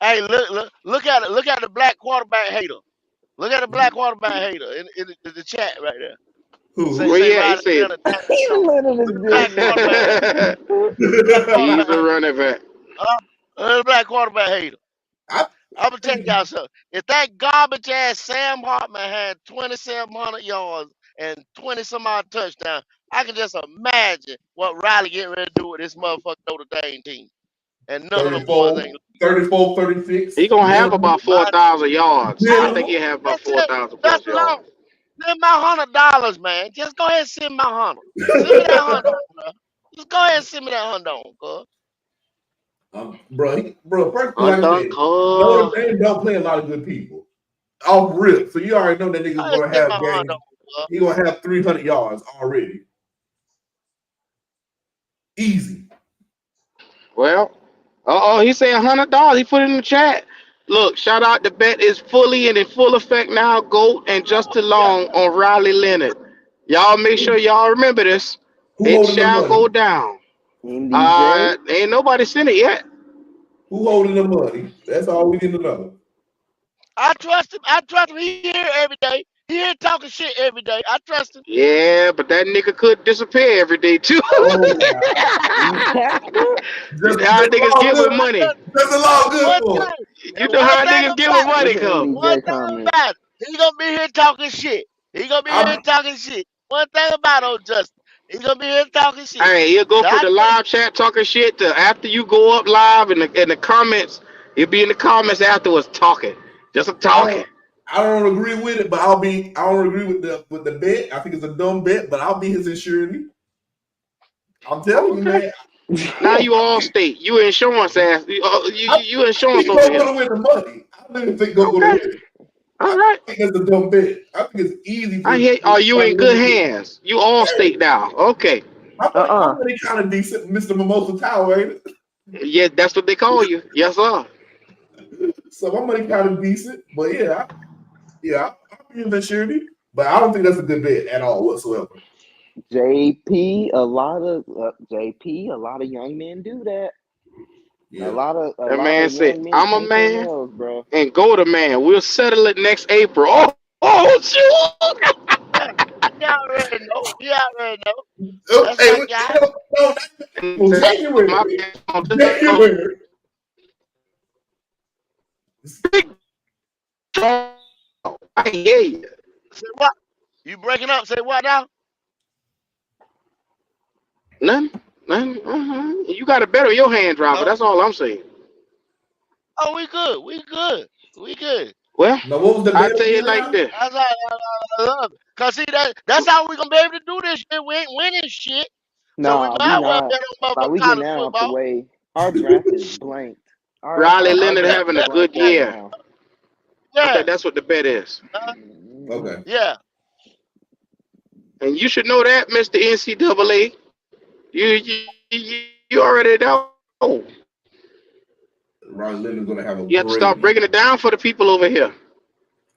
hey, look at it. Look at the black quarterback hater. Look at the black quarterback hater in the chat right there. Who? Where Say you at? He Riley said Leonard tank He on. letting Look it at the black quarterback hater. Black he's quarterback a hater. running back. The black quarterback hater. I, I'm gonna tell y'all something. If that garbage ass Sam Hartman had 2,700 yards and 20 some odd touchdowns, I can just imagine what Riley getting ready to do with this motherfucking Notre Dame team. And none of them boys 34, ain't. 34, 36 He gonna have minimum. about My, 4,000 yards. I think Minimum. he have about that's it. 4,000 That's plus enough. yards. Send my $100, man. Just go ahead and send my 100. Send me that 100, bro. Just go ahead and send me that 100, cuz. Bro, first like I Undone said, Notre car. Dame don't play a lot of good people. Off rip. So you already know that Go nigga's ahead and gonna send my have 100, games. cuz. He gonna have 300 yards already. Easy. Well, he said $100. He put it in the chat. Look, shout out. The bet is fully and in full effect now. Goat and Justin Long on Riley Leonard. Y'all make sure y'all remember this. Who It holding the shall go money? down. MDJ. Ain't nobody sent it yet. Who holding the money? That's all we need to know. I trust him. I trust him. He here every day. He here talking shit every day. I trust him. Yeah, but that nigga could disappear every day too. Oh wow. You know how Just niggas all get with good. I money. trust him. Just a lot good One for it. thing. You And know one how thing niggas get when about it. money What's the come. One MDJ thing comment? about it. He gonna be here talking shit. He gonna be here I'm talking shit. One thing about old Justin. He gonna be here talking shit. Hey, he'll go So from I the trust live chat talking shit to after you go up live in the comments. He'll be in the comments afterwards talking, just a I talking. don't I don't agree with it, but I don't agree with the bet. I think it's a dumb bet, but I'll be his insurance. I'm telling you, Okay. man. Now you all state. You insurance ass. You think insurance over Go's here. gonna win the money. I really think Go's gonna Okay. win it. All I right. think that's a dumb bet. I think it's easy I for hear. Are you in good unlimited. hands? You all state now. Okay. My money kind of decent, Mr. Mimosa Tower, ain't it? Yeah, that's what they call you. Yes, sir. So my money kind of decent, but I'll be in that surety. But I don't think that's a good bet at all whatsoever. JP, a lot of JP, a lot of young men do that. A Yeah. lot of a That lot man of said, young men "I'm a paint their man nails, bro. and go to man. We'll settle it next April." Oh shoot! Yeah, he already know. He already know. Oh, That's hey, my guy. no, well, My January. man on this January. big dog. I hear you. Say what? You breaking up? Say what now? Nothing. Nothing. You got a better your hand driver. No. That's all I'm saying. Oh, we good. We good. We good. Well, Now, what was the I bet tell you again like now? this. That's all I love. Cause see that's how we gonna be able to do this shit. We ain't winning shit. So we Nah, we might as well not. bet on Like motherfucking we getting college that out the football. way. Our draft is blanked. Riley Our Leonard draft having is a good blanked right year. now. I think Yeah. that's what the bet is. Okay. Yeah. And you should know that, Mr. NCAA. You already know. Ron Leonard's gonna have a You have to start great year. breaking it down for the people over here.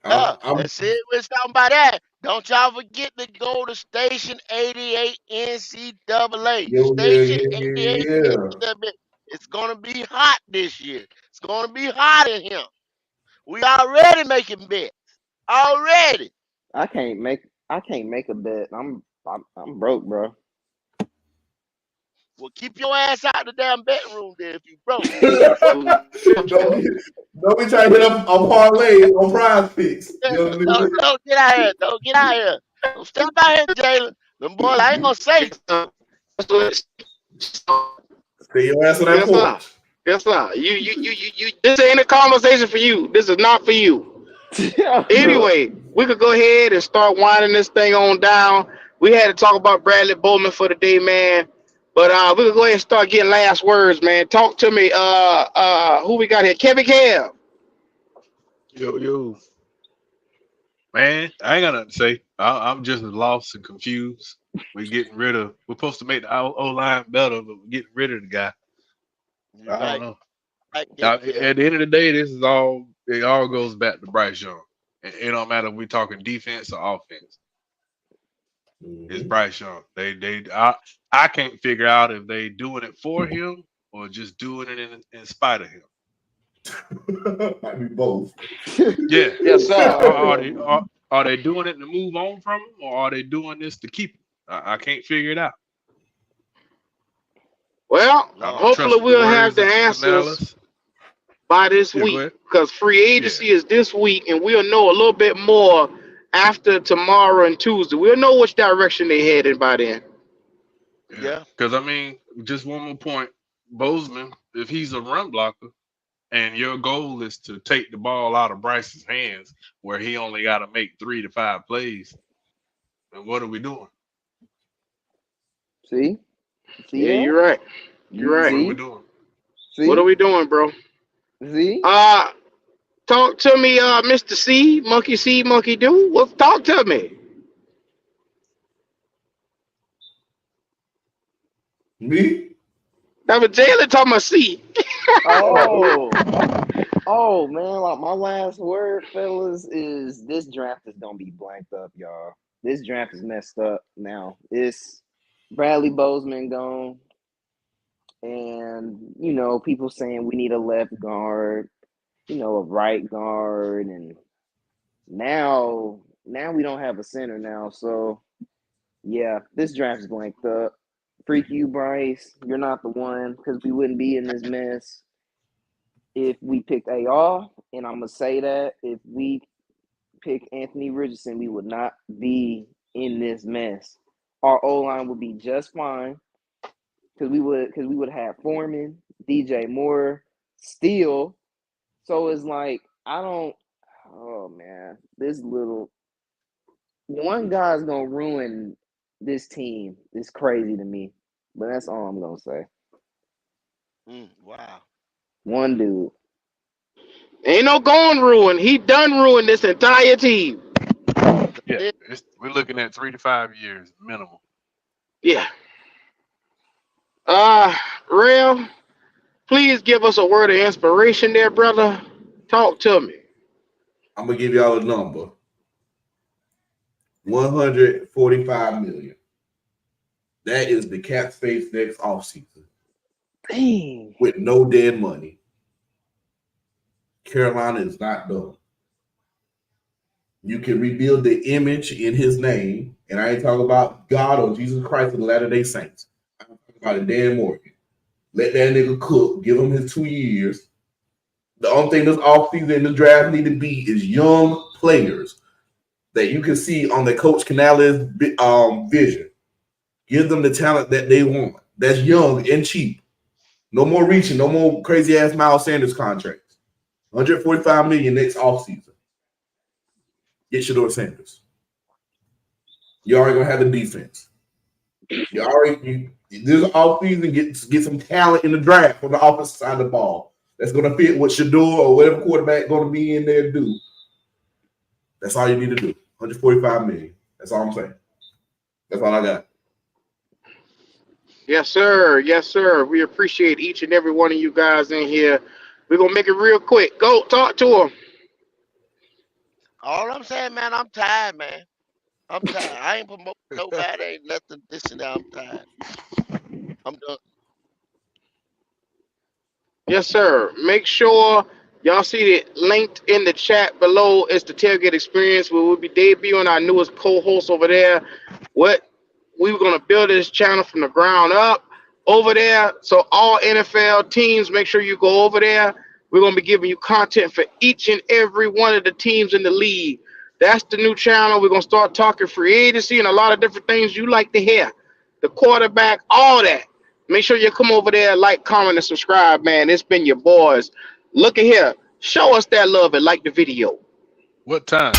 Yeah. I'm And see we're talking about that. Don't y'all forget to go to Station 88 NCAA. Station 88 yeah. NCAA. It's gonna be hot this year. It's gonna be hot in here. We already making bets. Already. I can't make a bet. I'm broke, bro. Well, keep your ass out the damn betting room then if you broke. Don't be trying to hit up a parlay on prize picks. Yeah, You know what I mean? don't get out here. Don't get out here. Don't step out here, Jalen. Them boys, I ain't gonna say. Stay your ass on that Yes, sir. porch. Yes, sir. You. This ain't a conversation for you. This is not for you. Anyway, we could go ahead and start winding this thing on down. We had to talk about Bradley Bowman for the day, man. But we could go ahead and start getting last words, man. Talk to me. Who we got here? Kevin Kev. Yo, man, I ain't got nothing to say. I'm just as lost and confused. We're supposed to make the O line better, but we're getting rid of the guy. You I don't right, know. Kevin Kev. At the end of the day, it all goes back to Bryce Young. It don't matter if we're talking defense or offense. It's Mm-hmm. Bryce Young. I can't figure out if they doing it for him or just doing it in spite of him. Might be both. Yeah. Yes, sir. Are they doing it to move on from him, or are they doing this to keep him? I can't figure it out. Well, I Lord don't have hopefully trust mercy. the we'll have words the of answers Canales. by this Yeah, go week ahead. because free Yeah, agency is this week, and we'll know a little bit more after tomorrow and Tuesday. We'll know which direction they headed by then. yeah. Yeah. Because I mean, just one more point. Bozeman, if he's a run blocker, and your goal is to take the ball out of Bryce's hands, where he only got to make 3 to 5 plays, then what are we doing? See, see Yeah, that? you're right. You're You right. What are we see, doing? What are see, we doing, bro? see. Uh, talk to me, Mr. C, Monkey Do. Well, talk to me. Me? That was Jalen talking about C. Oh, Oh, oh man! Like my last word, fellas, is this draft is gonna be blanked up, y'all. This draft is messed up now. It's Bradley Bozeman gone, and people saying we need a left guard, a right guard, and now we don't have a center now. So yeah, this draft is blanked up. Freak you, Bryce. You're not the one because we wouldn't be in this mess if we picked AR. And I'm gonna say that if we pick Anthony Richardson, we would not be in this mess. Our O line would be just fine because we would have Foreman, DJ Moore, Steele. So it's like I don't. Oh man, this little one guy's gonna ruin this team. It's crazy to me, but that's all I'm gonna say. Wow. One dude. Ain't no going ruin. He done ruined this entire team. Yeah, It, we're looking at 3 to 5 years minimum. Yeah. Uh, Real, please give us a word of inspiration there, brother. Talk to me. I'm gonna give y'all a number: 145 million. That is the cap space next offseason Dang. with no dead money. Carolina is not done. You can rebuild the image in his name, and I ain't talking about God or Jesus Christ of the Latter-day Saints. I'm talking about a Dan Morgan. Let that nigga cook. Give him his 2 years. The only thing this offseason in the draft need to be is young players that you can see on the Coach Canales vision. Give them the talent that they want. That's young and cheap. No more reaching. No more crazy ass Miles Sanders contracts. 145 million next offseason. Get Shador Sanders. You already gonna have the defense. You already this offseason get some talent in the draft on the offensive side of the ball. That's gonna fit what Shador or whatever quarterback gonna be in there do. That's all you need to do. 145 million. That's all I'm saying. That's all I got. Yes, sir. Yes, sir. We appreciate each and every one of you guys in here. We're gonna make it real quick. Go talk to him. all I'm saying, man, I'm tired, man. I'm tired. I ain't promoting nobody. Ain't nothing. This and that. I'm tired. I'm done. Yes, sir. Make sure y'all see it linked in the chat below. It's the Tailgate Experience where we'll be debuting our newest co-host over there. What we were gonna build this channel from the ground up over there. So all NFL teams, make sure you go over there. We're gonna be giving you content for each and every one of the teams in the league. That's the new channel. We're gonna start talking free agency and a lot of different things you like to hear. The quarterback, all that. Make sure you come over there, like, comment, and subscribe, man. It's been your boys. Look at here. Show us that love and like the video. What time?